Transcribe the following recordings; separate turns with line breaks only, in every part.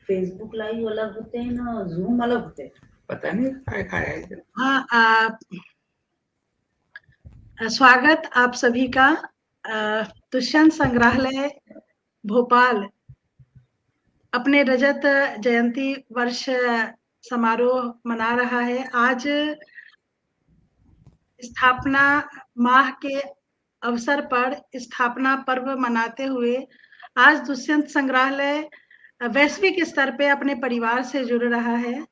Facebook live अलग होते हैं ना, जूम अलग होते हैं,
पता नहीं क्या है।
हाँ, स्वागत आप सभी का। दुष्यंत संग्रहालय भोपाल अपने रजत जयंती वर्ष समारोह मना रहा है। आज स्थापना माह के अवसर पर स्थापना पर्व मनाते हुए आज दुष्यंत संग्रहालय वैश्विक स्तर पे अपने परिवार से जुड़ रहा है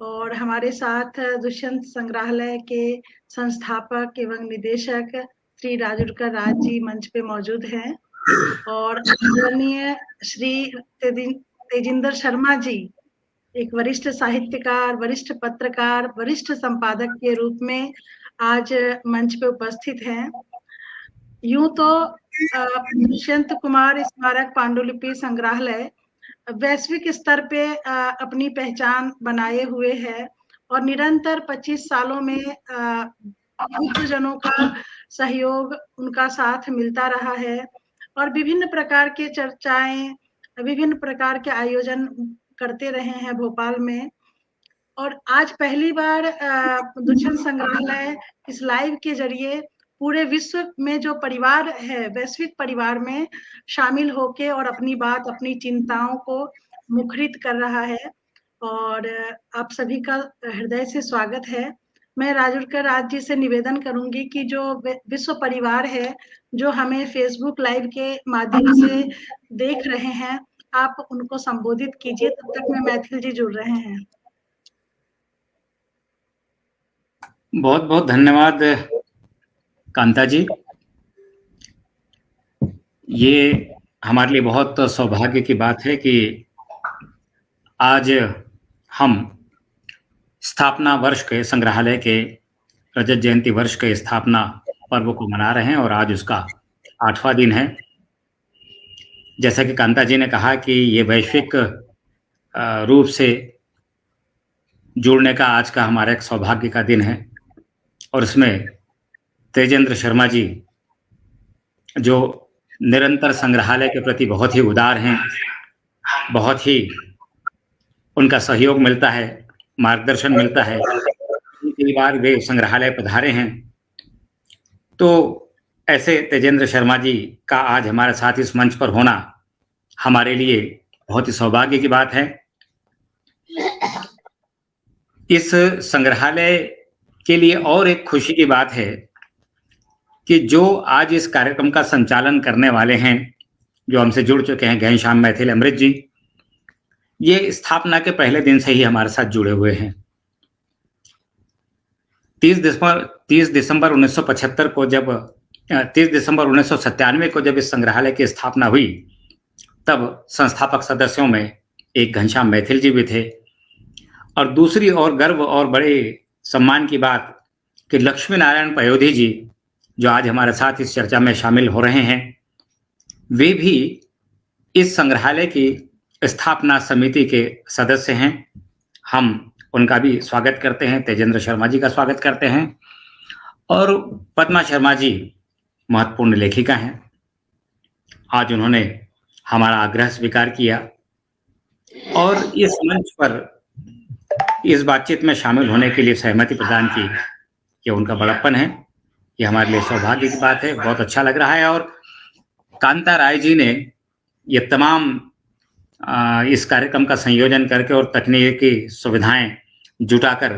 और हमारे साथ दुष्यंत संग्रहालय के संस्थापक एवं निदेशक श्री राजुरकर राज जी मंच पे मौजूद हैं और आदरणीय श्री तेजिंदर शर्मा जी एक वरिष्ठ साहित्यकार, वरिष्ठ पत्रकार, वरिष्ठ संपादक के रूप में आज मंच पे उपस्थित हैं। यूं तो दुष्यंत कुमार स्मारक पांडुलिपि संग्रहालय वैश्विक स्तर पे अपनी पहचान बनाए हुए है और निरंतर 25 सालों में जनों का सहयोग, उनका साथ मिलता रहा है और विभिन्न प्रकार के चर्चाएं, विभिन्न प्रकार के आयोजन करते रहे हैं भोपाल में। और आज पहली बार दुष्यंत संग्रहालय इस लाइव के जरिए पूरे विश्व में जो परिवार है, वैश्विक परिवार में शामिल होके और अपनी बात, अपनी चिंताओं को मुखरित कर रहा है और आप सभी का हृदय से स्वागत है। मैं राजुरकर राज जी से निवेदन करूंगी कि जो विश्व परिवार है, जो हमें फेसबुक लाइव के माध्यम से देख रहे हैं, आप उनको संबोधित कीजिए। तब तक में मैथिल जी जुड़ रहे हैं।
बहुत बहुत धन्यवाद कांता जी। ये हमारे लिए बहुत सौभाग्य की बात है कि आज हम स्थापना वर्ष के संग्रहालय के रजत जयंती वर्ष के स्थापना पर्व को मना रहे हैं और आज उसका 8वां दिन है। जैसा कि कांता जी ने कहा कि ये वैश्विक रूप से जुड़ने का आज का हमारा एक सौभाग्य का दिन है और इसमें तेजेंद्र शर्मा जी जो निरंतर संग्रहालय के प्रति बहुत ही उदार हैं, बहुत ही उनका सहयोग मिलता है, मार्गदर्शन मिलता है। कई बार वे संग्रहालय पधारे हैं, तो ऐसे तेजेंद्र शर्मा जी का आज हमारे साथ इस मंच पर होना हमारे लिए बहुत ही सौभाग्य की बात है। इस संग्रहालय के लिए और एक खुशी की बात है कि जो आज इस कार्यक्रम का संचालन करने वाले हैं, जो हमसे जुड़ चुके हैं, घनश्याम मैथिल अमृत जी, ये स्थापना के पहले दिन से ही हमारे साथ जुड़े हुए हैं। 30 दिसंबर 1995 को जब 30 दिसंबर 1997 को जब इस संग्रहालय की स्थापना हुई, तब संस्थापक सदस्यों में एक घनश्याम मैथिल जी भी थे। और दूसरी और गर्व और बड़े सम्मान की बात कि लक्ष्मी नारायण पयोधी जी, जो आज हमारे साथ इस चर्चा में शामिल हो रहे हैं, वे भी इस संग्रहालय की स्थापना समिति के सदस्य हैं। हम उनका भी स्वागत करते हैं, तेजेंद्र शर्मा जी का स्वागत करते हैं। और पद्मा शर्मा जी महत्वपूर्ण लेखिका हैं। आज उन्होंने हमारा आग्रह स्वीकार किया और इस मंच पर इस बातचीत में शामिल होने के लिए सहमति प्रदान की। ये उनका बड़प्पन है, ये हमारे लिए सौभाग्य की बात है। बहुत अच्छा लग रहा है। और कांता राय जी ने ये तमाम इस कार्यक्रम का संयोजन करके और तकनीकी सुविधाएं जुटाकर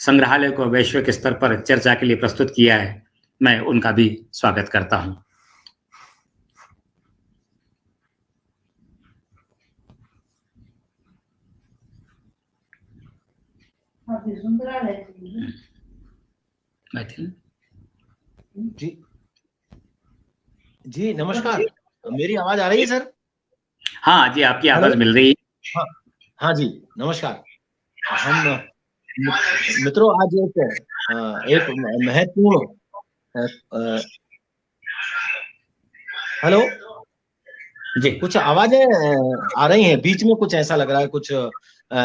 संग्रहालय को वैश्विक स्तर पर चर्चा के लिए प्रस्तुत किया है। मैं उनका भी स्वागत करता हूं। मैथिल
जी नमस्कार, मेरी आवाज आ रही है सर?
हाँ जी, आपकी आवाज मिल रही है।
हाँ जी नमस्कार। हम मित्रों आज एक महत्वपूर्ण हेलो
जी,
कुछ आवाजें आ रही हैं बीच में, कुछ ऐसा लग रहा है कुछ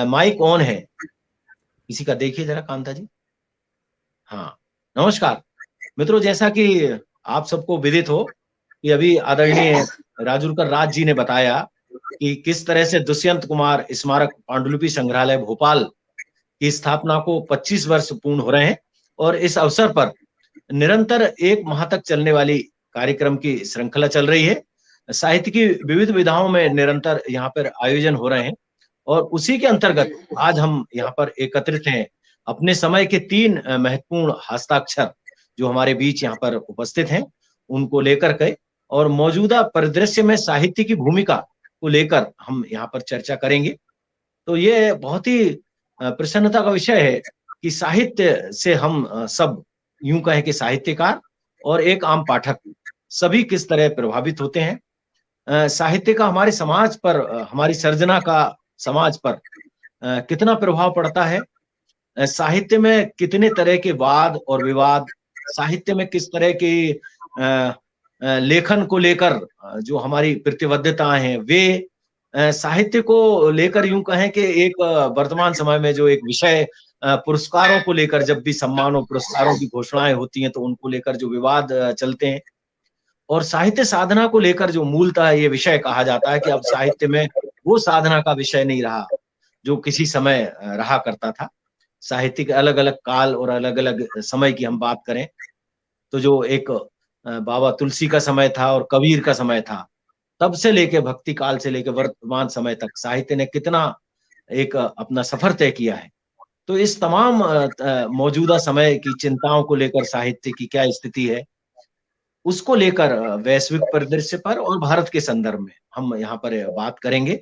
माइक ऑन है किसी का, देखिए जरा कांता जी। हाँ नमस्कार मित्रों, जैसा कि आप सबको विदित हो कि अभी आदरणीय राजुरकर राज जी ने बताया कि किस तरह से दुष्यंत कुमार स्मारक पांडुलिपि संग्रहालय भोपाल की स्थापना को 25 वर्ष पूर्ण हो रहे हैं और इस अवसर पर निरंतर 1 माह तक चलने वाली कार्यक्रम की श्रृंखला चल रही है। साहित्य की विविध विधाओं में निरंतर यहाँ पर आयोजन हो रहे हैं और उसी के अंतर्गत आज हम यहाँ पर एकत्रित हैं अपने समय के 3 महत्वपूर्ण हस्ताक्षर जो हमारे बीच यहाँ पर उपस्थित हैं उनको लेकर के और मौजूदा परिदृश्य में साहित्य की भूमिका को लेकर हम यहाँ पर चर्चा करेंगे। तो ये बहुत ही प्रसन्नता का विषय है कि साहित्य से हम सब यूं कहें कि साहित्यकार और एक आम पाठक सभी किस तरह प्रभावित होते हैं। साहित्य का हमारे समाज पर, हमारी सर्जना का समाज पर कितना प्रभाव पड़ता है। साहित्य में कितने तरह के वाद और विवाद, साहित्य में किस तरह की लेखन को लेकर जो हमारी प्रतिबद्धताएं हैं वे साहित्य को लेकर यूं कहें कि एक वर्तमान समय में जो एक विषय पुरस्कारों को लेकर जब भी सम्मान और पुरस्कारों की घोषणाएं होती हैं तो उनको लेकर जो विवाद चलते हैं और साहित्य साधना को लेकर जो मूलतः ये विषय कहा जाता है कि अब साहित्य में वो साधना का विषय नहीं रहा जो किसी समय रहा करता था। साहित्य के अलग अलग काल और अलग अलग समय की हम बात करें तो जो एक बाबा तुलसी का समय था और कबीर का समय था, तब से लेके भक्ति काल से लेके वर्तमान समय तक साहित्य ने कितना एक अपना सफर तय किया है। तो इस तमाम मौजूदा समय की चिंताओं को लेकर साहित्य की क्या स्थिति है उसको लेकर वैश्विक परिदृश्य पर और भारत के संदर्भ में हम यहाँ पर बात करेंगे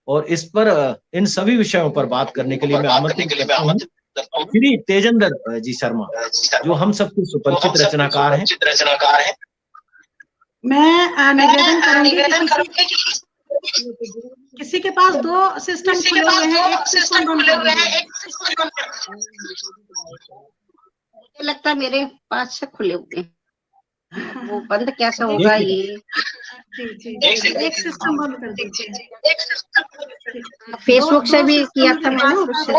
और इस पर इन सभी विषयों पर बात करने के लिए मैं आमंत्रित करता हूं श्री तेजेंद्र जी शर्मा जो हम सबके सुपरिचित रचनाकार हैं।
मैं निवेदन करूंगी कि किसी के पास 2 सिस्टम खुले हुए हैं, एक सिस्टम बंद कर
मुझे लगता है मेरे पास से खुले हुए हैं, वो बंद कैसे होगा ये?
एक सिस्टम बंद कर दीजिए।
फेसबुक से भी किया था मैंने, उससे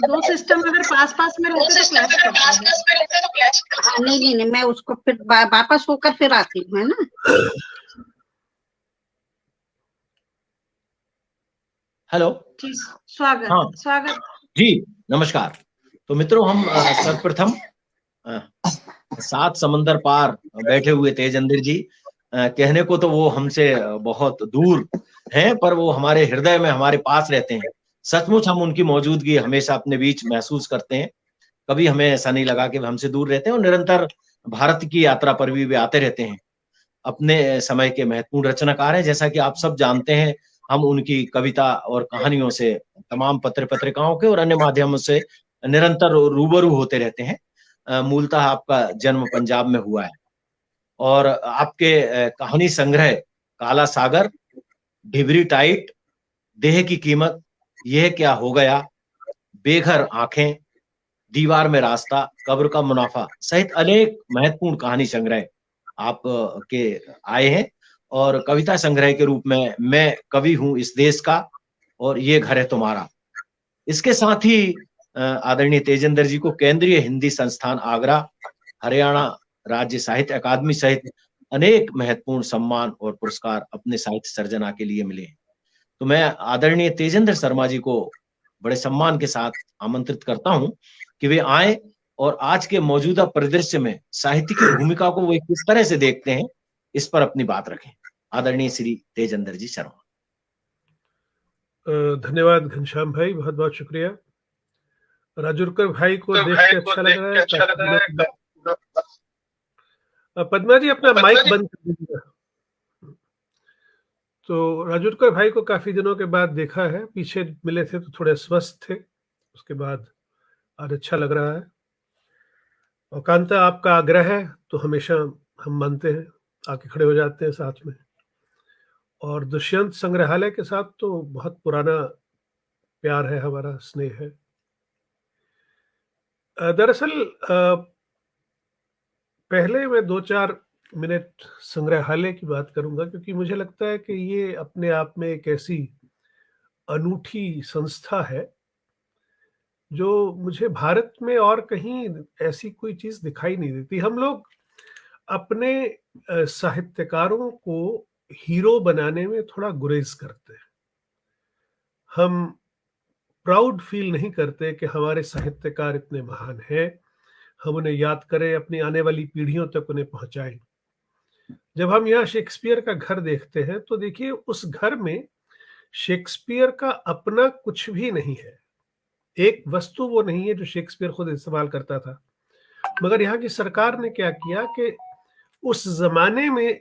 2 सिस्टम अगर पास में रहते तो क्लैश करते हैं।
नहीं, मैं उसको फिर वापस होकर फिर आती हूँ, है ना।
हेलो,
स्वागत।
हाँ
स्वागत
जी, नमस्कार। तो मित्रों, हम सर्वप्रथम 7 समंदर पार बैठे हुए तेजेंद्र जी, कहने को तो वो हमसे बहुत दूर हैं पर वो हमारे हृदय में हमारे पास रहते हैं। सचमुच हम उनकी मौजूदगी हमेशा अपने बीच महसूस करते हैं। कभी हमें ऐसा नहीं लगा कि वे हमसे दूर रहते हैं और निरंतर भारत की यात्रा पर भी वे आते रहते हैं। अपने समय के महत्वपूर्ण रचनाकार हैं, जैसा कि आप सब जानते हैं। हम उनकी कविता और कहानियों से, तमाम पत्र पत्रिकाओं के और अन्य माध्यमों से निरंतर रूबरू होते रहते हैं। मूलतः आपका जन्म पंजाब में हुआ है और आपके कहानी संग्रह काला सागर, ढिबरी टाइट, देह की कीमत, यह क्या हो गया, बेघर आंखें, दीवार में रास्ता, कब्र का मुनाफा सहित अनेक महत्वपूर्ण कहानी संग्रह आप के आए हैं और कविता संग्रह के रूप में मैं कवि हूं इस देश का और ये घर है तुम्हारा। इसके साथ ही आदरणीय तेजेंद्र जी को केंद्रीय हिंदी संस्थान आगरा, हरियाणा राज्य साहित्य अकादमी सहित अनेक महत्वपूर्ण सम्मान और पुरस्कार अपने साहित्य सर्जना के लिए मिले हैं। तो मैं आदरणीय तेजेंद्र शर्मा जी को बड़े सम्मान के साथ आमंत्रित करता हूं कि वे आए और आज के मौजूदा परिदृश्य में साहित्य की भूमिका को वे किस तरह से देखते हैं इस पर अपनी बात रखें। आदरणीय श्री तेजेंद्र जी शर्मा।
धन्यवाद घनश्याम भाई, बहुत बहुत शुक्रिया। राजुरकर भाई को देख के अच्छा लग रहा है। पद्मा जी अपना माइक बंद कर दीजिएगा। तो राजुरकर भाई को काफी दिनों के बाद देखा है, पीछे मिले थे तो थोड़े स्वस्थ थे, उसके बाद आज अच्छा लग रहा है। और कांता, आपका आग्रह है तो हमेशा हम मानते हैं, आके खड़े हो जाते हैं साथ में। और दुष्यंत संग्रहालय के साथ तो बहुत पुराना प्यार है, हमारा स्नेह है। दरअसल पहले मैं 2-4 मिनट संग्रहालय की बात करूंगा क्योंकि मुझे लगता है कि ये अपने आप में एक ऐसी अनूठी संस्था है जो मुझे भारत में और कहीं ऐसी कोई चीज दिखाई नहीं देती। हम लोग अपने साहित्यकारों को हीरो बनाने में थोड़ा गुरेज करते हैं। हम प्राउड फील नहीं करते कि हमारे साहित्यकार इतने महान हैं, हम उन्हें याद करें, अपनी आने वाली पीढ़ियों तक उन्हें पहुंचाएं। जब हम यहाँ शेक्सपियर का घर देखते हैं तो देखिए उस घर में शेक्सपियर का अपना कुछ भी नहीं है, एक वस्तु वो नहीं है जो शेक्सपियर खुद इस्तेमाल करता था। मगर यहाँ की सरकार ने क्या किया कि उस जमाने में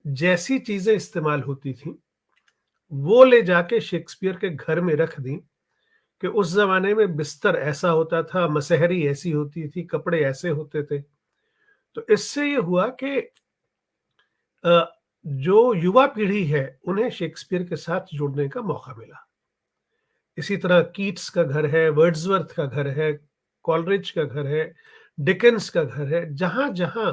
जैसी चीजें इस्तेमाल होती थी वो ले जाके शेक्सपियर के घर में रख दी कि उस जमाने में बिस्तर ऐसा होता था, मसहरी ऐसी होती थी, कपड़े ऐसे होते थे। तो इससे ये हुआ कि जो युवा पीढ़ी है उन्हें शेक्सपियर के साथ जुड़ने का मौका मिला। इसी तरह कीट्स का घर है, वर्ड्सवर्थ का घर है, कॉलरिज का घर है, डिकेंस का घर है। जहां जहां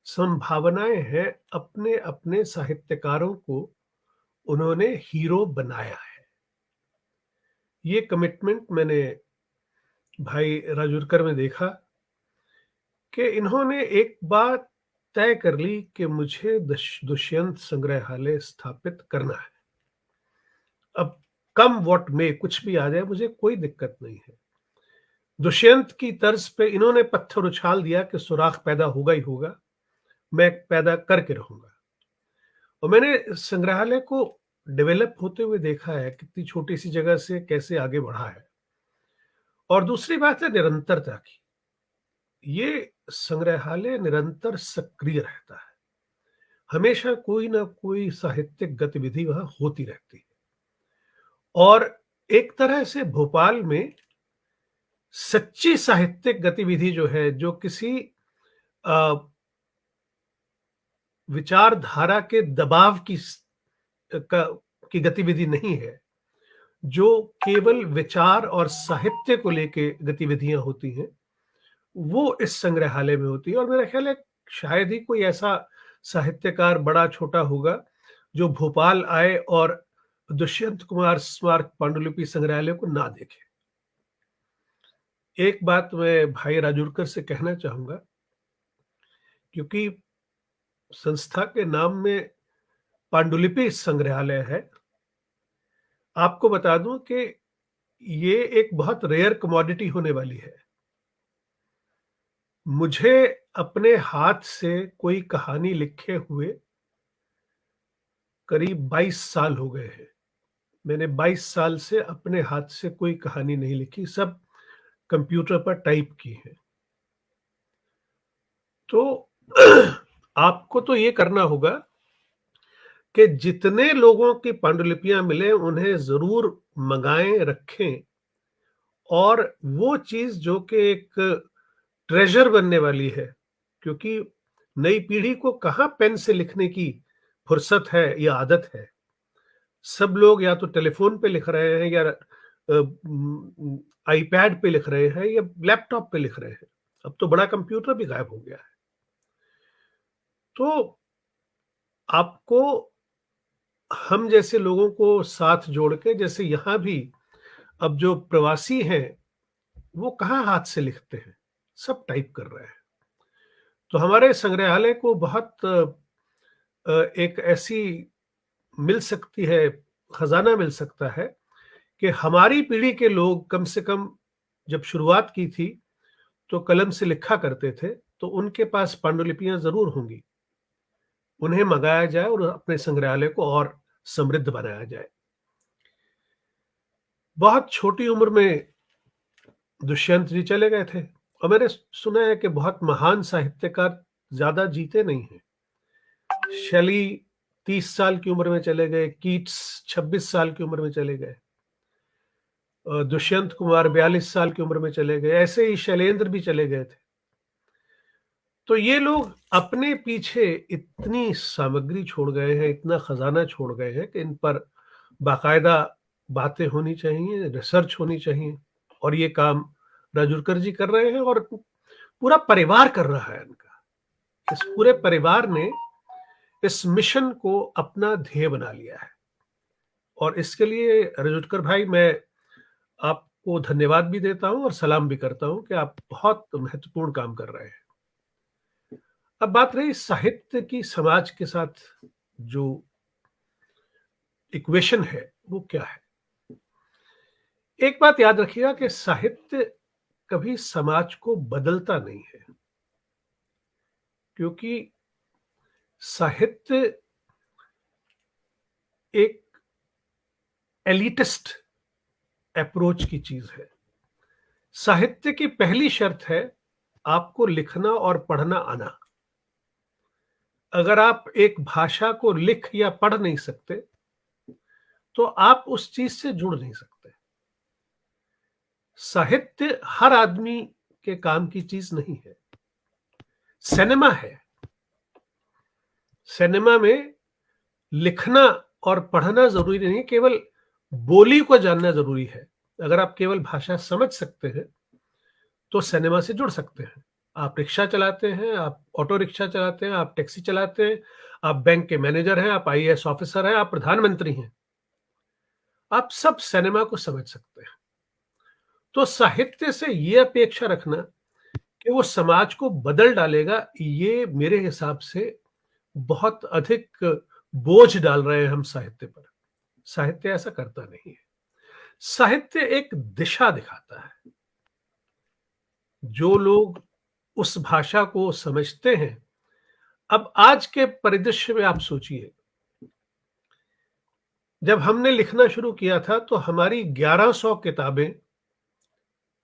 संभावनाएं हैं, अपने अपने साहित्यकारों को उन्होंने हीरो बनाया है। ये कमिटमेंट मैंने भाई राजुरकर में देखा कि इन्होंने एक बात तय कर ली कि मुझे दुष्यंत संग्रहालय स्थापित करना है। अब कम वॉट में कुछ भी आ जाए, मुझे कोई दिक्कत नहीं है। दुष्यंत की तर्ज पे इन्होंने पत्थर उछाल दिया कि सुराख पैदा होगा ही होगा, मैं पैदा करके रहूंगा। और मैंने संग्रहालय को डेवलप होते हुए देखा है, कितनी छोटी सी जगह से कैसे आगे बढ़ा है। और दूसरी बात है निरंतरता की। ये संग्रहालय निरंतर सक्रिय रहता है, हमेशा कोई ना कोई साहित्यिक गतिविधि वहां होती रहती है। और एक तरह से भोपाल में सच्ची साहित्यिक गतिविधि जो है, जो किसी विचारधारा के दबाव की गतिविधि नहीं है, जो केवल विचार और साहित्य को लेके गतिविधियां होती हैं, वो इस संग्रहालय में होती है। और मेरा ख्याल है शायद ही कोई ऐसा साहित्यकार बड़ा छोटा होगा जो भोपाल आए और दुष्यंत कुमार स्मारक पांडुलिपि संग्रहालय को ना देखे। एक बात मैं भाई राजुरकर से कहना चाहूंगा, क्योंकि संस्था के नाम में पांडुलिपि संग्रहालय है, आपको बता दूं कि ये एक बहुत रेयर कमोडिटी होने वाली है। मुझे अपने हाथ से कोई कहानी लिखे हुए करीब 22 साल हो गए हैं। मैंने 22 साल से अपने हाथ से कोई कहानी नहीं लिखी, सब कंप्यूटर पर टाइप की है। तो आपको तो ये करना होगा कि जितने लोगों की पांडुलिपियां मिले उन्हें जरूर मंगाएं, रखें। और वो चीज जो कि एक ट्रेजर बनने वाली है, क्योंकि नई पीढ़ी को कहां पेन से लिखने की फुर्सत है या आदत है। सब लोग या तो टेलीफोन पे लिख रहे हैं, या आईपैड पे लिख रहे हैं, या लैपटॉप पे लिख रहे हैं। अब तो बड़ा कंप्यूटर भी गायब हो गया है। तो आपको हम जैसे लोगों को साथ जोड़ के, जैसे यहां भी अब जो प्रवासी हैं वो कहाँ हाथ से लिखते हैं, सब टाइप कर रहे हैं। तो हमारे संग्रहालय को बहुत एक ऐसी मिल सकती है, खजाना मिल सकता है कि हमारी पीढ़ी के लोग कम से कम जब शुरुआत की थी तो कलम से लिखा करते थे, तो उनके पास पांडुलिपियां जरूर होंगी। उन्हें मंगाया जाए और अपने संग्रहालय को और समृद्ध बनाया जाए। बहुत छोटी उम्र में दुष्यंत जी चले गए थे, और मैंने सुना है कि बहुत महान साहित्यकार ज्यादा जीते नहीं हैं। शैली 30 साल की उम्र में चले गए, कीट्स 26 साल की उम्र में चले गए, दुष्यंत कुमार 42 साल की उम्र में चले गए, ऐसे ही शैलेंद्र भी चले गए थे। तो ये लोग अपने पीछे इतनी सामग्री छोड़ गए हैं, इतना खजाना छोड़ गए हैं कि इन पर बाकायदा बातें होनी चाहिए, रिसर्च होनी चाहिए। और ये काम राजुरकर जी कर रहे हैं और पूरा परिवार कर रहा है इनका। इस पूरे परिवार ने इस मिशन को अपना ध्येय बना लिया है, और इसके लिए राजुरकर भाई मैं आपको धन्यवाद भी देता हूं और सलाम भी करता हूं कि आप बहुत महत्वपूर्ण काम कर रहे हैं। अब बात रही साहित्य की समाज के साथ जो इक्वेशन है वो क्या है। एक बात याद रखिएगा कि साहित्य कभी समाज को बदलता नहीं है, क्योंकि साहित्य एक एलिटिस्ट अप्रोच की चीज है। साहित्य की पहली शर्त है आपको लिखना और पढ़ना आना। अगर आप एक भाषा को लिख या पढ़ नहीं सकते तो आप उस चीज से जुड़ नहीं सकते। साहित्य हर आदमी के काम की चीज नहीं है। सिनेमा है, सिनेमा में लिखना और पढ़ना जरूरी नहीं है, केवल बोली को जानना जरूरी है। अगर आप केवल भाषा समझ सकते हैं तो सिनेमा से जुड़ सकते हैं। आप रिक्शा चलाते हैं, आप ऑटो रिक्शा चलाते हैं, आप टैक्सी चलाते हैं, आप बैंक के मैनेजर हैं, आप आईएएस ऑफिसर हैं, आप प्रधानमंत्री हैं, आप सब सिनेमा को समझ सकते हैं। तो साहित्य से ये अपेक्षा रखना कि वो समाज को बदल डालेगा, ये मेरे हिसाब से बहुत अधिक बोझ डाल रहे हैं हम साहित्य पर। साहित्य ऐसा करता नहीं है। साहित्य एक दिशा दिखाता है। जो लोग उस भाषा को समझते हैं, अब आज के परिदृश्य में आप सोचिए, जब हमने लिखना शुरू किया था तो हमारी 1100 किताबें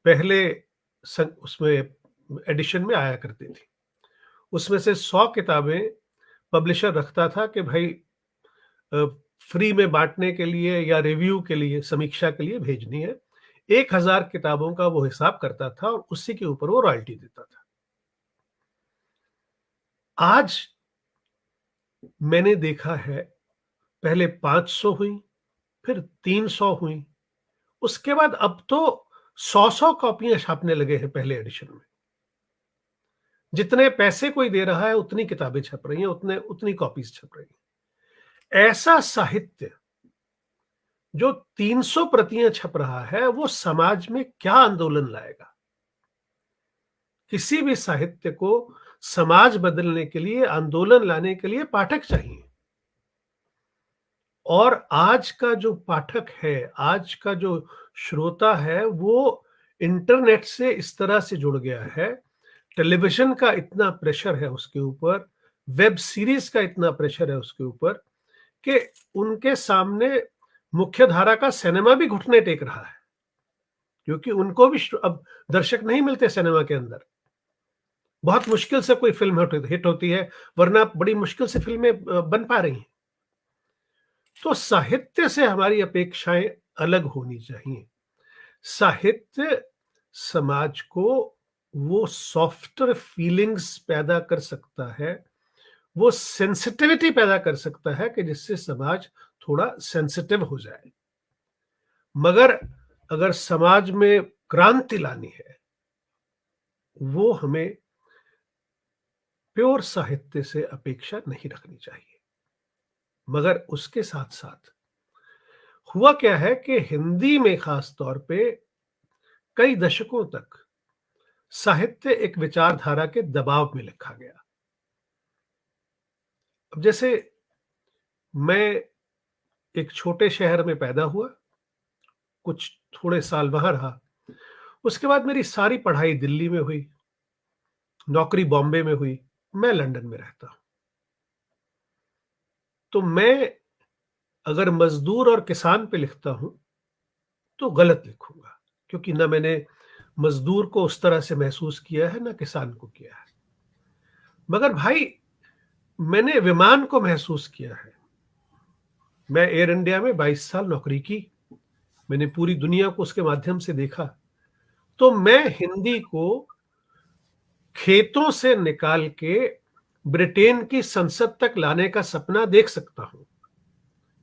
पहले उसमें एडिशन में आया करती थी। उसमें से 100 किताबें पब्लिशर रखता था कि भाई फ्री में बांटने के लिए या रिव्यू के लिए, समीक्षा के लिए भेजनी है। 1000 किताबों का वो हिसाब करता था और उसी के ऊपर वो रॉयल्टी देता था। आज मैंने देखा है, पहले 500 हुई, फिर 300 हुई, उसके बाद अब तो 100 कॉपियां छापने लगे हैं पहले एडिशन में। जितने पैसे कोई दे रहा है उतनी किताबें छप रही हैं, उतनी कॉपीज छप रही हैं। ऐसा साहित्य जो 300 प्रतियां छप रहा है वो समाज में क्या आंदोलन लाएगा। किसी भी साहित्य को समाज बदलने के लिए, आंदोलन लाने के लिए पाठक चाहिए। और आज का जो पाठक है, आज का जो श्रोता है, वो इंटरनेट से इस तरह से जुड़ गया है, टेलीविजन का इतना प्रेशर है उसके ऊपर, वेब सीरीज का इतना प्रेशर है उसके ऊपर कि उनके सामने मुख्य धारा का सिनेमा भी घुटने टेक रहा है, क्योंकि उनको भी अब दर्शक नहीं मिलते सिनेमा के अंदर। बहुत मुश्किल से कोई फिल्म हिट होती है, वरना बड़ी मुश्किल से फिल्में बन पा रही हैं। तो साहित्य से हमारी अपेक्षाएं अलग होनी चाहिए। साहित्य समाज को वो सॉफ्टर फीलिंग्स पैदा कर सकता है, वो सेंसिटिविटी पैदा कर सकता है कि जिससे समाज थोड़ा सेंसिटिव हो जाए। मगर अगर समाज में क्रांति लानी है, वो हमें प्योर साहित्य से अपेक्षा नहीं रखनी चाहिए। मगर उसके साथ साथ हुआ क्या है कि हिंदी में खास तौर पे कई दशकों तक साहित्य एक विचारधारा के दबाव में लिखा गया। अब जैसे मैं एक छोटे शहर में पैदा हुआ, कुछ थोड़े साल वहां रहा, उसके बाद मेरी सारी पढ़ाई दिल्ली में हुई, नौकरी बॉम्बे में हुई, मैं लंदन में रहता हूं। तो मैं अगर मजदूर और किसान पे लिखता हूं तो गलत लिखूंगा, क्योंकि ना मैंने मजदूर को उस तरह से महसूस किया है, ना किसान को किया है। मगर भाई, मैंने विमान को महसूस किया है। मैं एयर इंडिया में 22 साल नौकरी की, मैंने पूरी दुनिया को उसके माध्यम से देखा। तो मैं हिंदी को खेतों से निकाल के ब्रिटेन की संसद तक लाने का सपना देख सकता हूं।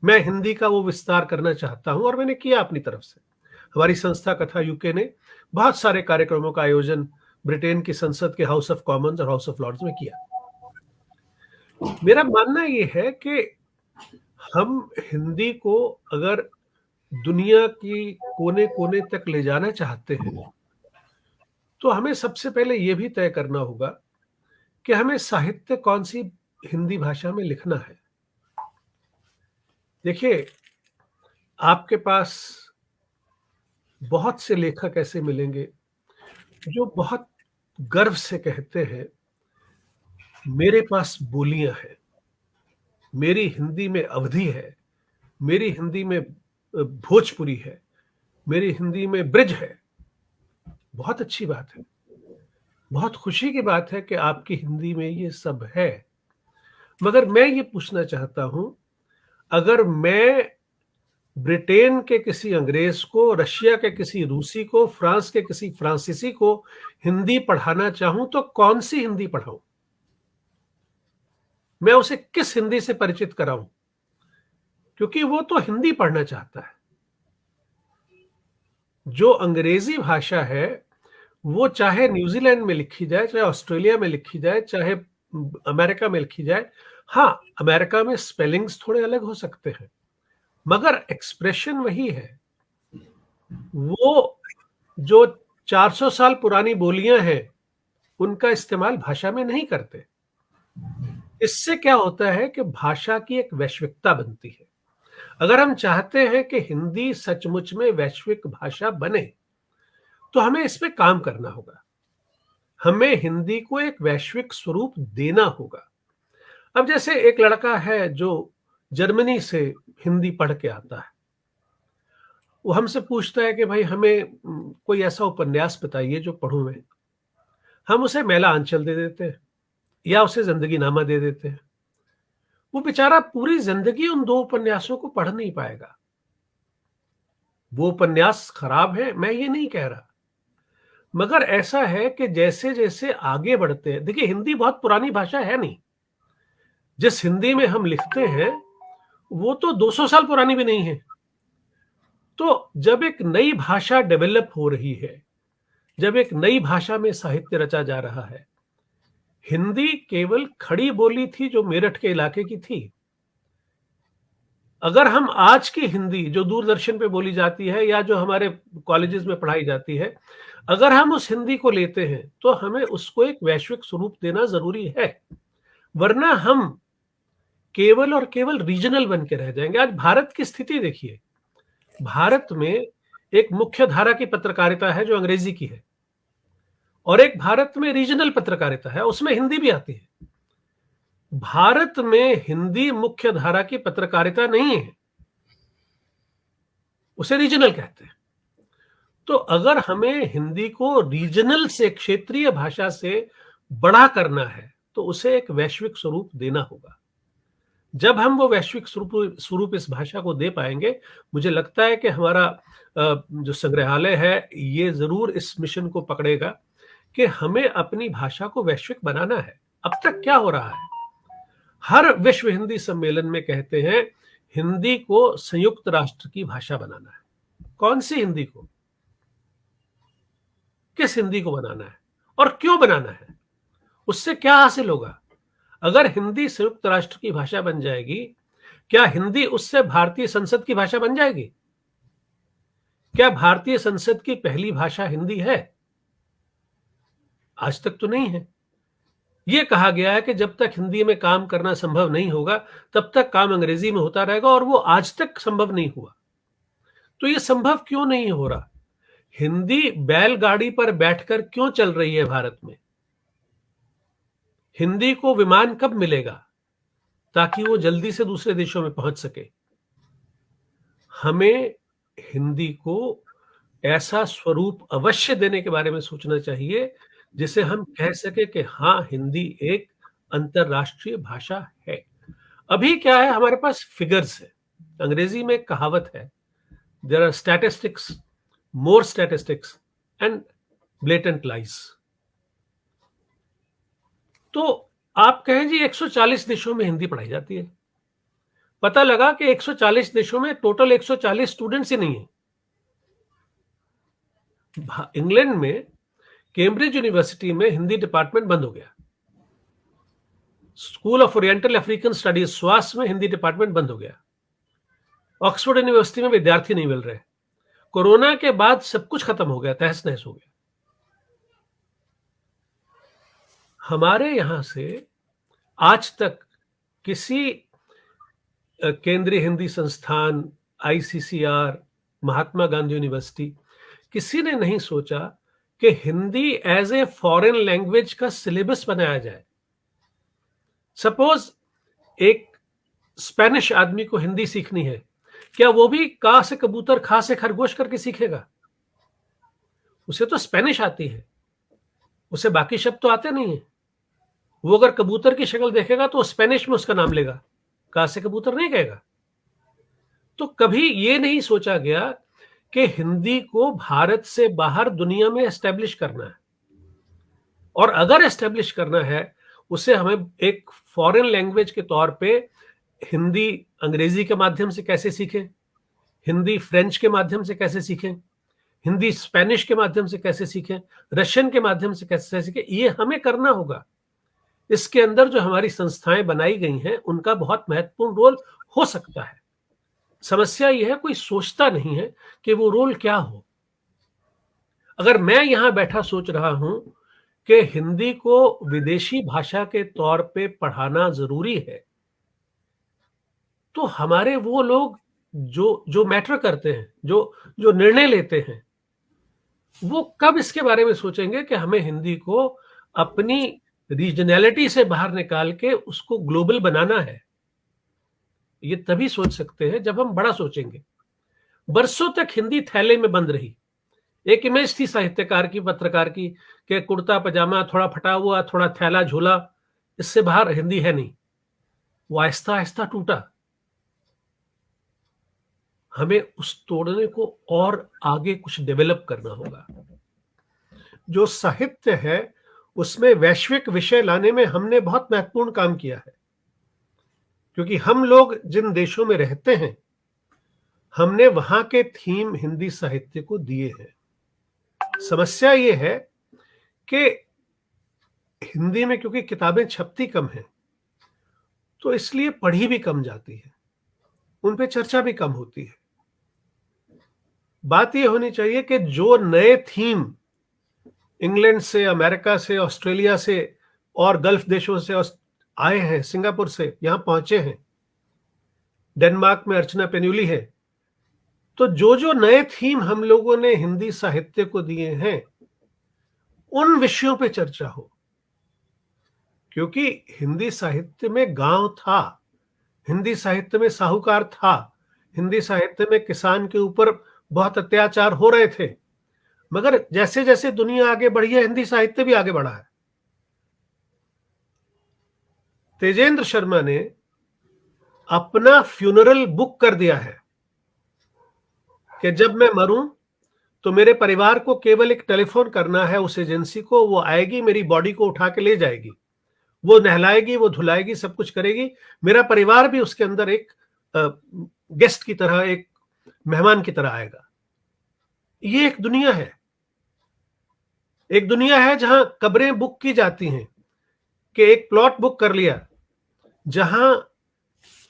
मैं हिंदी का वो विस्तार करना चाहता हूं और मैंने किया अपनी तरफ से। हमारी संस्था कथा यूके ने बहुत सारे कार्यक्रमों का आयोजन ब्रिटेन की संसद के हाउस ऑफ कॉमन्स और हाउस ऑफ लॉर्ड्स में किया। मेरा मानना यह है कि हम हिंदी को अगर दुनिया की कोने कोने तक ले जाना चाहते हैं तो हमें सबसे पहले यह भी तय करना होगा कि हमें साहित्य कौन सी हिंदी भाषा में लिखना है। देखिए, आपके पास बहुत से लेखक ऐसे मिलेंगे जो बहुत गर्व से कहते हैं, मेरे पास बोलियां हैं, मेरी हिंदी में अवधी है, मेरी हिंदी में भोजपुरी है, मेरी हिंदी में ब्रिज है। बहुत अच्छी बात है, बहुत खुशी की बात है कि आपकी हिंदी में ये सब है। मगर मैं ये पूछना चाहता हूं, अगर मैं ब्रिटेन के किसी अंग्रेज को, रशिया के किसी रूसी को, फ्रांस के किसी फ्रांसीसी को हिंदी पढ़ाना चाहूं तो कौन सी हिंदी पढ़ाऊं? मैं उसे किस हिंदी से परिचित कराऊं? क्योंकि वो तो हिंदी पढ़ना चाहता है। जो अंग्रेजी भाषा है वो चाहे न्यूजीलैंड में लिखी जाए, चाहे ऑस्ट्रेलिया में लिखी जाए, चाहे अमेरिका में लिखी जाए। हाँ, अमेरिका में स्पेलिंग्स थोड़े अलग हो सकते हैं, मगर एक्सप्रेशन वही है। वो जो 400 साल पुरानी बोलियां हैं उनका इस्तेमाल भाषा में नहीं करते। इससे क्या होता है कि भाषा की एक वैश्विकता बनती है। अगर हम चाहते हैं कि हिंदी सचमुच में वैश्विक भाषा बने तो हमें इस पे काम करना होगा। हमें हिंदी को एक वैश्विक स्वरूप देना होगा। अब जैसे एक लड़का है जो जर्मनी से हिंदी पढ़ के आता है, वो हमसे पूछता है कि भाई हमें कोई ऐसा उपन्यास बताइए जो पढ़ूं मैं। हम उसे मैला आंचल दे देते हैं या उसे जिंदगी नामा दे देते हैं। वो बेचारा पूरी जिंदगी उन 2 उपन्यासों को पढ़ नहीं पाएगा। वो उपन्यास खराब है, मैं ये नहीं कह रहा, मगर ऐसा है कि जैसे जैसे आगे बढ़ते हैं, देखिए हिंदी बहुत पुरानी भाषा है नहीं। जिस हिंदी में हम लिखते हैं वो तो 200 साल पुरानी भी नहीं है। तो जब एक नई भाषा डेवलप हो रही है, जब एक नई भाषा में साहित्य रचा जा रहा है, हिंदी केवल खड़ी बोली थी जो मेरठ के इलाके की थी। अगर हम आज की हिंदी जो दूरदर्शन पे बोली जाती है या जो हमारे कॉलेजेस में पढ़ाई जाती है, अगर हम उस हिंदी को लेते हैं तो हमें उसको एक वैश्विक स्वरूप देना जरूरी है, वरना हम केवल और केवल रीजनल बन के रह जाएंगे। आज भारत की स्थिति देखिए, भारत में एक मुख्य धारा की पत्रकारिता है जो अंग्रेजी की है, और एक भारत में रीजनल पत्रकारिता है, उसमें हिंदी भी आती है। भारत में हिंदी मुख्य धारा की पत्रकारिता नहीं है, उसे रीजनल कहते हैं। तो अगर हमें हिंदी को रीजनल से, क्षेत्रीय भाषा से बड़ा करना है तो उसे एक वैश्विक स्वरूप देना होगा। जब हम वो वैश्विक स्वरूप इस भाषा को दे पाएंगे, मुझे लगता है कि हमारा जो संग्रहालय है ये जरूर इस मिशन को पकड़ेगा कि हमें अपनी भाषा को वैश्विक बनाना है। अब तक क्या हो रहा है, हर विश्व हिंदी सम्मेलन में कहते हैं हिंदी को संयुक्त राष्ट्र की भाषा बनाना है। कौन सी हिंदी को, किस हिंदी को बनाना है और क्यों बनाना है, उससे क्या हासिल होगा? अगर हिंदी संयुक्त राष्ट्र की भाषा बन जाएगी, क्या हिंदी उससे भारतीय संसद की भाषा बन जाएगी? क्या भारतीय संसद की पहली भाषा हिंदी है? आज तक तो नहीं है। यह कहा गया है कि जब तक हिंदी में काम करना संभव नहीं होगा तब तक काम अंग्रेजी में होता रहेगा, और वो आज तक संभव नहीं हुआ। तो ये संभव क्यों नहीं हो रहा? हिंदी बैलगाड़ी पर बैठकर क्यों चल रही है भारत में? हिंदी को विमान कब मिलेगा ताकि वो जल्दी से दूसरे देशों में पहुंच सके? हमें हिंदी को ऐसा स्वरूप अवश्य देने के बारे में सोचना चाहिए जिसे हम कह सके कि हाँ, हिंदी एक अंतरराष्ट्रीय भाषा है। अभी क्या है, हमारे पास फिगर्स है। अंग्रेजी में एक कहावत है, there are statistics, more statistics and blatant lies. तो आप कहें जी 140 देशों में हिंदी पढ़ाई जाती है, पता लगा कि 140 देशों में टोटल 140 स्टूडेंट्स ही नहीं है। इंग्लैंड में कैम्ब्रिज यूनिवर्सिटी में हिंदी डिपार्टमेंट बंद हो गया। School of oriental African studies स्वास में हिंदी डिपार्टमेंट बंद हो गया। ऑक्सफोर्ड यूनिवर्सिटी में विद्यार्थी नहीं मिल रहे। कोरोना के बाद सब कुछ खत्म हो गया, तहस नहस हो गया। हमारे यहां से आज तक किसी केंद्रीय हिंदी संस्थान ICCR, महात्मा गांधी यूनिवर्सिटी, किसी ने नहीं सोचा कि Hindi as a foreign language का सिलेबस बनाया जाए। सपोज एक स्पेनिश आदमी को हिंदी सीखनी है, क्या वो भी का से कबूतर खा से खरगोश करके सीखेगा? उसे तो स्पेनिश आती है, उसे बाकी शब्द तो आते नहीं है। वो अगर कबूतर की शक्ल देखेगा तो स्पेनिश में उसका नाम लेगा, का से कबूतर नहीं कहेगा। तो कभी ये नहीं सोचा गया कि हिंदी को भारत से बाहर दुनिया में एस्टेब्लिश करना है, और अगर एस्टेब्लिश करना है उसे हमें एक फॉरेन लैंग्वेज के तौर पे हिंदी अंग्रेजी के माध्यम से कैसे सीखें, हिंदी फ्रेंच के माध्यम से कैसे सीखें, हिंदी स्पेनिश के माध्यम से कैसे सीखें, रशियन के माध्यम से कैसे सीखें, ये हमें करना होगा। इसके अंदर जो हमारी संस्थाएं बनाई गई हैं उनका बहुत महत्वपूर्ण रोल हो सकता है। समस्या यह है कोई सोचता नहीं है कि वो रोल क्या हो। अगर मैं यहां बैठा सोच रहा हूं कि हिंदी को विदेशी भाषा के तौर पे पढ़ाना जरूरी है, तो हमारे वो लोग जो मैटर करते हैं, जो निर्णय लेते हैं, वो कब इसके बारे में सोचेंगे कि हमें हिंदी को अपनी रीजनैलिटी से बाहर निकाल के उसको ग्लोबल बनाना है? ये तभी सोच सकते हैं जब हम बड़ा सोचेंगे। बरसों तक हिंदी थैले में बंद रही। एक इमेज थी साहित्यकार की, पत्रकार की, कि कुर्ता पजामा, थोड़ा फटा हुआ, थोड़ा थैला झोला, इससे बाहर हिंदी है नहीं। वो आहिस्ता आहिस्ता टूटा। हमें उस तोड़ने को और आगे कुछ डेवलप करना होगा। जो साहित्य है उसमें वैश्विक विषय लाने में हमने बहुत महत्वपूर्ण काम किया है, क्योंकि हम लोग जिन देशों में रहते हैं हमने वहां के थीम हिंदी साहित्य को दिए हैं। समस्या ये है कि हिंदी में क्योंकि किताबें छपती कम हैं, तो इसलिए पढ़ी भी कम जाती है, उन पे चर्चा भी कम होती है। बात यह होनी चाहिए कि जो नए थीम इंग्लैंड से, अमेरिका से, ऑस्ट्रेलिया से और गल्फ देशों से आए हैं, सिंगापुर से यहां पहुंचे हैं, डेनमार्क में अर्चना पेन्यूली है, तो जो नए थीम हम लोगों ने हिंदी साहित्य को दिए हैं उन विषयों पे चर्चा हो। क्योंकि हिंदी साहित्य में गांव था, हिंदी साहित्य में साहूकार था, हिंदी साहित्य में किसान के ऊपर बहुत अत्याचार हो रहे थे, मगर जैसे जैसे दुनिया आगे बढ़ी है हिंदी साहित्य भी आगे बढ़ा है। तेजेंद्र शर्मा ने अपना फ्यूनरल बुक कर दिया है कि जब मैं मरूं तो मेरे परिवार को केवल एक टेलीफोन करना है उस एजेंसी को, वो आएगी, मेरी बॉडी को उठा के ले जाएगी, वो नहलाएगी, वो धुलाएगी, सब कुछ करेगी, मेरा परिवार भी उसके अंदर एक गेस्ट की तरह, एक मेहमान की तरह आएगा। ये एक दुनिया है, एक दुनिया है जहां कब्रें बुक की जाती हैं, कि एक प्लॉट बुक कर लिया जहां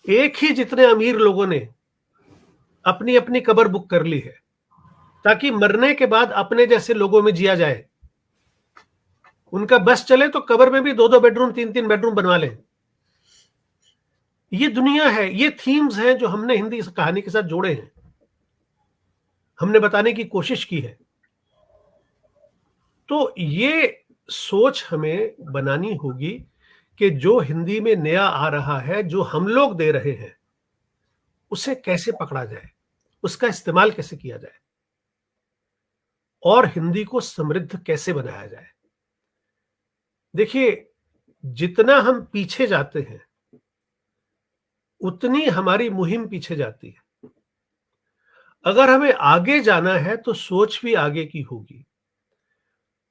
एक ही जितने अमीर लोगों ने अपनी अपनी कब्र बुक कर ली है, ताकि मरने के बाद अपने जैसे लोगों में जिया जाए। उनका बस चले तो कब्र में भी 2-2 बेडरूम, 3-3 बेडरूम बनवा लें। ये दुनिया है, ये थीम्स हैं जो हमने हिंदी कहानी के साथ जोड़े हैं, हमने बताने की कोशिश की है। तो ये सोच हमें बनानी होगी कि जो हिंदी में नया आ रहा है, जो हम लोग दे रहे हैं, उसे कैसे पकड़ा जाए, उसका इस्तेमाल कैसे किया जाए, और हिंदी को समृद्ध कैसे बनाया जाए। देखिए, जितना हम पीछे जाते हैं उतनी हमारी मुहिम पीछे जाती है। अगर हमें आगे जाना है तो सोच भी आगे की होगी।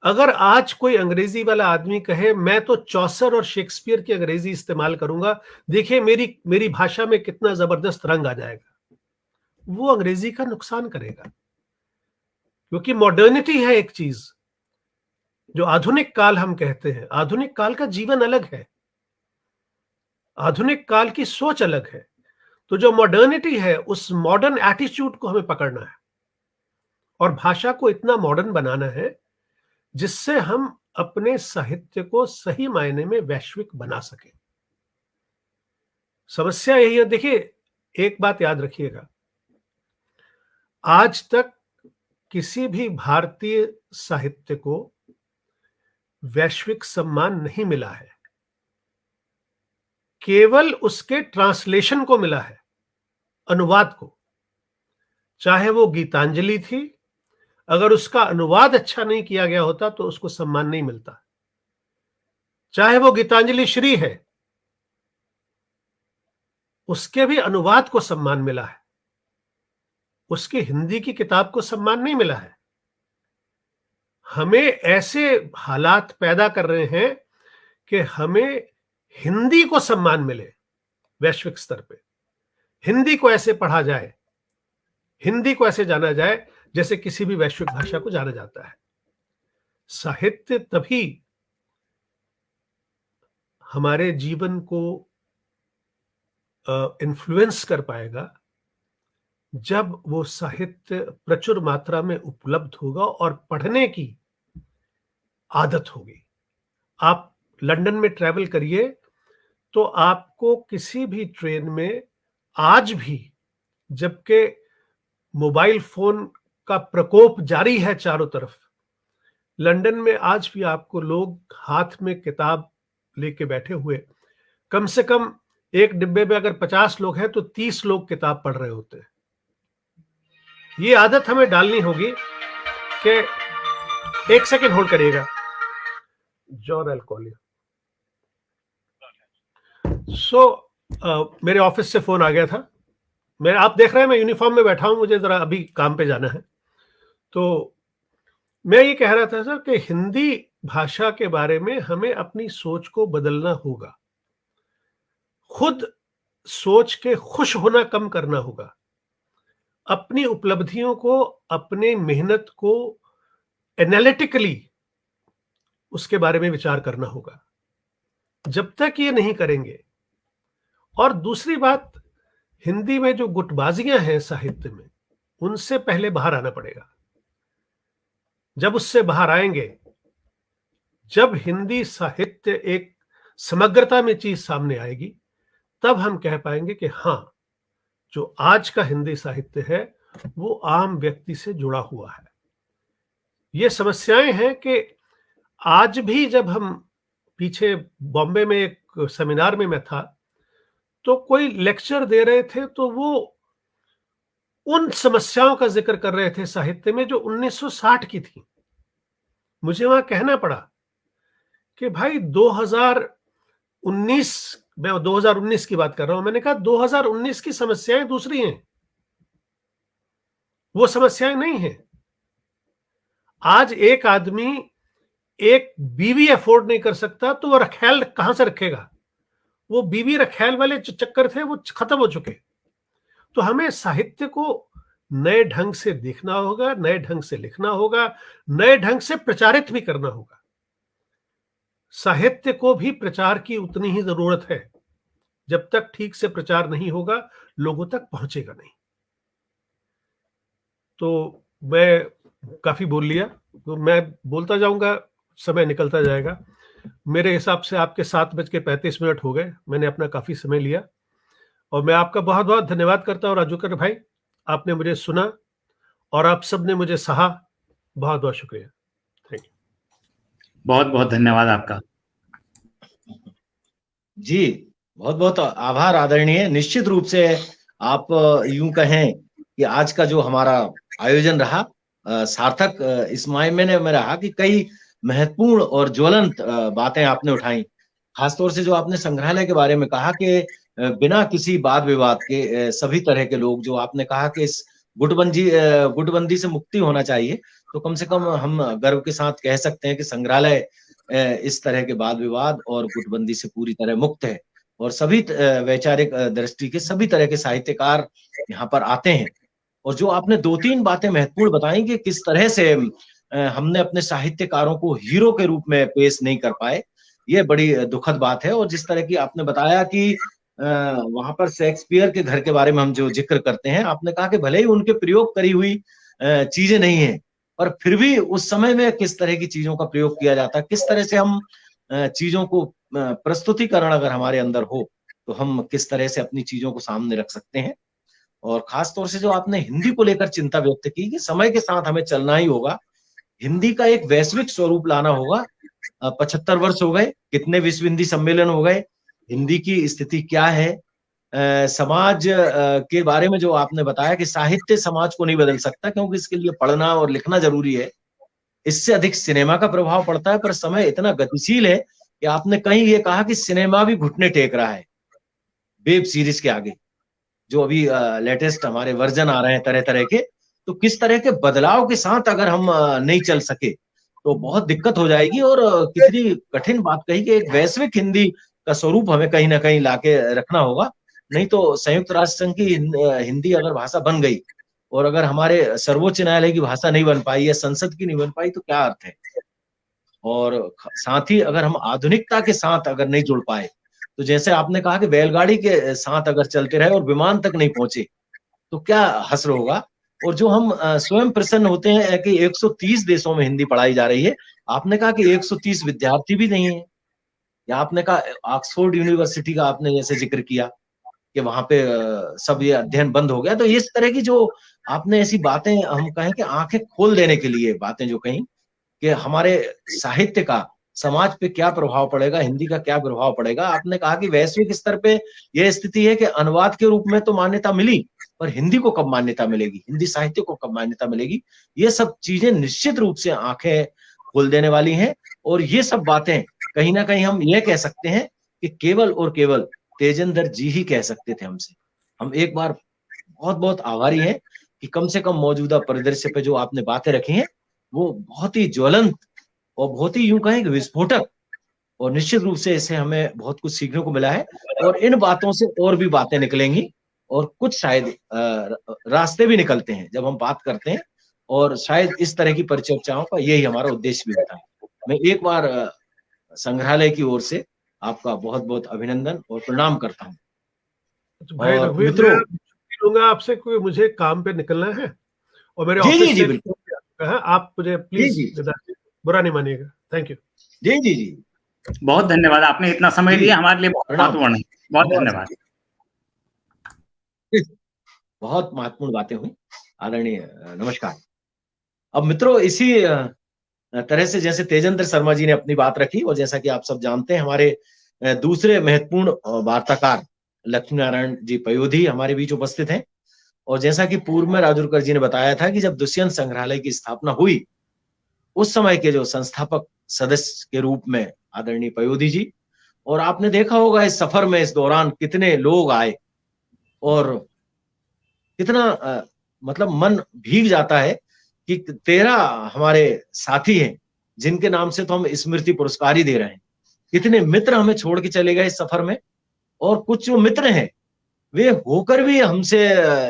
अगर आज कोई अंग्रेजी वाला आदमी कहे मैं तो चौसर और शेक्सपियर की अंग्रेजी इस्तेमाल करूंगा, देखिए मेरी भाषा में कितना जबरदस्त रंग आ जाएगा, वो अंग्रेजी का नुकसान करेगा। क्योंकि मॉडर्निटी है एक चीज, जो आधुनिक काल हम कहते हैं, आधुनिक काल का जीवन अलग है, आधुनिक काल की सोच अलग है। तो जो मॉडर्निटी है उस मॉडर्न एटीट्यूड को हमें पकड़ना है और भाषा को इतना मॉडर्न बनाना है जिससे हम अपने साहित्य को सही मायने में वैश्विक बना सकें। समस्या यही है, देखिए एक बात याद रखिएगा, आज तक किसी भी भारतीय साहित्य को वैश्विक सम्मान नहीं मिला है, केवल उसके ट्रांसलेशन को मिला है, अनुवाद को। चाहे वो गीतांजलि थी, अगर उसका अनुवाद अच्छा नहीं किया गया होता तो उसको सम्मान नहीं मिलता। चाहे वो गीतांजलि श्री है, उसके भी अनुवाद को सम्मान मिला है, उसकी हिंदी की किताब को सम्मान नहीं मिला है। हमें ऐसे हालात पैदा कर रहे हैं कि हमें हिंदी को सम्मान मिले वैश्विक स्तर पे, हिंदी को ऐसे पढ़ा जाए, हिंदी को ऐसे जाना जाए जैसे किसी भी वैश्विक भाषा को जाना जाता है। साहित्य तभी हमारे जीवन को इन्फ्लुएंस कर पाएगा जब वो साहित्य प्रचुर मात्रा में उपलब्ध होगा और पढ़ने की आदत होगी। आप लंदन में ट्रैवल करिए तो आपको किसी भी ट्रेन में आज भी, जबकि मोबाइल फोन का प्रकोप जारी है चारों तरफ, लंदन में आज भी आपको लोग हाथ में किताब लेके बैठे हुए, कम से कम एक डिब्बे में अगर 50 लोग हैं तो 30 लोग किताब पढ़ रहे होते हैं। ये आदत हमें डालनी होगी कि एक सेकेंड होल्ड करिएगा। John alcohol. मेरे ऑफिस से फोन आ गया था। आप देख रहे हैं मैं यूनिफॉर्म में बैठा हूं, मुझे जरा अभी काम पे जाना है। तो मैं ये कह रहा था सर कि हिंदी भाषा के बारे में हमें अपनी सोच को बदलना होगा, खुद सोच के खुश होना कम करना होगा, अपनी उपलब्धियों को, अपने मेहनत को एनालिटिकली उसके बारे में विचार करना होगा। जब तक ये नहीं करेंगे, और दूसरी बात, हिंदी में जो गुटबाजियां हैं साहित्य में, उनसे पहले बाहर आना पड़ेगा। जब उससे बाहर आएंगे, जब हिंदी साहित्य एक समग्रता में चीज सामने आएगी, तब हम कह पाएंगे कि हां, जो आज का हिंदी साहित्य है वो आम व्यक्ति से जुड़ा हुआ है। ये समस्याएं हैं कि आज भी, जब हम पीछे बॉम्बे में एक सेमिनार में मैं था, तो कोई लेक्चर दे रहे थे तो वो उन समस्याओं का जिक्र कर रहे थे साहित्य में जो 1960 की थी। मुझे वहां कहना पड़ा कि भाई 2019, मैं 2019 की बात कर रहा हूं, मैंने कहा 2019 की समस्याएं दूसरी हैं, वो समस्याएं नहीं हैं। आज एक आदमी एक बीवी अफोर्ड नहीं कर सकता तो वो रखैल कहां से रखेगा? वो बीवी रखैल वाले जो चक्कर थे वो खत्म हो चुके। तो हमें साहित्य को नए ढंग से देखना होगा, नए ढंग से लिखना होगा, नए ढंग से प्रचारित भी करना होगा। साहित्य को भी प्रचार की उतनी ही जरूरत है। जब तक ठीक से प्रचार नहीं होगा, लोगों तक पहुंचेगा नहीं। तो मैं काफी बोल लिया, तो मैं बोलता जाऊंगा, समय निकलता जाएगा। मेरे हिसाब से आपके 7:35 हो गए, मैंने अपना काफी समय लिया, और मैं आपका बहुत बहुत धन्यवाद करता हूं राजूकर भाई। आपने मुझे सुना और आप सबने मुझे सहा। बहुत बहुत शुक्रिया। Thank you.
बहुत बहुत धन्यवाद आपका।
जी, बहुत बहुत आभार आदरणीय। निश्चित रूप से आप यूं कहें कि आज का जो हमारा आयोजन रहा सार्थक इस मायने में रहा कि कई महत्वपूर्ण और ज्वलंत बातें आपने उठाई। खासतौर से जो आपने संग्रहालय के बारे में कहा कि बिना किसी वाद विवाद के सभी तरह के लोग, जो आपने कहा कि इस गुटबंदी से मुक्ति होना चाहिए, तो कम से कम हम गर्व के साथ कह सकते हैं कि संग्रहालय इस तरह के वाद विवाद और गुटबंदी से पूरी तरह मुक्त है, और सभी वैचारिक दृष्टि के सभी तरह के साहित्यकार यहाँ पर आते हैं। और जो आपने 2-3 बातें महत्वपूर्ण बताई कि किस तरह से हमने अपने साहित्यकारों को हीरो के रूप में पेश नहीं कर पाए, ये बड़ी दुखद बात है। और जिस तरह की आपने बताया कि वहां पर शेक्सपियर के घर के बारे में हम जो जिक्र करते हैं, आपने कहा कि भले ही उनके प्रयोग करी हुई चीजें नहीं है, पर फिर भी उस समय में किस तरह की चीजों का प्रयोग किया जाता है, किस तरह से हम चीजों को प्रस्तुतिकरण अगर हमारे अंदर हो तो हम किस तरह से अपनी चीजों को सामने रख सकते हैं। और खास तौर से जो आपने हिंदी को लेकर चिंता व्यक्त की कि समय के साथ हमें चलना ही होगा, हिंदी का एक वैश्विक स्वरूप लाना होगा। 75 वर्ष हो गए, कितने विश्व हिंदी सम्मेलन हो गए, हिंदी की स्थिति क्या है, समाज के बारे में जो आपने बताया कि साहित्य समाज को नहीं बदल सकता क्योंकि इसके लिए पढ़ना और लिखना जरूरी है, इससे अधिक सिनेमा का प्रभाव पड़ता है। पर समय इतना गतिशील है कि आपने कहीं ये कहा कि सिनेमा भी घुटने टेक रहा है वेब सीरीज के आगे, जो अभी लेटेस्ट हमारे वर्जन आ रहे हैं तरह तरह के। तो किस तरह के बदलाव के साथ अगर हम नहीं चल सके तो बहुत दिक्कत हो जाएगी। और कितनी कठिन बात कही कि एक वैश्विक हिंदी का स्वरूप हमें कहीं ना कहीं लाके रखना होगा, नहीं तो संयुक्त राष्ट्र संघ की हिंदी अगर भाषा बन गई और अगर हमारे सर्वोच्च न्यायालय की भाषा नहीं बन पाई या संसद की नहीं बन पाई तो क्या अर्थ है। और साथ ही अगर हम आधुनिकता के साथ अगर नहीं जुड़ पाए, तो जैसे आपने कहा कि बैलगाड़ी के साथ अगर चलते रहे और विमान तक नहीं पहुंचे तो क्या हश्र होगा। और जो हम स्वयं प्रसन्न होते हैं कि 130 देशों में हिंदी पढ़ाई जा रही है, आपने कहा कि 130 विद्यार्थी भी नहीं है, या आपने कहा ऑक्सफोर्ड यूनिवर्सिटी का आपने जैसे जिक्र किया कि वहां पे सब ये अध्ययन बंद हो गया। तो इस तरह की जो आपने ऐसी बातें हम कहें कि आंखें खोल देने के लिए बातें जो कहीं कि हमारे साहित्य का समाज पे क्या प्रभाव पड़ेगा, हिंदी का क्या प्रभाव पड़ेगा। आपने कहा कि वैश्विक स्तर पे यह स्थिति है कि अनुवाद के रूप में तो मान्यता मिली, पर हिंदी को कब मान्यता मिलेगी, हिंदी साहित्य को कब मान्यता मिलेगी। ये सब चीजें निश्चित रूप से आंखें खोल देने वाली हैं। और ये सब बातें कहीं ना कहीं हम ये कह सकते हैं कि केवल और केवल तेजेंद्र जी ही कह सकते थे हमसे। हम एक बार बहुत बहुत आभारी हैं कि कम से कम मौजूदा परिदृश्य पे जो आपने बातें रखी हैं वो बहुत ही ज्वलंत और बहुत ही यूं कहें कि विस्फोटक, और निश्चित रूप से इससे हमें बहुत कुछ सीखने को मिला है। और इन बातों से और भी बातें निकलेंगी और कुछ शायद रास्ते भी निकलते हैं जब हम बात करते हैं, और शायद इस तरह की परिचर्चाओं का यही हमारा उद्देश्य भी होता है। मैं एक बार संग्रहालय की ओर से आपका बहुत बहुत अभिनंदन और प्रणाम करता हूँ।
भाई
और
रघुवीर,
मित्रों,
मैं छुट्टी लूंगा आपसे, कोई मुझे काम पे निकलना है और मेरे
जी जी
ऑफिस
जी
से
बिल्कुल,
है, आप मुझे प्लीज
जी
बुरा नहीं मानिएगा। Thank you.
जी जी जी,
बहुत धन्यवाद, आपने इतना समय
जी,
दिया, हमारे लिए बहुत
प्रणाम।
महत्वपूर्ण है। बहुत धन्यवाद।
बहुत महत्वपूर्ण बातें हुई, आदरणीय, नमस्कार। अब मित्रों, इसी तरह से जैसे तेजेंद्र शर्मा जी ने अपनी बात रखी, और जैसा कि आप सब जानते हैं हमारे दूसरे महत्वपूर्ण वार्ताकार लक्ष्मी नारायण जी पयोधी हमारे बीच उपस्थित हैं। और जैसा कि पूर्व में राजुरकर जी ने बताया था कि जब दुष्यंत संग्रहालय की स्थापना हुई, उस समय के जो संस्थापक सदस्य के रूप में आदरणीय पयोधी जी, और आपने देखा होगा इस सफर में, इस दौरान कितने लोग आए और कितना मतलब मन भीग जाता है कि 13 हमारे साथी हैं जिनके नाम से तो हम स्मृति पुरस्कार ही दे रहे हैं। कितने मित्र हमें छोड़ के चले गए इस सफर में, और कुछ जो मित्र हैं वे होकर भी हमसे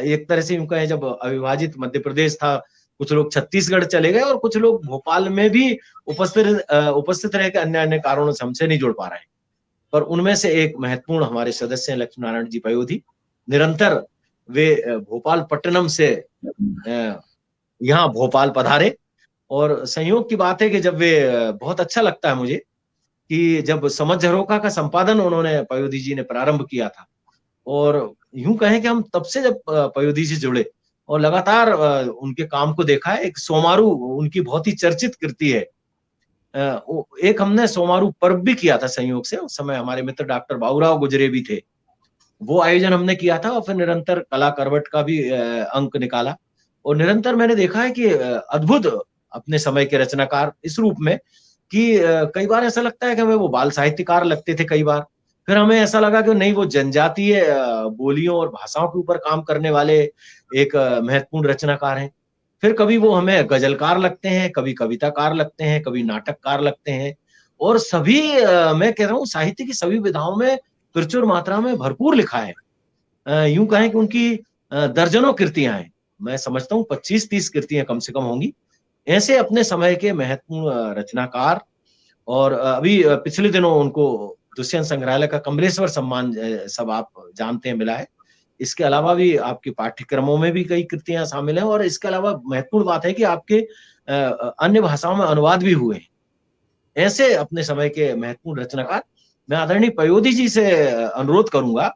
एक तरह से यूं कहें, जब अविभाजित मध्य प्रदेश था, कुछ लोग छत्तीसगढ़ चले गए और कुछ लोग भोपाल में भी उपस्थित रह के अन्य अन्य कारणों से हमसे नहीं जुड़ पा रहे हैं। पर उनमें से एक महत्वपूर्ण हमारे सदस्य हैं लक्ष्मी नारायण जी पयोधी। निरंतर वे भोपालपट्टनम से यहाँ भोपाल पधारे, और संयोग की बात है कि जब वे, बहुत अच्छा लगता है मुझे कि जब समझ झरोखा का संपादन उन्होंने पयोधी जी ने प्रारंभ किया था, और यूं कहें कि हम तब से जब पयोधी जी जुड़े और लगातार उनके काम को देखा है। एक सोमारू उनकी बहुत ही चर्चित कृति है। एक हमने सोमारू पर्व भी किया था संयोग से, उस समय हमारे मित्र डॉक्टर बाबूराव गुजरे भी थे, वो आयोजन हमने किया था। और फिर निरंतर कला करवट का भी अंक निकाला, और निरंतर मैंने देखा है कि अद्भुत अपने समय के रचनाकार इस रूप में कि कई बार ऐसा लगता है कि हमें वो बाल साहित्यकार लगते थे कई बार, फिर हमें ऐसा लगा कि नहीं, वो जनजातीय बोलियों और भाषाओं के ऊपर काम करने वाले एक महत्वपूर्ण रचनाकार हैं। फिर कभी वो हमें गजलकार लगते हैं, कभी कविताकार लगते हैं, कभी नाटककार लगते हैं, और सभी मैं कह रहा हूँ साहित्य की सभी विधाओं में प्रचुर मात्रा में भरपूर लिखा है। यूं कहें कि उनकी दर्जनों कृतियां हैं, मैं समझता हूँ 25-30 कृतियां कम से कम होंगी। ऐसे अपने समय के महत्वपूर्ण रचनाकार, और अभी पिछले दिनों उनको दुष्यंत संग्रहालय का कमलेश्वर सम्मान सब आप जानते हैं मिला है। इसके अलावा भी आपके पाठ्यक्रमों में भी कई कृतियां शामिल हैं, और इसके अलावा महत्वपूर्ण बात है कि आपके अन्य भाषाओं में अनुवाद भी हुए हैं। ऐसे अपने समय के महत्वपूर्ण रचनाकार, मैं आदरणीय पयोधी जी से अनुरोध करूंगा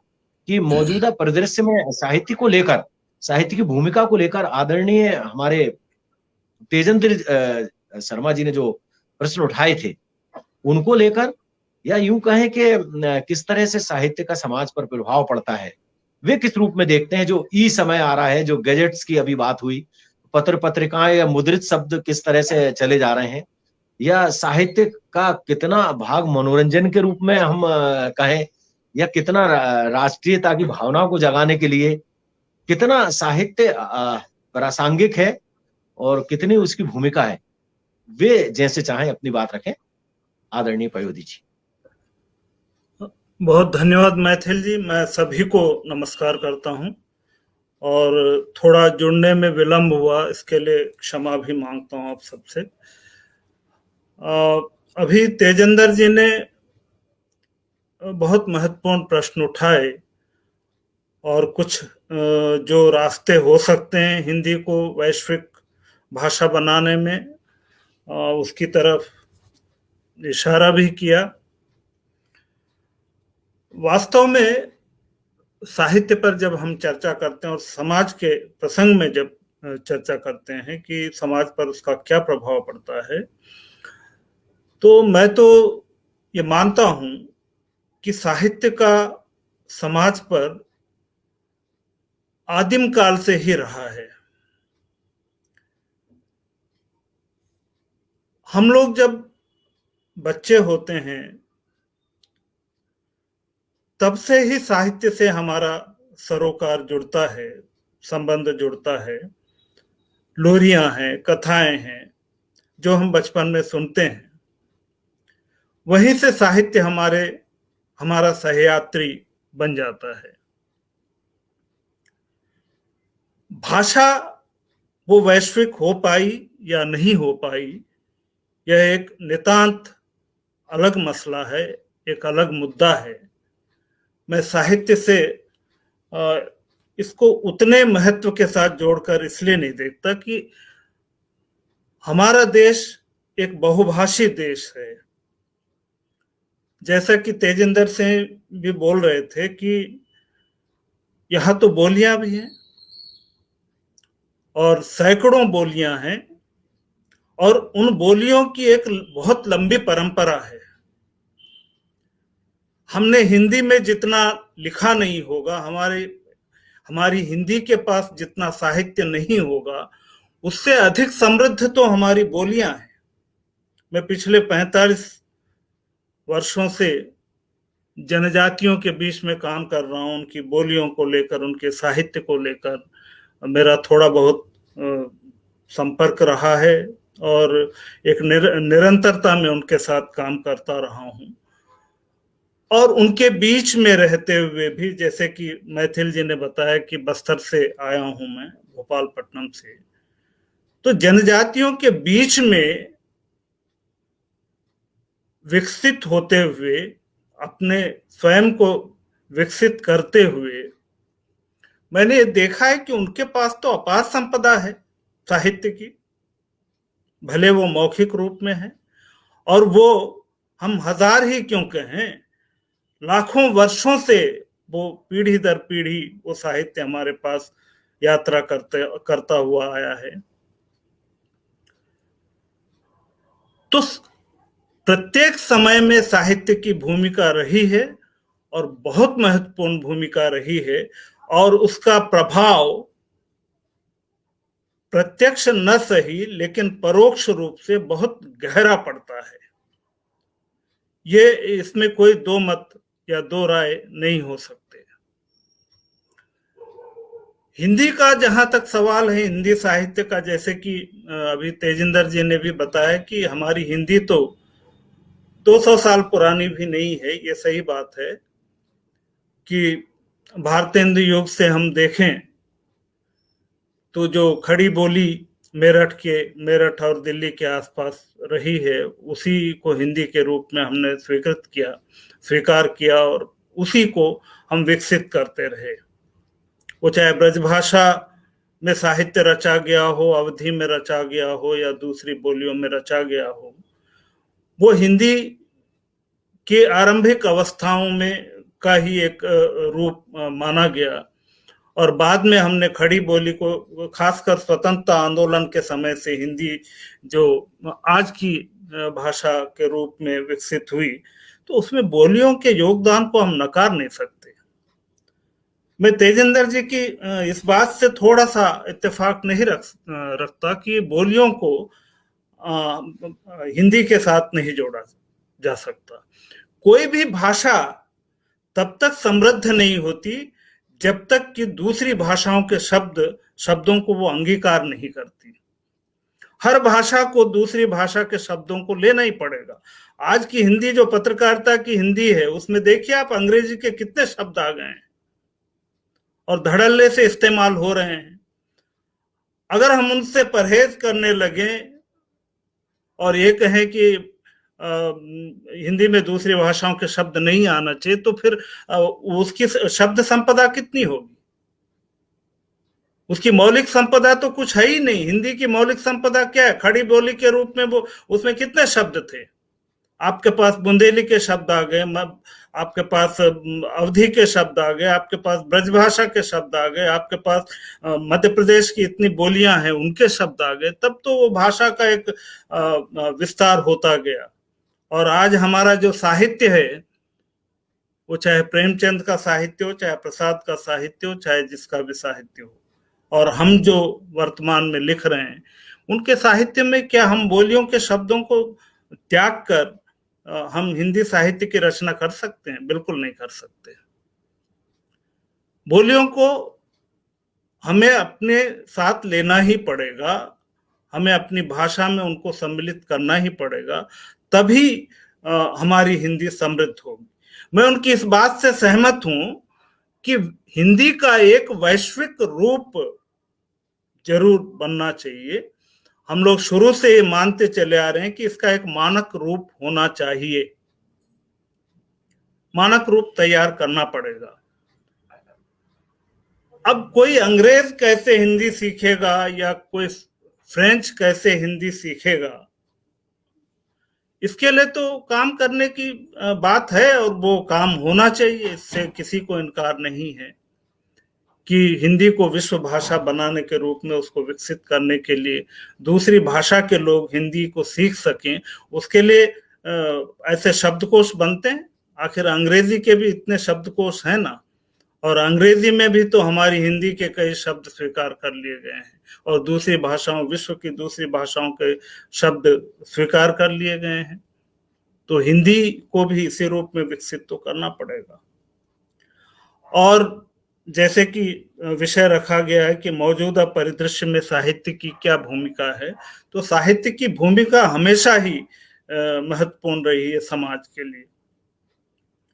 कि मौजूदा परिदृश्य में साहित्य को लेकर साहित्य की भूमिका को लेकर आदरणीय हमारे तेजेंद्र शर्मा जी ने जो प्रश्न उठाए थे उनको लेकर, या यूं कहें कि किस तरह से साहित्य का समाज पर प्रभाव पड़ता है, वे किस रूप में देखते हैं। जो ई समय आ रहा है, जो गैजेट्स की अभी बात हुई, पत्र पत्रिकाएं या मुद्रित शब्द किस तरह से चले जा रहे हैं, या साहित्य का कितना भाग मनोरंजन के रूप में हम कहें, या कितना राष्ट्रीयता की भावना को जगाने के लिए कितना साहित्य प्रासंगिक है और कितनी उसकी भूमिका है, वे जैसे चाहें अपनी बात रखें। आदरणीय पयोधी जी।
बहुत धन्यवाद मैथिल जी। मैं सभी को नमस्कार करता हूं और थोड़ा जुड़ने में विलंब हुआ, इसके लिए क्षमा भी मांगता हूं आप सबसे। अभी तेजेंद्र जी ने बहुत महत्वपूर्ण प्रश्न उठाए और कुछ जो रास्ते हो सकते हैं हिंदी को वैश्विक भाषा बनाने में, उसकी तरफ इशारा भी किया। वास्तव में साहित्य पर जब हम चर्चा करते हैं और समाज के प्रसंग में जब चर्चा करते हैं कि समाज पर उसका क्या प्रभाव पड़ता है, तो मैं तो ये मानता हूं कि साहित्य का समाज पर आदिम काल से ही रहा है। हम लोग जब बच्चे होते हैं तब से ही साहित्य से हमारा सरोकार जुड़ता है, संबंध जुड़ता है। लोरियां हैं, कथाएं हैं जो हम बचपन में सुनते हैं, वहीं से साहित्य हमारा सहयात्री बन जाता है। भाषा वो वैश्विक हो पाई या नहीं हो पाई, यह एक नितांत अलग मसला है, एक अलग मुद्दा है। मैं साहित्य से इसको उतने महत्व के साथ जोड़कर इसलिए नहीं देखता कि हमारा देश एक बहुभाषी देश है। जैसा कि तेजेंद्र से भी बोल रहे थे कि यहाँ तो बोलियां भी हैं और सैकड़ों बोलियां हैं और उन बोलियों की एक बहुत लंबी परंपरा है। हमने हिंदी में जितना लिखा नहीं होगा, हमारी हिंदी के पास जितना साहित्य नहीं होगा, उससे अधिक समृद्ध तो हमारी बोलियां हैं। मैं पिछले 45 वर्षों से जनजातियों के बीच में काम कर रहा हूं, उनकी बोलियों को लेकर, उनके साहित्य को लेकर मेरा थोड़ा बहुत संपर्क रहा है और एक निरंतरता में उनके साथ काम करता रहा हूं। और उनके बीच में रहते हुए भी, जैसे कि मैथिल जी ने बताया कि बस्तर से आया हूं मैं, भोपालपट्टनम से, तो जनजातियों के बीच में विकसित होते हुए, अपने स्वयं को विकसित करते हुए, मैंने ये देखा है कि उनके पास तो अपार संपदा है साहित्य की, भले वो मौखिक रूप में है, और वो हम हजार ही क्यों कहें, लाखों वर्षों से वो पीढ़ी दर पीढ़ी वो साहित्य हमारे पास यात्रा करता हुआ आया है। तो प्रत्येक समय में साहित्य की भूमिका रही है और बहुत महत्वपूर्ण भूमिका रही है, और उसका प्रभाव प्रत्यक्ष न सही लेकिन परोक्ष रूप से बहुत गहरा पड़ता है। ये इसमें कोई दो मत या दो राय नहीं हो सकते। हिंदी का जहां तक सवाल है, हिंदी साहित्य का, जैसे कि अभी तेजिंदर जी ने भी बताया कि हमारी हिंदी तो 200 साल पुरानी भी नहीं है। ये सही बात है कि भारतेंदु युग से हम देखें तो जो खड़ी बोली मेरठ और दिल्ली के आसपास रही है, उसी को हिंदी के रूप में हमने स्वीकार किया और उसी को हम विकसित करते रहे। वो चाहे ब्रजभाषा में साहित्य रचा गया हो, अवधी में रचा गया हो या दूसरी बोलियों में रचा गया हो, वो हिंदी के आरंभिक अवस्थाओं में का ही एक रूप माना गया और बाद में हमने खड़ी बोली को, खासकर स्वतंत्रता आंदोलन के समय से हिंदी जो आज की भाषा के रूप में विकसित हुई, तो उसमें बोलियों के योगदान को हम नकार नहीं सकते। मैं तेजिंदर जी की इस बात से थोड़ा सा इत्तेफाक नहीं रखता कि बोलियों को हिंदी के साथ नहीं जोड़ा जा सकता। कोई भी भाषा तब तक समृद्ध नहीं होती जब तक कि दूसरी भाषाओं के शब्दों को वो अंगीकार नहीं करती। हर भाषा को दूसरी भाषा के शब्दों को लेना ही पड़ेगा। आज की हिंदी जो पत्रकारिता की हिंदी है, उसमें देखिए आप अंग्रेजी के कितने शब्द आ गए हैं और धड़ल्ले से इस्तेमाल हो रहे हैं। अगर हम उनसे परहेज करने लगे और ये कहें कि हिंदी में दूसरी भाषाओं के शब्द नहीं आना चाहिए, तो फिर उसकी शब्द संपदा कितनी होगी? उसकी मौलिक संपदा तो कुछ है ही नहीं। हिंदी की मौलिक संपदा क्या है? खड़ी बोली के रूप में वो, उसमें कितने शब्द थे? आपके पास बुंदेली के शब्द आ गए, आपके पास अवधी के शब्द आ गए, आपके पास ब्रजभाषा के शब्द आ गए, आपके पास मध्य प्रदेश की इतनी बोलियां हैं उनके शब्द आ गए। तब तो वो भाषा का एक विस्तार होता गया। और आज हमारा जो साहित्य है, वो चाहे प्रेमचंद का साहित्य हो, चाहे प्रसाद का साहित्य हो, चाहे जिसका भी साहित्य हो, और हम जो वर्तमान में लिख रहे हैं, उनके साहित्य में क्या हम बोलियों के शब्दों को त्याग कर हम हिंदी साहित्य की रचना कर सकते हैं? बिल्कुल नहीं कर सकते। बोलियों को हमें अपने साथ लेना ही पड़ेगा, हमें अपनी भाषा में उनको सम्मिलित करना ही पड़ेगा, तभी हमारी हिंदी समृद्ध होगी। मैं उनकी इस बात से सहमत हूं कि हिंदी का एक वैश्विक रूप जरूर बनना चाहिए। हम लोग शुरू से ये मानते चले आ रहे हैं कि इसका एक मानक रूप होना चाहिए, मानक रूप तैयार करना पड़ेगा। अब कोई अंग्रेज कैसे हिंदी सीखेगा या कोई फ्रेंच कैसे हिंदी सीखेगा, इसके लिए तो काम करने की बात है और वो काम होना चाहिए, इससे किसी को इनकार नहीं है कि हिंदी को विश्व भाषा बनाने के रूप में उसको विकसित करने के लिए दूसरी भाषा के लोग हिंदी को सीख सकें, उसके लिए ऐसे शब्दकोश बनते हैं। आखिर अंग्रेजी के भी इतने शब्दकोश हैं ना, और अंग्रेजी में भी तो हमारी हिंदी के कई शब्द स्वीकार कर लिए गए हैं और दूसरी भाषाओं, विश्व की दूसरी भाषाओं के शब्द स्वीकार कर लिए गए हैं। तो हिंदी को भी इसी रूप में विकसित तो करना पड़ेगा। और जैसे कि विषय रखा गया है कि मौजूदा परिदृश्य में साहित्य की क्या भूमिका है, तो साहित्य की भूमिका हमेशा ही महत्वपूर्ण रही है समाज के लिए।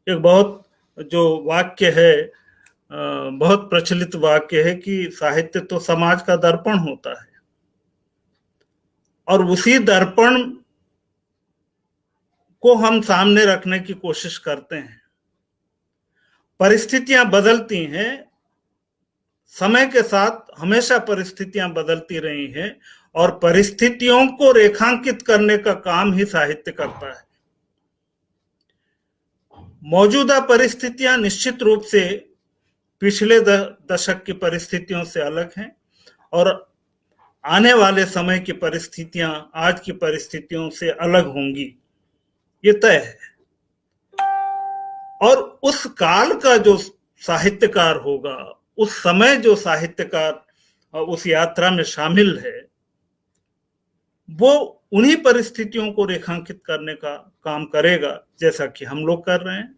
एक बहुत जो वाक्य है, बहुत प्रचलित वाक्य है कि साहित्य तो समाज का दर्पण होता है, और उसी दर्पण को हम सामने रखने की कोशिश करते हैं। परिस्थितियां बदलती हैं, समय के साथ हमेशा परिस्थितियां बदलती रही हैं, और परिस्थितियों को रेखांकित करने का काम ही साहित्य करता है। मौजूदा परिस्थितियां निश्चित रूप से पिछले दशक की परिस्थितियों से अलग हैं, और आने वाले समय की परिस्थितियां आज की परिस्थितियों से अलग होंगी, ये तय है। और उस काल का जो साहित्यकार होगा, उस समय जो साहित्यकार उस यात्रा में शामिल है, वो उन्हीं परिस्थितियों को रेखांकित करने का काम करेगा, जैसा कि हम लोग कर रहे हैं।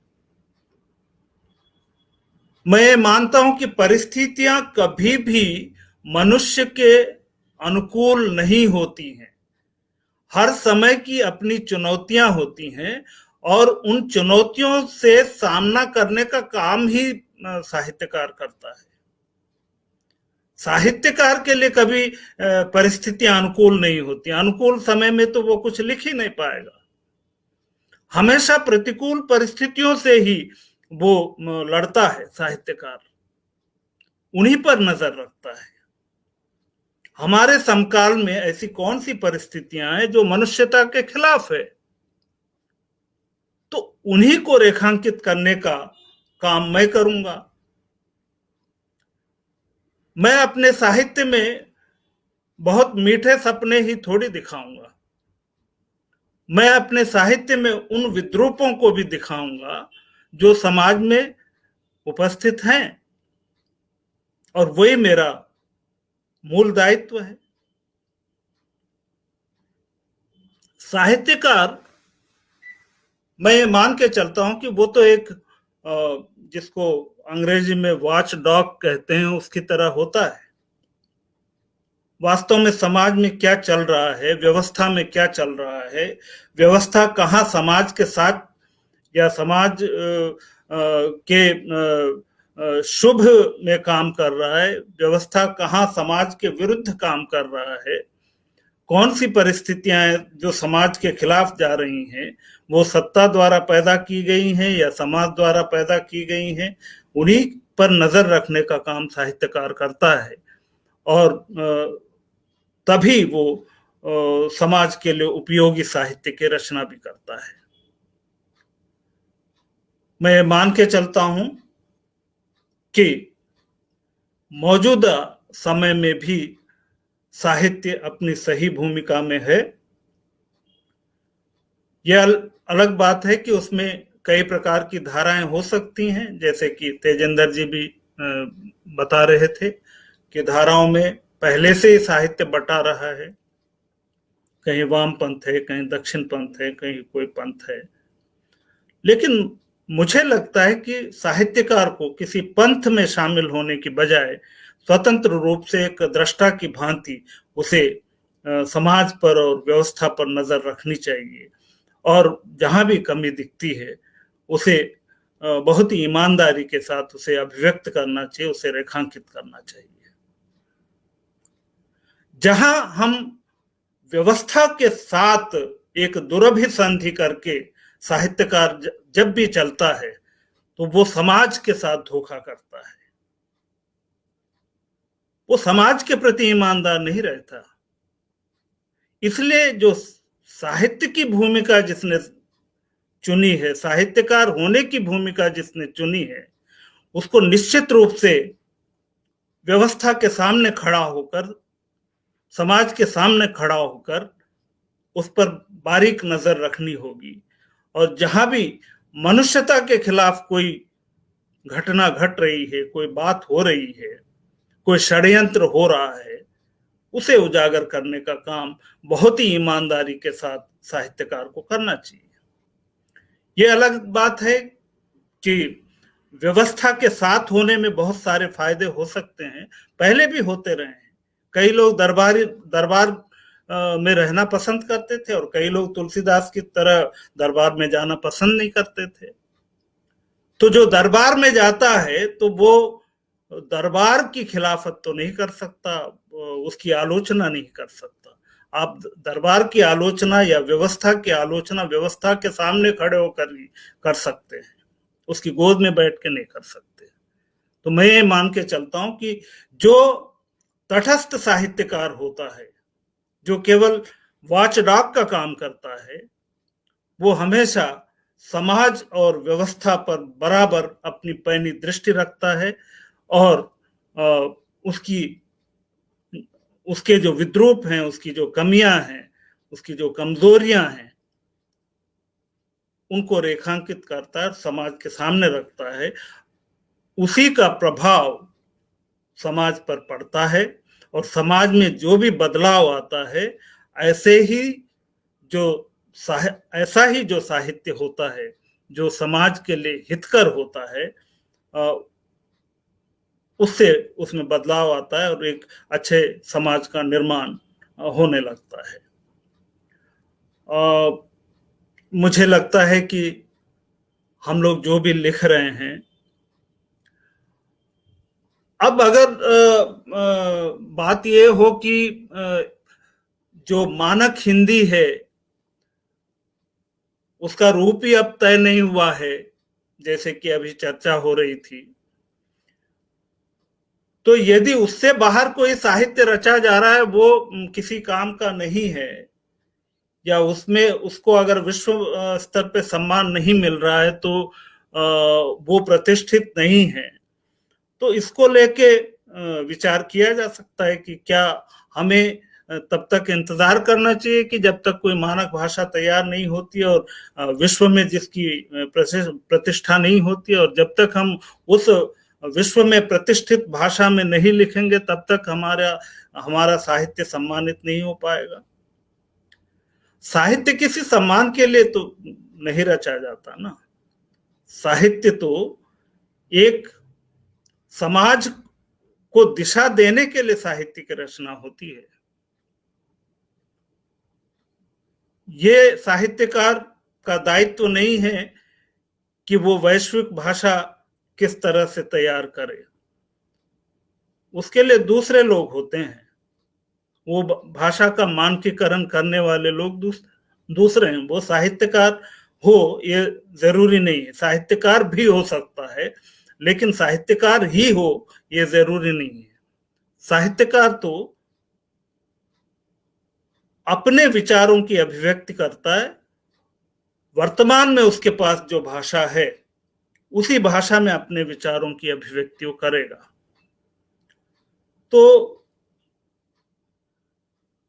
मैं मानता हूं कि परिस्थितियां कभी भी मनुष्य के अनुकूल नहीं होती हैं। हर समय की अपनी चुनौतियां होती हैं, और उन चुनौतियों से सामना करने का काम ही साहित्यकार करता है। साहित्यकार के लिए कभी परिस्थितियां अनुकूल नहीं होती। अनुकूल समय में तो वो कुछ लिख ही नहीं पाएगा। हमेशा प्रतिकूल परिस्थितियों से ही वो लड़ता है साहित्यकार, उन्हीं पर नजर रखता है। हमारे समकाल में ऐसी कौन सी परिस्थितियां हैं जो मनुष्यता के खिलाफ है, तो उन्हीं को रेखांकित करने का काम मैं करूंगा। मैं अपने साहित्य में बहुत मीठे सपने ही थोड़ी दिखाऊंगा, मैं अपने साहित्य में उन विद्रूपों को भी दिखाऊंगा जो समाज में उपस्थित हैं, और वही मेरा मूल दायित्व है। साहित्यकार, मैं ये मान के चलता हूं कि वो तो एक जिसको अंग्रेजी में वॉच डॉग कहते हैं उसकी तरह होता है। वास्तव में समाज में क्या चल रहा है, व्यवस्था में क्या चल रहा है, व्यवस्था कहाँ समाज के साथ या समाज के शुभ में काम कर रहा है, व्यवस्था कहाँ समाज के विरुद्ध काम कर रहा है, कौन सी परिस्थितियां जो समाज के खिलाफ जा रही हैं वो सत्ता द्वारा पैदा की गई हैं या समाज द्वारा पैदा की गई हैं, उन्हीं पर नजर रखने का काम साहित्यकार करता है। और तभी वो समाज के लिए उपयोगी साहित्य की रचना भी करता है। मैं मान के चलता हूं कि मौजूदा समय में भी साहित्य अपनी सही भूमिका में है। यह अलग बात है कि उसमें कई प्रकार की धाराएं हो सकती हैं, जैसे कि तेजेंद्र जी भी बता रहे थे कि धाराओं में पहले से ही साहित्य बटा रहा है, कहीं वाम पंथ है, कहीं दक्षिण पंथ है, कहीं कोई पंथ है। लेकिन मुझे लगता है कि साहित्यकार को किसी पंथ में शामिल होने की बजाय स्वतंत्र रूप से एक दृष्टा की भांति उसे समाज पर और व्यवस्था पर नजर रखनी चाहिए, और जहां भी कमी दिखती है उसे बहुत ही ईमानदारी के साथ उसे अभिव्यक्त करना चाहिए, उसे रेखांकित करना चाहिए। जहां हम व्यवस्था के साथ एक दुरभिसंधि करके साहित्यकार जब भी चलता है तो वो समाज के साथ धोखा करता है, वो समाज के प्रति ईमानदार नहीं रहता। इसलिए जो साहित्य की भूमिका जिसने चुनी है, साहित्यकार होने की भूमिका जिसने चुनी है, उसको निश्चित रूप से व्यवस्था के सामने खड़ा होकर, समाज के सामने खड़ा होकर उस पर बारीक नजर रखनी होगी। और जहां भी मनुष्यता के खिलाफ कोई घटना घट रही है, कोई बात हो रही है, कोई षड्यंत्र हो रहा है, उसे उजागर करने का काम बहुत ही ईमानदारी के साथ साहित्यकार को करना चाहिए। ये अलग बात है कि व्यवस्था के साथ होने में बहुत सारे फायदे हो सकते हैं, पहले भी होते रहे हैं। कई लोग दरबार में रहना पसंद करते थे और कई लोग तुलसीदास की तरह दरबार में जाना पसंद नहीं करते थे। तो जो दरबार में जाता है तो वो दरबार की खिलाफत तो नहीं कर सकता, उसकी आलोचना नहीं कर सकता। आप दरबार की आलोचना या व्यवस्था की आलोचना व्यवस्था के सामने खड़े होकर ही कर सकते हैं, उसकी गोद में बैठ के नहीं कर सकते। तो मैं ये मान के चलता हूं कि जो तटस्थ साहित्यकार होता है, जो केवल वॉचडॉग का काम करता है, वो हमेशा समाज और व्यवस्था पर बराबर अपनी पैनी दृष्टि रखता है और उसके जो विद्रूप हैं, उसकी जो कमियां हैं, उसकी जो कमजोरियां हैं, उनको रेखांकित करता है, समाज के सामने रखता है। उसी का प्रभाव समाज पर पड़ता है और समाज में जो भी बदलाव आता है, ऐसा ही जो साहित्य होता है, जो समाज के लिए हितकर होता है, उससे उसमें बदलाव आता है और एक अच्छे समाज का निर्माण होने लगता है। मुझे लगता है कि हम लोग जो भी लिख रहे हैं, अब अगर बात ये हो कि जो मानक हिंदी है उसका रूप ही अब तय नहीं हुआ है, जैसे कि अभी चर्चा हो रही थी, तो यदि उससे बाहर कोई साहित्य रचा जा रहा है वो किसी काम का नहीं है, या उसमें उसको अगर विश्व स्तर पे सम्मान नहीं मिल रहा है तो वो प्रतिष्ठित नहीं है, तो इसको लेके विचार किया जा सकता है कि क्या हमें तब तक इंतजार करना चाहिए कि जब तक कोई मानक भाषा तैयार नहीं होती और विश्व में जिसकी प्रतिष्ठा नहीं होती, और जब तक हम उस विश्व में प्रतिष्ठित भाषा में नहीं लिखेंगे तब तक हमारा साहित्य सम्मानित नहीं हो पाएगा। साहित्य किसी सम्मान के लिए तो नहीं रचा जाता ना। साहित्य तो एक समाज को दिशा देने के लिए साहित्य की रचना होती है। ये साहित्यकार का दायित्व नहीं है कि वो वैश्विक भाषा किस तरह से तैयार करे, उसके लिए दूसरे लोग होते हैं। वो भाषा का मानकीकरण करने वाले लोग दूसरे हैं। वो साहित्यकार हो ये जरूरी नहीं है। साहित्यकार भी हो सकता है, लेकिन साहित्यकार ही हो ये जरूरी नहीं है। साहित्यकार तो अपने विचारों की अभिव्यक्ति करता है। वर्तमान में उसके पास जो भाषा है उसी भाषा में अपने विचारों की अभिव्यक्ति करेगा। तो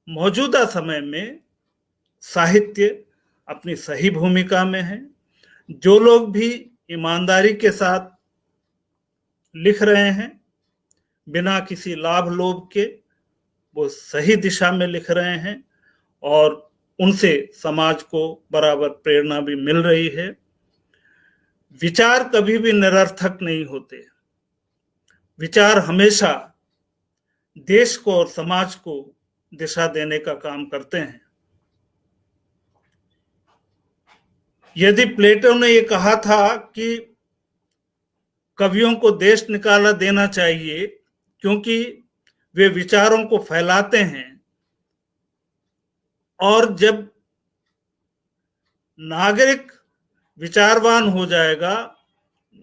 मौजूदा समय में साहित्य अपनी सही भूमिका में है। जो लोग भी ईमानदारी के साथ लिख रहे हैं, बिना किसी लाभ लोभ के, वो सही दिशा में लिख रहे हैं और उनसे समाज को बराबर प्रेरणा भी मिल रही है। विचार कभी भी निरर्थक नहीं होते। विचार हमेशा देश को और समाज को दिशा देने का काम करते हैं। यदि प्लेटो ने ये कहा था कि कवियों को देश निकाला देना चाहिए क्योंकि वे विचारों को फैलाते हैं, और जब नागरिक विचारवान हो जाएगा,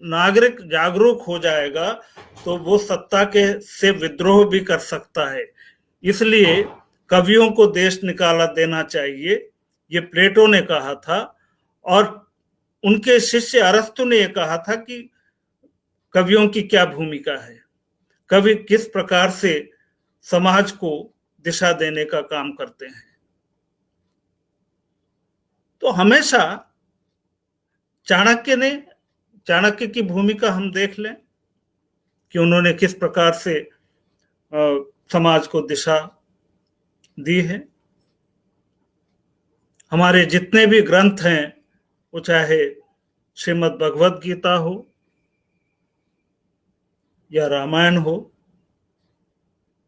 नागरिक जागरूक हो जाएगा, तो वो सत्ता से विद्रोह भी कर सकता है। इसलिए कवियों को देश निकाला देना चाहिए, ये प्लेटो ने कहा था। और उनके शिष्य अरस्तु ने यह कहा था कि कवियों की क्या भूमिका है, कवि किस प्रकार से समाज को दिशा देने का काम करते हैं। तो हमेशा चाणक्य की भूमिका हम देख लें कि उन्होंने किस प्रकार से समाज को दिशा दी है। हमारे जितने भी ग्रंथ हैं, वो चाहे श्रीमद् भगवद गीता हो या रामायण हो,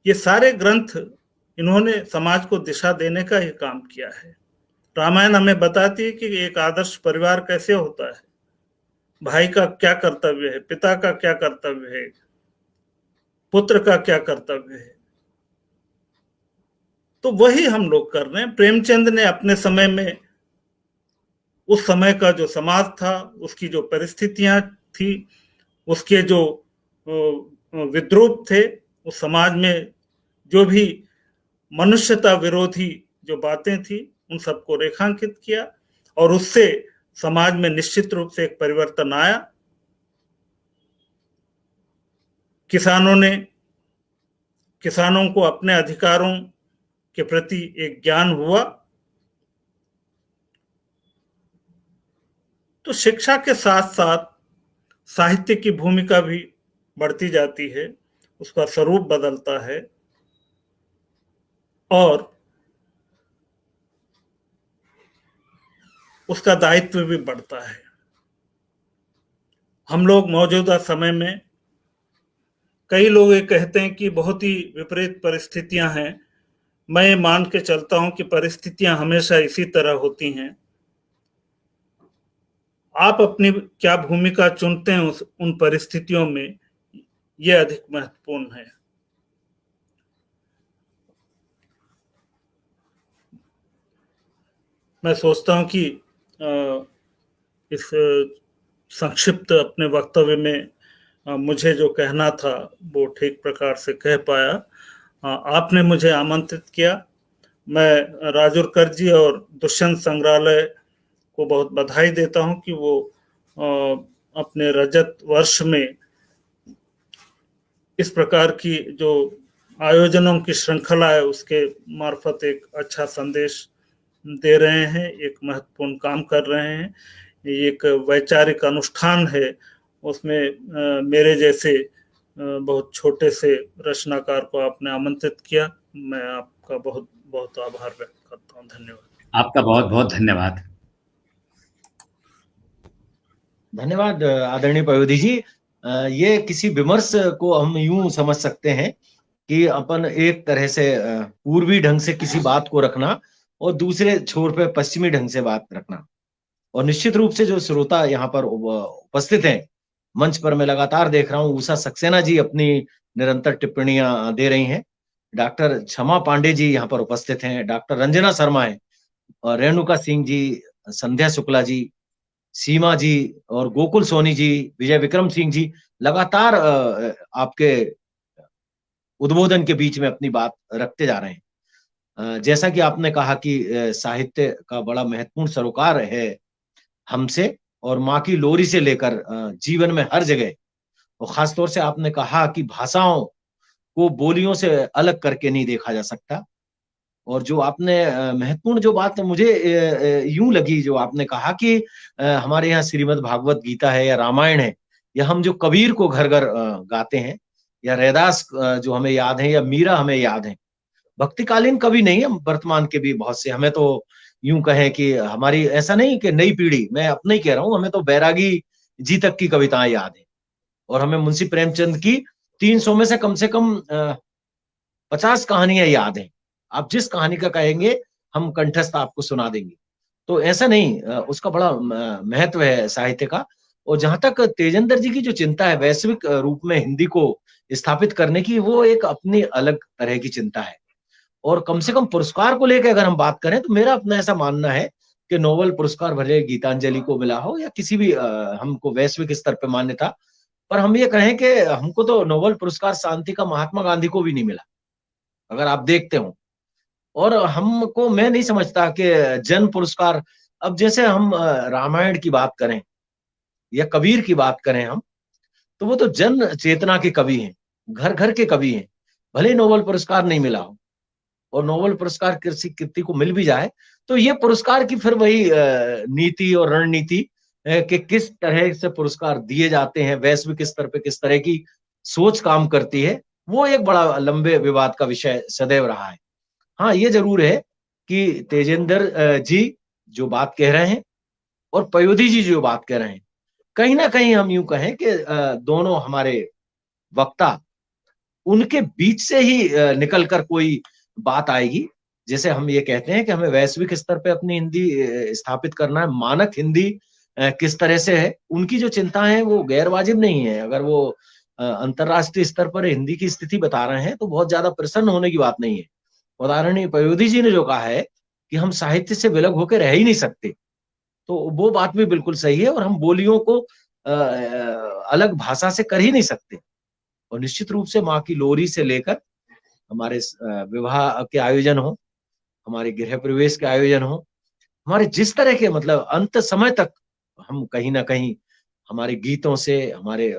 ये सारे ग्रंथ इन्होंने समाज को दिशा देने का ही काम किया है। रामायण हमें बताती है कि एक आदर्श परिवार कैसे होता है, भाई का क्या कर्तव्य है, पिता का क्या कर्तव्य है, पुत्र का क्या कर्तव्य है। तो वही हम लोग कर रहे हैं। प्रेमचंद ने अपने समय में, उस समय का जो समाज था, उसकी जो परिस्थितियां थी, उसके जो विद्रूप थे, उस समाज में जो भी मनुष्यता विरोधी जो बातें थी, उन सबको रेखांकित किया और उससे समाज में निश्चित रूप से एक परिवर्तन आया। किसानों को अपने अधिकारों के प्रति एक ज्ञान हुआ। तो शिक्षा के साथ साथ साहित्य की भूमिका भी बढ़ती जाती है, उसका स्वरूप बदलता है और उसका दायित्व भी बढ़ता है। हम लोग मौजूदा समय में, कई लोग ये कहते हैं कि बहुत ही विपरीत परिस्थितियां हैं। मैं मान के चलता हूं कि परिस्थितियां हमेशा इसी तरह होती हैं। आप अपनी क्या भूमिका चुनते हैं उन परिस्थितियों में, यह अधिक महत्वपूर्ण है। मैं सोचता हूं कि इस संक्षिप्त अपने वक्तव्य में मुझे जो कहना था वो ठीक प्रकार से कह पाया। आपने मुझे आमंत्रित किया। मैं राजुरकर जी और दुष्यंत संग्रहालय को बहुत बधाई देता हूं कि वो अपने रजत वर्ष में इस प्रकार की जो आयोजनों की श्रृंखला है उसके मार्फत एक अच्छा संदेश दे रहे हैं, एक महत्वपूर्ण काम कर रहे हैं। एक वैचारिक अनुष्ठान है, उसमें मेरे जैसे बहुत छोटे से रचनाकार को आपने आमंत्रित किया। मैं आपका बहुत बहुत आभार व्यक्त करता हूँ। धन्यवाद।
आपका बहुत बहुत धन्यवाद।
धन्यवाद आदरणीय पयोधी जी। ये किसी विमर्श को हम यूं समझ सकते हैं कि अपन एक तरह से पूर्वी ढंग से किसी बात को रखना और दूसरे छोर पे पश्चिमी ढंग से बात रखना। और निश्चित रूप से जो श्रोता यहाँ पर उपस्थित हैं मंच पर, मैं लगातार देख रहा हूँ उषा सक्सेना जी अपनी निरंतर टिप्पणियां दे रही हैं, डॉक्टर क्षमा पांडे जी यहाँ पर उपस्थित हैं, डॉक्टर रंजना शर्मा है, और रेणुका सिंह जी, संध्या शुक्ला जी, सीमा जी और गोकुल सोनी जी, विजय विक्रम सिंह जी लगातार आपके उद्बोधन के बीच में अपनी बात रखते जा रहे हैं। जैसा कि आपने कहा कि साहित्य का बड़ा महत्वपूर्ण सरोकार है हमसे, और माँ की लोरी से लेकर जीवन में हर जगह, और खासतौर से आपने कहा कि भाषाओं को बोलियों से अलग करके नहीं देखा जा सकता। और जो आपने महत्वपूर्ण जो बात मुझे यूं लगी, जो आपने कहा कि हमारे यहाँ श्रीमद् भागवत गीता है या रामायण है, या हम जो कबीर को घर घर गाते हैं, या रैदास जो हमें याद है, या मीरा हमें याद है, भक्तिकालीन कवि नहीं है, वर्तमान के भी बहुत से, हमें तो यूं कहें कि हमारी ऐसा नहीं कि नई पीढ़ी, मैं अपना ही कह रहा हूँ, हमें तो बैरागी जी तक की कविताएं याद है, और हमें मुंशी प्रेमचंद की 300 में से कम 50 कहानियां याद हैं। आप जिस कहानी का कहेंगे हम कंठस्थ आपको सुना देंगे। तो ऐसा नहीं, उसका बड़ा महत्व है साहित्य का। और जहां तक तेजेंद्र जी की जो चिंता है वैश्विक रूप में हिंदी को स्थापित करने की, वो एक अपनी अलग तरह की चिंता है। और कम से कम पुरस्कार को लेकर अगर हम बात करें तो मेरा अपना ऐसा मानना है कि नोबेल पुरस्कार भले गीतांजलि को मिला हो या किसी भी हमको वैश्विक स्तर पर मान्यता, पर हम ये कहें कि हमको तो नोबेल पुरस्कार शांति का महात्मा गांधी को भी नहीं मिला, अगर आप देखते हो। और हमको, मैं नहीं समझता कि जन पुरस्कार, अब जैसे हम रामायण की बात करें या कबीर की बात करें हम, तो वो तो जन चेतना के कवि हैं, घर घर के कवि हैं, भले नोबेल पुरस्कार नहीं मिला हो। और नोबेल पुरस्कार किसी को मिल भी जाए तो ये पुरस्कार की फिर वही नीति और रणनीति कि किस तरह से पुरस्कार दिए जाते हैं, वैश्विक स्तर पे किस तरह की सोच काम करती है, वो एक बड़ा लंबे विवाद का विषय सदैव रहा है। हाँ, ये जरूर है कि तेजेंद्र जी जो बात कह रहे हैं और पयोधी जी जो बात कह रहे हैं, कहीं ना कहीं हम यूं कहें कि दोनों हमारे वक्ता, उनके बीच से ही निकलकर कोई बात आएगी। जैसे हम ये कहते हैं कि हमें वैश्विक स्तर पे अपनी हिंदी स्थापित करना है, मानक हिंदी किस तरह से है, उनकी जो चिंता है वो गैर वाजिब नहीं है। अगर वो अंतरराष्ट्रीय स्तर पर हिंदी की स्थिति बता रहे हैं तो बहुत ज्यादा प्रसन्न होने की बात नहीं है। उदाहरणीय पयोधी जी ने जो कहा है कि हम साहित्य से विलग होकर रह ही नहीं सकते, तो वो बात भी बिल्कुल सही है। और हम बोलियों को अलग भाषा से कर ही नहीं सकते। और निश्चित रूप से माँ की लोरी से लेकर हमारे विवाह के आयोजन हो, हमारे गृह प्रवेश के आयोजन हो, हमारे जिस तरह के मतलब अंत समय तक हम कहीं ना कहीं हमारे गीतों से, हमारे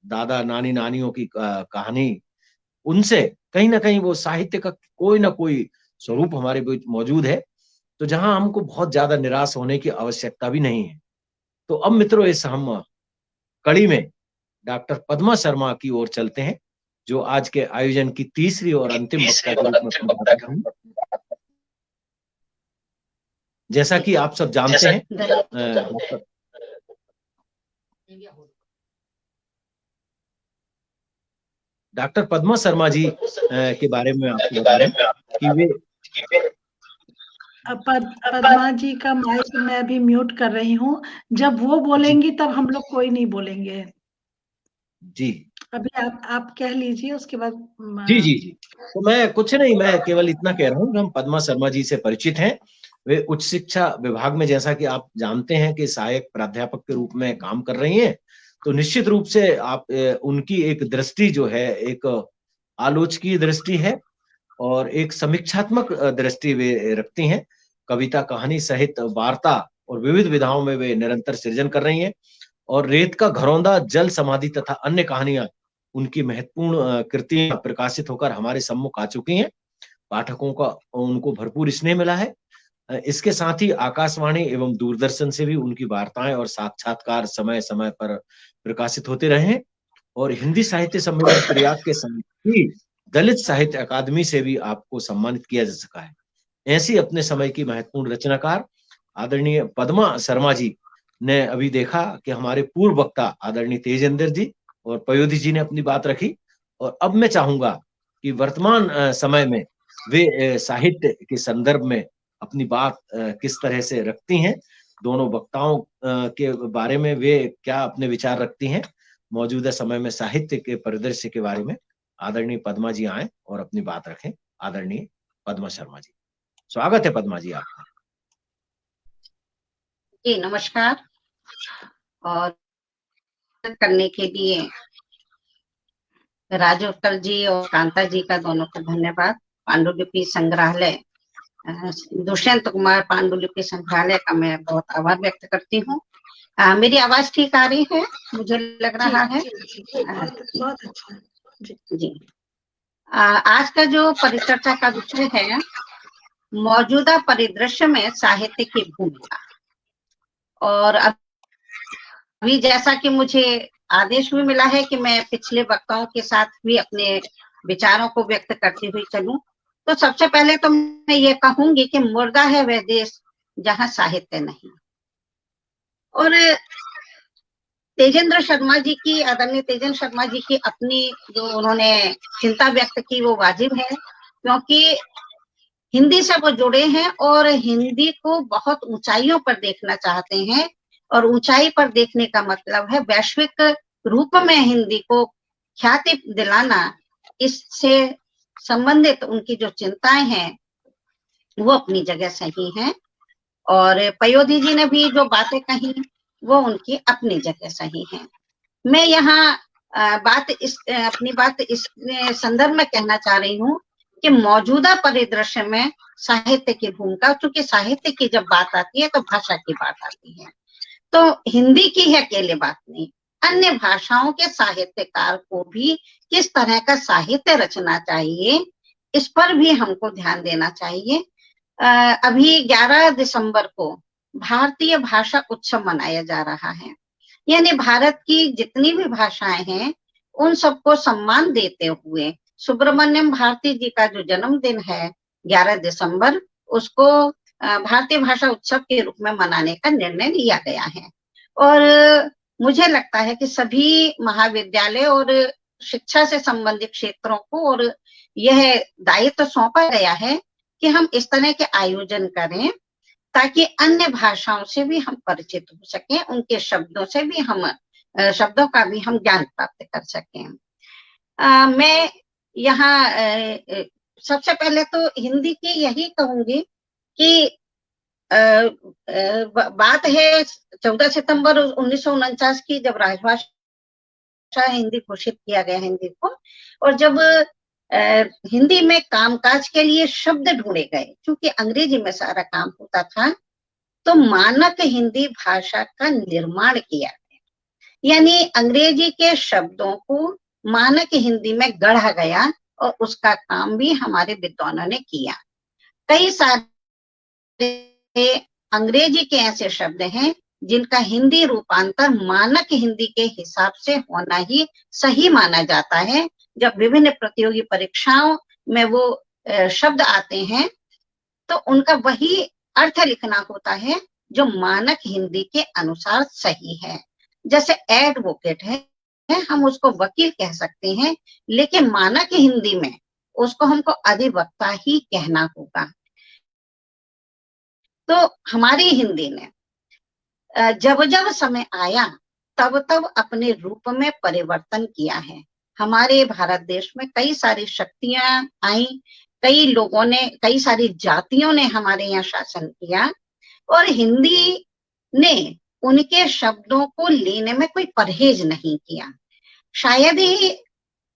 दादा नानी नानियों की कहानी, उनसे कहीं ना कहीं वो साहित्य का कोई ना कोई स्वरूप हमारे बीच मौजूद है। तो जहां हमको बहुत ज्यादा निराश होने की आवश्यकता भी नहीं है। तो अब मित्रों, इस हम कड़ी में डॉक्टर पद्मा शर्मा की ओर चलते हैं, जो आज के आयोजन की तीसरी और अंतिम वक्ता के रूप में। जैसा कि आप सब जानते हैं, डॉक्टर पद्मा शर्मा जी के बारे में आपको बता रहे कि वे
पद्मा जी का माइक मैं अभी म्यूट कर रही हूँ, जब वो बोलेंगी तब हम लोग कोई नहीं बोलेंगे
जी।
अभी आप कह लीजिए, उसके बाद
जी जी जी। तो मैं कुछ नहीं, मैं केवल इतना कह रहा हूँ कि हम पद्मा शर्मा जी से परिचित हैं। वे उच्च शिक्षा विभाग में, जैसा कि आप जानते हैं, कि सहायक प्राध्यापक के रूप में काम कर रही हैं। तो निश्चित रूप से आप उनकी एक दृष्टि जो है, एक आलोचकीय दृष्टि है और एक समीक्षात्मक दृष्टि वे रखती हैं। कविता, कहानी, साहित्य, वार्ता और विविध विधाओं में वे निरंतर सृजन कर रही हैं। और रेत का घरौंदा, जल समाधि तथा अन्य कहानियां उनकी महत्वपूर्ण कृतियां प्रकाशित होकर हमारे सम्मुख आ चुकी हैं। पाठकों का उनको भरपूर स्नेह मिला है। इसके साथ ही आकाशवाणी एवं दूरदर्शन से भी उनकी वार्ताएं और साक्षात्कार समय समय पर प्रकाशित होते रहे हैं। और हिंदी साहित्य सम्मेलन प्रयाग के साथ ही दलित साहित्य अकादमी से भी आपको सम्मानित किया जा सका है। ऐसी अपने समय की महत्वपूर्ण रचनाकार आदरणीय पद्मा शर्मा जी ने अभी देखा कि हमारे पूर्व वक्ता आदरणीय तेजेंद्र जी और पयोधी जी ने अपनी बात रखी, और अब मैं चाहूंगा कि वर्तमान समय में वे साहित्य के संदर्भ में अपनी बात किस तरह से रखती हैं, दोनों वक्ताओं के बारे में वे क्या अपने विचार रखती हैं मौजूदा समय में साहित्य के परिदृश्य के बारे में। आदरणीय पद्मा जी आए और अपनी बात रखें। आदरणीय पद्मा शर्मा जी, स्वागत है पद्मा जी आपका।
जी नमस्कार। और करने के लिए राजू उत्कल जी और कांता जी का दोनों को धन्यवाद। पांडुलिपि संग्रहालय, दुष्यंत कुमार पांडुलिपि संग्रहालय का मैं बहुत आभार व्यक्त करती हूँ। मेरी आवाज ठीक आ रही है, मुझे लग रहा है।
बहुत अच्छा
जी। आज का जो परिचर्चा का विषय है, मौजूदा परिदृश्य में साहित्य की भूमिका। और अभी जैसा कि मुझे आदेश भी मिला है कि मैं पिछले वक्ताओं के साथ भी अपने विचारों को व्यक्त करती हुई चलूं, तो सबसे पहले तो मैं ये कहूंगी कि मुर्दा है वह देश जहां साहित्य नहीं। और तेजेंद्र शर्मा जी की, आदरणीय तेजेंद्र शर्मा जी की अपनी जो उन्होंने चिंता व्यक्त की वो वाजिब है, क्योंकि हिंदी से वो जुड़े हैं और हिंदी को बहुत ऊंचाइयों पर देखना चाहते हैं। और ऊंचाई पर देखने का मतलब है वैश्विक रूप में हिंदी को ख्याति दिलाना। इससे संबंधित उनकी जो चिंताएं हैं वो अपनी जगह सही हैं, और पयोधी जी ने भी जो बातें कही वो उनकी अपनी जगह सही हैं। मैं यहाँ अपनी बात इस संदर्भ में कहना चाह रही हूँ कि मौजूदा परिदृश्य में साहित्य की भूमिका, चूंकि साहित्य की जब बात आती है तो भाषा की बात आती है, तो हिंदी की है अकेले बात नहीं, अन्य भाषाओं के साहित्यकार को भी किस तरह का साहित्य रचना चाहिए, इस पर भी हमको ध्यान देना चाहिए। अभी 11 दिसंबर को भारतीय भाषा उत्सव मनाया जा रहा है, यानी भारत की जितनी भी भाषाएं हैं उन सबको सम्मान देते हुए सुब्रमण्यम भारती जी का जो जन्मदिन है 11 दिसंबर, उसको भारतीय भाषा उत्सव के रूप में मनाने का निर्णय लिया गया है। और मुझे लगता है कि सभी महाविद्यालय और शिक्षा से संबंधित क्षेत्रों को और यह दायित्व सौंपा गया है कि हम इस तरह के आयोजन करें ताकि अन्य भाषाओं से भी हम परिचित हो सकें, उनके शब्दों से भी शब्दों का भी हम ज्ञान प्राप्त कर सकें। मैं यहाँ सबसे पहले तो हिंदी की यही कहूंगी कि बात है 14 सितंबर 1949 की, जब राजभाषा हिंदी घोषित किया गया हिंदी को, और जब हिंदी में कामकाज के लिए शब्द ढूंढे गए, क्योंकि अंग्रेजी में सारा काम होता था, तो मानक हिंदी भाषा का निर्माण किया गया, यानी अंग्रेजी के शब्दों को मानक हिंदी में गढ़ा गया, और उसका काम भी हमारे विद्वानों ने किया। कई सारे अंग्रेजी के ऐसे शब्द हैं जिनका हिंदी रूपांतर मानक हिंदी के हिसाब से होना ही सही माना जाता है। जब विभिन्न प्रतियोगी परीक्षाओं में वो शब्द आते हैं तो उनका वही अर्थ लिखना होता है जो मानक हिंदी के अनुसार सही है। जैसे एडवोकेट है, हम उसको वकील कह सकते हैं, लेकिन मानक हिंदी में उसको हमको अधिवक्ता ही कहना होगा। तो हमारी हिंदी ने जब जब समय आया तब तब अपने रूप में परिवर्तन किया है। हमारे भारत देश में कई सारी शक्तियां आई, कई लोगों ने, कई सारी जातियों ने हमारे यहाँ शासन किया, और हिंदी ने उनके शब्दों को लेने में कोई परहेज नहीं किया। शायद ही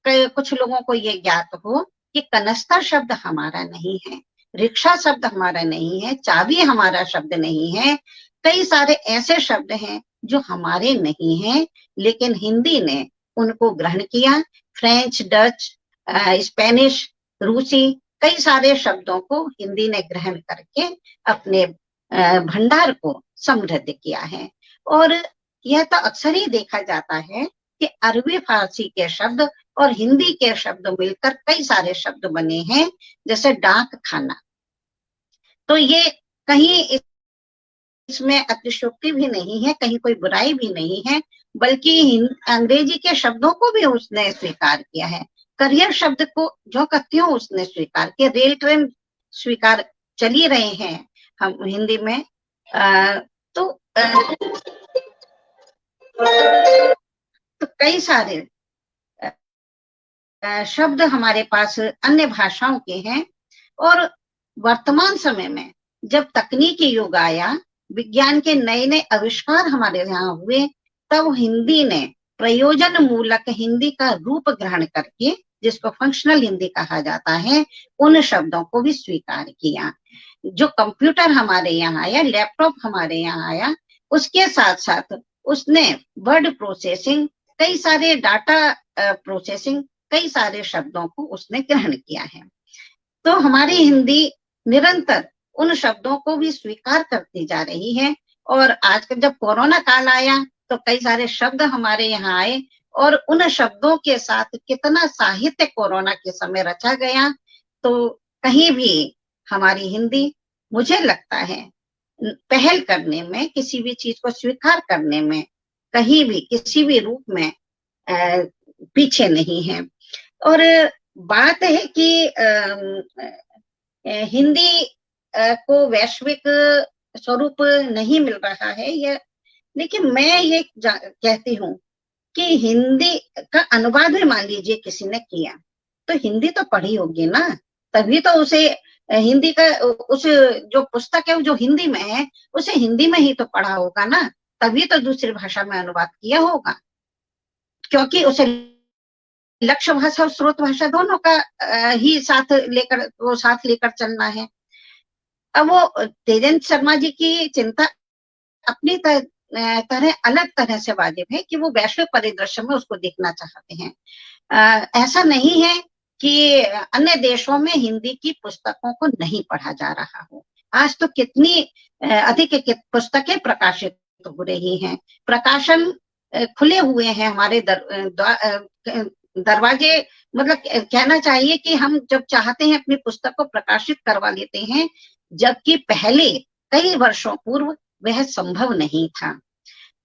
कुछ लोगों को ये ज्ञात हो कि कनस्तर शब्द हमारा नहीं है, रिक्शा शब्द हमारा नहीं है, चाबी हमारा शब्द नहीं है। कई सारे ऐसे शब्द हैं जो हमारे नहीं हैं, लेकिन हिंदी ने उनको ग्रहण किया। फ्रेंच, डच, स्पेनिश, रूसी, कई सारे शब्दों को हिंदी ने ग्रहण करके अपने भंडार को समृद्ध किया है। और यह तो अक्सर ही देखा जाता है कि अरबी फारसी के शब्द और हिंदी के शब्द मिलकर कई सारे शब्द बने हैं, जैसे डाक खाना। तो ये कहीं इसमें अतिशयोक्ति भी नहीं है, कहीं कोई बुराई भी नहीं है, बल्कि अंग्रेजी के शब्दों को भी उसने स्वीकार किया है। करियर शब्द को जो कहती हूँ उसने स्वीकार किया। रेल ट्रेन स्वीकार चली रहे हैं हम हिंदी में। तो कई सारे शब्द हमारे पास अन्य भाषाओं के हैं। और वर्तमान समय में जब तकनीकी युग आया, विज्ञान के नए नए आविष्कार हमारे यहाँ हुए, तब हिंदी ने प्रयोजन मूलक हिंदी का रूप ग्रहण करके, जिसको फंक्शनल हिंदी कहा जाता है, उन शब्दों को भी स्वीकार किया। जो कंप्यूटर हमारे यहाँ आया, लैपटॉप हमारे यहाँ आया, उसके साथ साथ उसने वर्ड प्रोसेसिंग, कई सारे डाटा प्रोसेसिंग, कई सारे शब्दों को उसने ग्रहण किया है। तो हमारी हिंदी निरंतर उन शब्दों को भी स्वीकार करती जा रही है। और आजकल जब कोरोना काल आया तो कई सारे शब्द हमारे यहाँ आए, और उन शब्दों के साथ कितना साहित्य कोरोना के समय रचा गया। तो कहीं भी हमारी हिंदी, मुझे लगता है, पहल करने में, किसी भी चीज को स्वीकार करने में, कहीं भी किसी भी रूप में पीछे नहीं है। और बात है कि हिंदी को वैश्विक स्वरूप नहीं मिल रहा है, यह, लेकिन मैं ये कहती हूँ कि हिंदी का अनुवाद भी मान लीजिए किसी ने किया, तो हिंदी तो पढ़ी होगी ना, तभी तो उसे हिंदी का, उस जो पुस्तक है जो हिंदी में है, उसे हिंदी में ही तो पढ़ा होगा ना, तभी तो दूसरी भाषा में अनुवाद किया होगा, क्योंकि उसे लक्ष्य भाषा और स्रोत भाषा दोनों का ही साथ लेकर चलना है। अब वो तेजेंद्र शर्मा जी की चिंता अपनी तरह अलग तरह से वाजिब है कि वो वैश्विक परिदृश्य में उसको देखना चाहते हैं। ऐसा नहीं है कि अन्य देशों में हिंदी की पुस्तकों को नहीं पढ़ा जा रहा हो। आज तो कितनी अधिक पुस्तकें प्रकाशित हो रही हैं, प्रकाशन खुले हुए हैं हमारे दरवाजे, मतलब कहना चाहिए कि हम जब चाहते हैं अपनी पुस्तक को प्रकाशित करवा लेते हैं, जबकि पहले कई वर्षों पूर्व वह संभव नहीं था।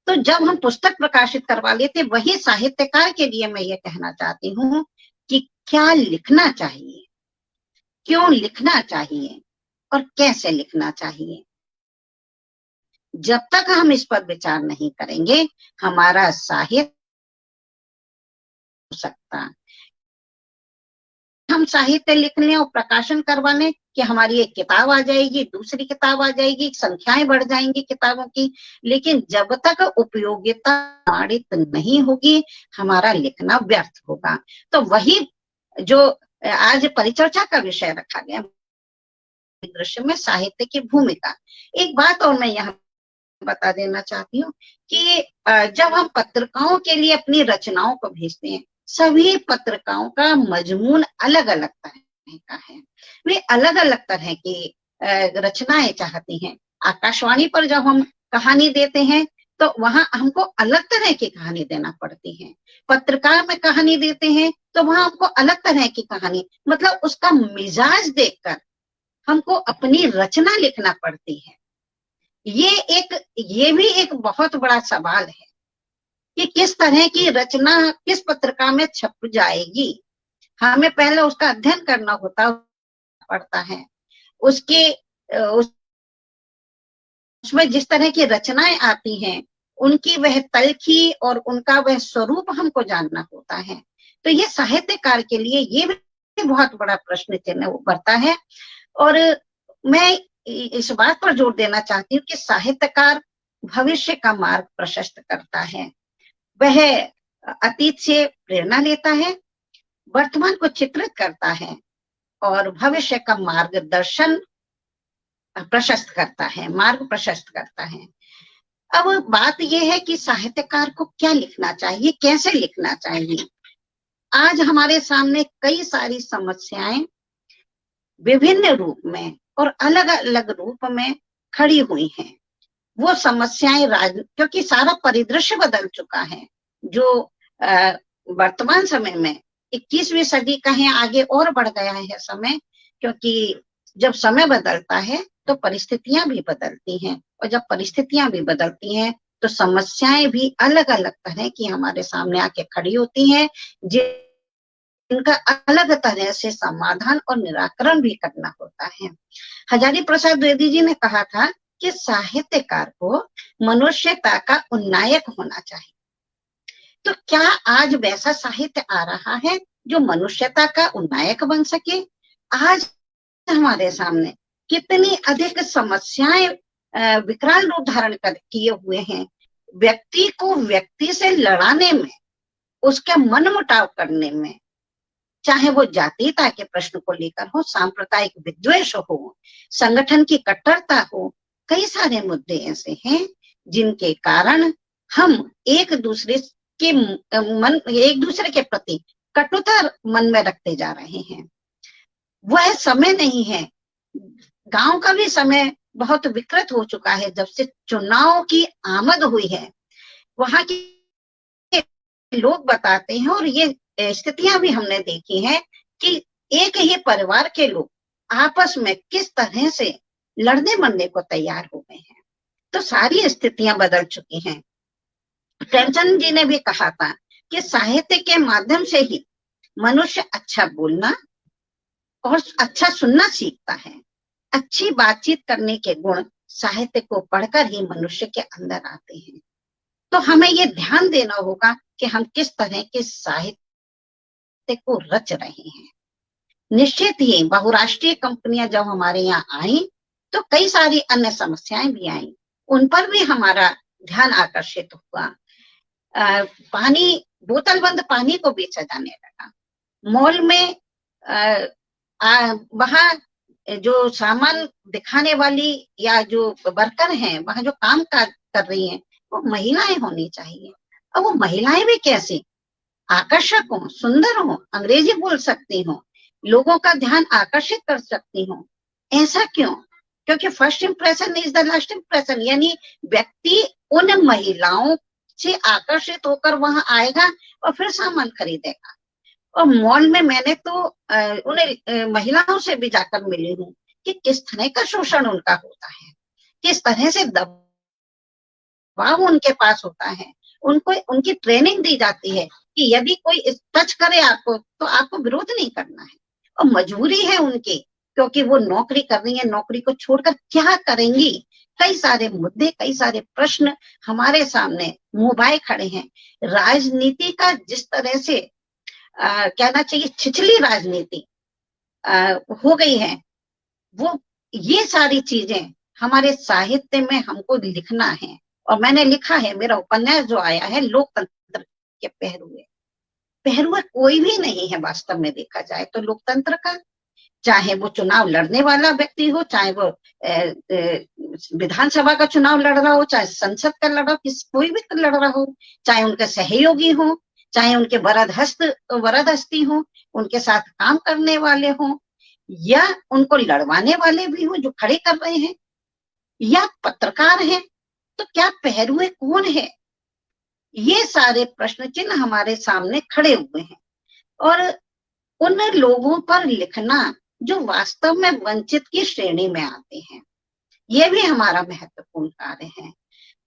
तो जब हम पुस्तक प्रकाशित करवा लेते, वही साहित्यकार के लिए मैं ये कहना चाहती हूँ कि क्या लिखना चाहिए, क्यों लिखना चाहिए और कैसे लिखना चाहिए। जब तक हम इस पर विचार नहीं करेंगे, हमारा साहित्य हो सकता, हम साहित्य लिखने और प्रकाशन करवाने कि हमारी एक किताब आ जाएगी, दूसरी किताब आ जाएगी, संख्याएं बढ़ जाएंगी किताबों की, लेकिन जब तक उपयोगिता प्रमाणित नहीं होगी, हमारा लिखना व्यर्थ होगा। तो वही जो आज परिचर्चा का विषय रखा गया, दृश्य में साहित्य की भूमिका। एक बात और मैं यहाँ बता देना चाहती हूँ कि जब हम पत्रिकाओं के लिए अपनी रचनाओं को भेजते हैं, सभी पत्रिकाओं का मजमून अलग अलग तरह का है, वे अलग अलग तरह की रचनाएं चाहती हैं। आकाशवाणी पर जब हम कहानी देते हैं तो वहां हमको अलग तरह की कहानी देना पड़ती है, पत्रकार में कहानी देते हैं तो वहां हमको अलग तरह की कहानी, मतलब उसका मिजाज देखकर हमको अपनी रचना लिखना पड़ती है। ये भी एक बहुत बड़ा सवाल है कि किस तरह की रचना किस पत्रिका में छप जाएगी। हमें पहले उसका अध्ययन करना पड़ता है, उसमें जिस तरह की रचनाएं आती हैं, उनकी वह तलखी और उनका वह स्वरूप हमको जानना होता है। तो ये साहित्यकार के लिए ये भी बहुत बड़ा प्रश्न चिन्ह उभरता है। और मैं इस बात पर जोर देना चाहती हूँ कि साहित्यकार भविष्य का मार्ग प्रशस्त करता है, वह अतीत से प्रेरणा लेता है, वर्तमान को चित्रित करता है और भविष्य का मार्ग प्रशस्त करता है। अब बात यह है कि साहित्यकार को क्या लिखना चाहिए, कैसे लिखना चाहिए। आज हमारे सामने कई सारी समस्याएं विभिन्न रूप में और अलग अलग रूप में खड़ी हुई हैं। वो समस्याएं क्योंकि सारा परिदृश्य बदल चुका है। जो वर्तमान समय में 21वीं सदी कहें आगे और बढ़ गया है समय, क्योंकि जब समय बदलता है तो परिस्थितियां भी बदलती हैं, और जब परिस्थितियां भी बदलती हैं तो समस्याएं भी अलग अलग तरह की हमारे सामने आके खड़ी होती हैं, जिनका अलग तरह से समाधान और निराकरण भी करना होता है। हजारी प्रसाद द्विवेदी जी ने कहा था कि साहित्यकार को मनुष्यता का उन्नायक होना चाहिए। तो क्या आज वैसा साहित्य आ रहा है जो मनुष्यता का उन्नायक बन सके? आज हमारे सामने कितनी अधिक समस्याएं विकराल रूप धारण किए हुए हैं। व्यक्ति को व्यक्ति से लड़ाने में, उसका मनमुटाव करने में, चाहे वो जातीयता के प्रश्न को लेकर हो, सांप्रदायिक विद्वेष हो, संगठन की कट्टरता हो, कई सारे मुद्दे ऐसे हैं जिनके कारण हम एक दूसरे के प्रति कटुता मन में रखते जा रहे हैं। वह समय नहीं है। गांव का भी समय बहुत विकृत हो चुका है। जब से चुनाव की आमद हुई है, वहां के लोग बताते हैं, और ये स्थितियां भी हमने देखी हैं कि एक ही परिवार के लोग आपस में किस तरह से लड़ने मरने को तैयार हो गए हैं। तो सारी स्थितियां बदल चुकी हैं। प्रेमचंद जी ने भी कहा था कि साहित्य के माध्यम से ही मनुष्य अच्छा बोलना और अच्छा सुनना सीखता है। अच्छी बातचीत करने के गुण साहित्य को पढ़कर ही मनुष्य के अंदर आते हैं। तो हमें ये ध्यान देना होगा कि हम किस तरह के साहित्य को रच रहे हैं। निश्चित ही बहुराष्ट्रीय कंपनियां जब हमारे यहाँ आई तो कई सारी अन्य समस्याएं भी आई, उन पर भी हमारा ध्यान आकर्षित हुआ। पानी, बोतल बंद पानी को बेचा जाने लगा। मॉल में वहां जो सामान दिखाने वाली या जो वर्कर हैं, वहां जो काम कर रही हैं, वो महिलाएं होनी चाहिए। अब वो महिलाएं भी कैसी आकर्षक हो, सुंदर हो, अंग्रेजी बोल सकती हो, लोगों का ध्यान आकर्षित कर सकती हो। ऐसा क्यों? क्योंकि first impression is the last impression, यानी व्यक्ति उन महिलाओं से आकर्षित होकर वहां आएगा और फिर सामान खरीदेगा। और मॉल में मैंने तो उन्हें महिलाओं से भी जाकर मिली हूँ कि किस तरह का शोषण उनका होता है, किस तरह से दबाव उनके पास होता है। उनको उनकी ट्रेनिंग दी जाती है कि यदि कोई टच करे आपको तो आपको विरोध नहीं करना है, और मजबूरी है उनकी, क्योंकि वो नौकरी कर रही है, नौकरी को छोड़कर क्या करेंगी। कई सारे मुद्दे, कई सारे प्रश्न हमारे सामने मुंह खड़े हैं। राजनीति का जिस तरह से कहना चाहिए छिछली राजनीति हो गई है, वो ये सारी चीजें हमारे साहित्य में हमको लिखना है। और मैंने लिखा है, मेरा उपन्यास जो आया है लोकतंत्र के पहरुए। पहरुआ कोई भी नहीं है वास्तव में देखा जाए तो लोकतंत्र का, चाहे वो चुनाव लड़ने वाला व्यक्ति हो, चाहे वो विधानसभा का चुनाव लड़ रहा हो, चाहे संसद का लड़ रहा हो, कोई भी लड़ रहा हो, चाहे उनके सहयोगी हो, चाहे उनके वरदहस्ती हो, उनके साथ काम करने वाले हो, या उनको लड़वाने वाले भी हो जो खड़े कर रहे हैं, या पत्रकार हैं, तो क्या पहरुए कौन है? ये सारे प्रश्न चिन्ह हमारे सामने खड़े हुए हैं। और उन लोगों पर लिखना जो वास्तव में वंचित की श्रेणी में आते हैं, ये भी हमारा महत्वपूर्ण कार्य है।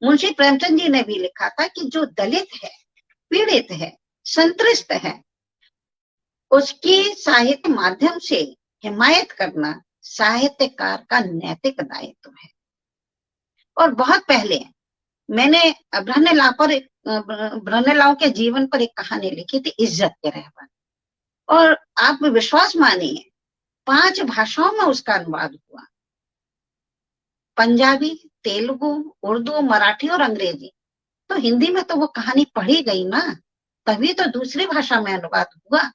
मुंशी प्रेमचंद जी ने भी लिखा था कि जो दलित है, पीड़ित है, संतृष्ट है, उसकी साहित्य माध्यम से हिमायत करना साहित्यकार का नैतिक दायित्व है। और बहुत पहले मैंने ब्रह्मलाल के जीवन पर एक कहानी लिखी थी, इज्जत के रहबर, और आप विश्वास मानिए 5 भाषाओं में उसका अनुवाद हुआ, पंजाबी, तेलुगु, उर्दू, मराठी और अंग्रेजी। तो हिंदी में तो वो कहानी पढ़ी गई ना, तभी तो दूसरी भाषा में अनुवाद हुआ।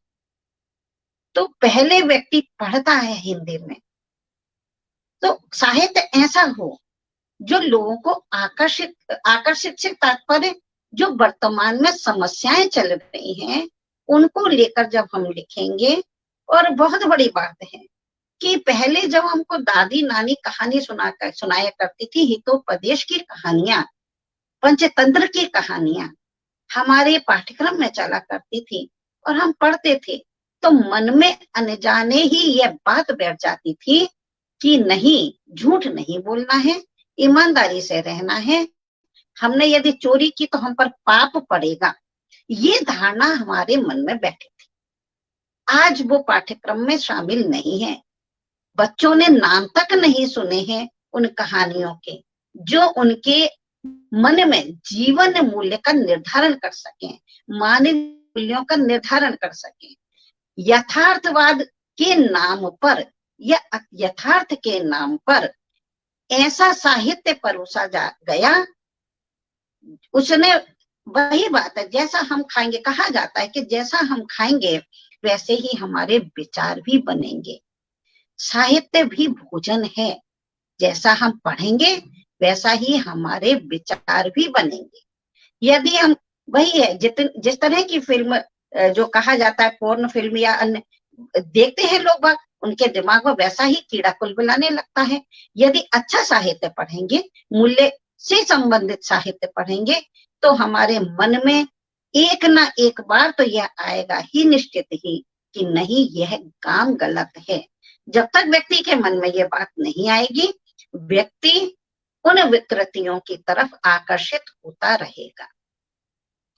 तो पहले व्यक्ति पढ़ता है हिंदी में। तो साहित्य ऐसा हो जो लोगों को आकर्षित से तात्पर्य जो वर्तमान में समस्याएं चल रही हैं उनको लेकर जब हम लिखेंगे। और बहुत बड़ी बात है कि पहले जब हमको दादी नानी कहानी सुनाया करती थी, हितोपदेश की कहानियां, पंचतंत्र की कहानियां हमारे पाठ्यक्रम में चला करती थी और हम पढ़ते थे, तो मन में अनजाने ही यह बात बैठ जाती थी कि नहीं, झूठ नहीं बोलना है, ईमानदारी से रहना है, हमने यदि चोरी की तो हम पर पाप पड़ेगा, ये धारणा हमारे मन में बैठी थी। आज वो पाठ्यक्रम में शामिल नहीं है। बच्चों ने नाम तक नहीं सुने हैं उन कहानियों के जो उनके मन में जीवन मूल्य का निर्धारण कर सके, मानवीय मूल्यों का निर्धारण कर सके। यथार्थवाद के नाम पर या यथार्थ के नाम पर ऐसा साहित्य परोसा गया, उसने वही बात है, जैसा हम खाएंगे, कहा जाता है कि जैसा हम खाएंगे वैसे ही हमारे विचार भी बनेंगे। साहित्य भी भोजन है, जैसा हम पढ़ेंगे वैसा ही हमारे विचार भी बनेंगे। यदि हम वही है जिस तरह की फिल्म जो कहा जाता है पोर्न फिल्म या अन्य देखते हैं लोग बाग, उनके दिमाग में वैसा ही कीड़ा कुलबुलाने लगता है। यदि अच्छा साहित्य पढ़ेंगे, मूल्य से संबंधित साहित्य पढ़ेंगे, तो हमारे मन में एक ना एक बार तो यह आएगा ही निश्चित ही कि नहीं, यह काम गलत है। जब तक व्यक्ति के मन में यह बात नहीं आएगी, व्यक्ति उन विकृतियों की तरफ आकर्षित होता रहेगा,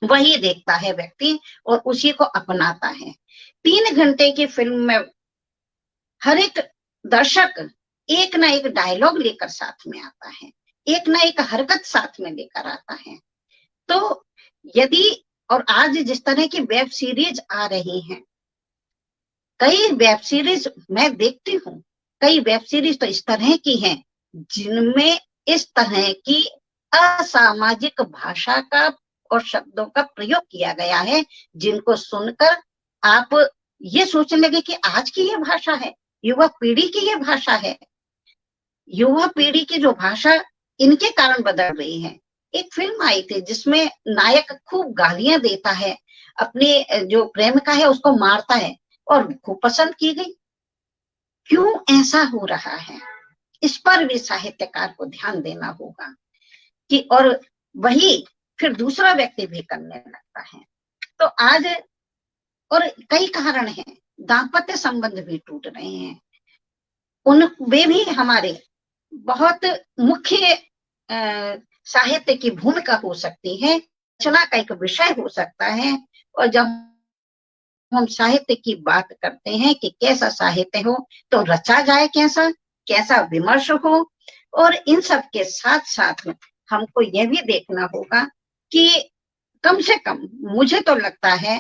वही देखता है व्यक्ति और उसी को अपनाता है। 3 घंटे की फिल्म में हर एक दर्शक एक ना एक डायलॉग लेकर साथ में आता है, एक ना एक हरकत साथ में लेकर आता है। तो यदि, और आज जिस तरह की वेब सीरीज आ रही हैं, कई वेब सीरीज मैं देखती हूँ, कई वेब सीरीज तो इस तरह की हैं जिनमें इस तरह की असामाजिक भाषा का और शब्दों का प्रयोग किया गया है, जिनको सुनकर आप ये सोचने लगे कि आज की ये भाषा है, युवा पीढ़ी की ये भाषा है। युवा पीढ़ी की जो भाषा इनके कारण बदल रही है। एक फिल्म आई थी जिसमें नायक खूब गालियां देता है, अपने जो प्रेमिका है उसको मारता है और खूब पसंद की गई। क्यों ऐसा हो रहा है, इस पर भी साहित्यकार को ध्यान देना होगा कि, और वही फिर दूसरा व्यक्ति भी करने लगता है। तो आज और कई कारण हैं, दाम्पत्य संबंध भी टूट रहे हैं, उन वे भी हमारे बहुत मुख्य साहित्य की भूमिका हो सकती है, रचना का एक विषय हो सकता है। और जब हम साहित्य की बात करते हैं कि कैसा साहित्य हो, तो रचा जाए कैसा, कैसा विमर्श हो, और इन सब के साथ साथ हमको यह भी देखना होगा कि कम से कम मुझे तो लगता है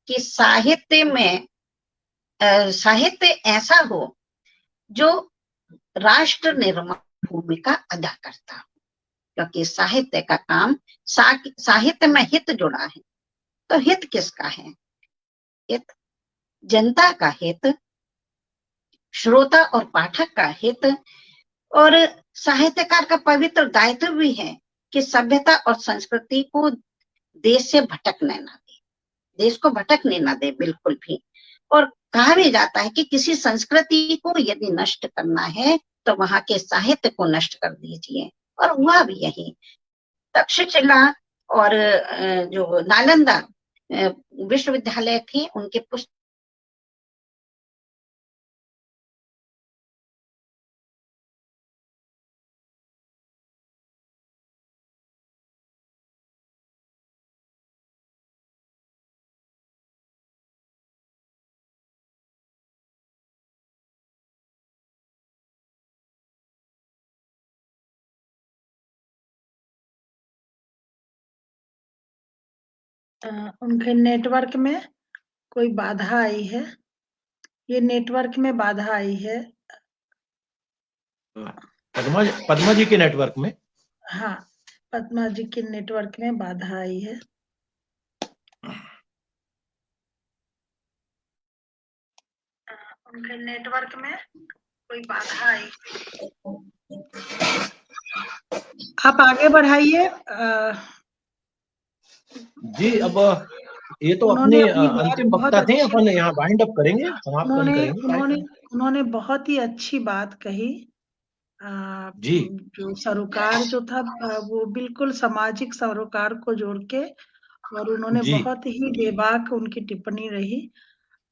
कि साहित्य में साहित्य ऐसा हो जो राष्ट्र निर्माण भूमिका अदा करता हो, क्योंकि साहित्य का काम, साहित्य में हित जुड़ा है। तो हित किसका है? हित जनता का हित, श्रोता और पाठक का हित, और साहित्यकार का पवित्र दायित्व भी है कि सभ्यता और संस्कृति को देश से भटकने ना दे, देश को भटकने ना दे बिल्कुल भी। और कहा भी जाता है कि किसी संस्कृति को यदि नष्ट करना है तो वहां के साहित्य को नष्ट कर दीजिए, और हुआ भी यही। तक्षशिला और जो नालंदा विश्वविद्यालय थे, उनके पुस्तक
उनके नेटवर्क में कोई बाधा आई है, ये नेटवर्क में बाधा आई है।
पद्मा जी के नेटवर्क में,
हाँ, पद्मा जी के नेटवर्क में बाधा आई है। उनके नेटवर्क में कोई बाधा आई। आप आगे बढ़ाइए।
जी, अब ये तो
उन्होंने
अपने
अपनी बात
अंतिम
बहुत
वक्ता थे,
अच्छी,
अपन यहाँ वाइंड अप करेंगे, समापन
उन्होंने
करेंगे
उन्होंने
कार्यक्रम।
उन्होंने बहुत ही अच्छी बात कही।
जी
जो सरोकार जो था वो बिल्कुल सामाजिक सरोकार को जोड़ के, और उन्होंने
जी
बहुत ही बेबाक उनकी टिप्पणी रही।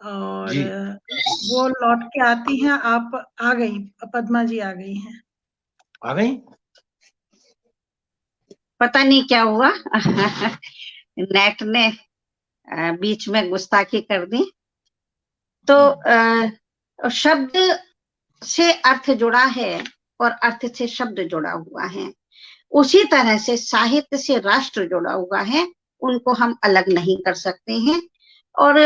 और
जी
वो लौट के आती हैं। आप आ गई, पद्मा जी आ गई हैं।
आ गई।
पता नहीं क्या हुआ नेट ने बीच में गुस्ताखी कर दी। तो शब्द से अर्थ जुड़ा है और अर्थ से शब्द जुड़ा हुआ है। उसी तरह से साहित्य से राष्ट्र जुड़ा हुआ है, उनको हम अलग नहीं कर सकते हैं। और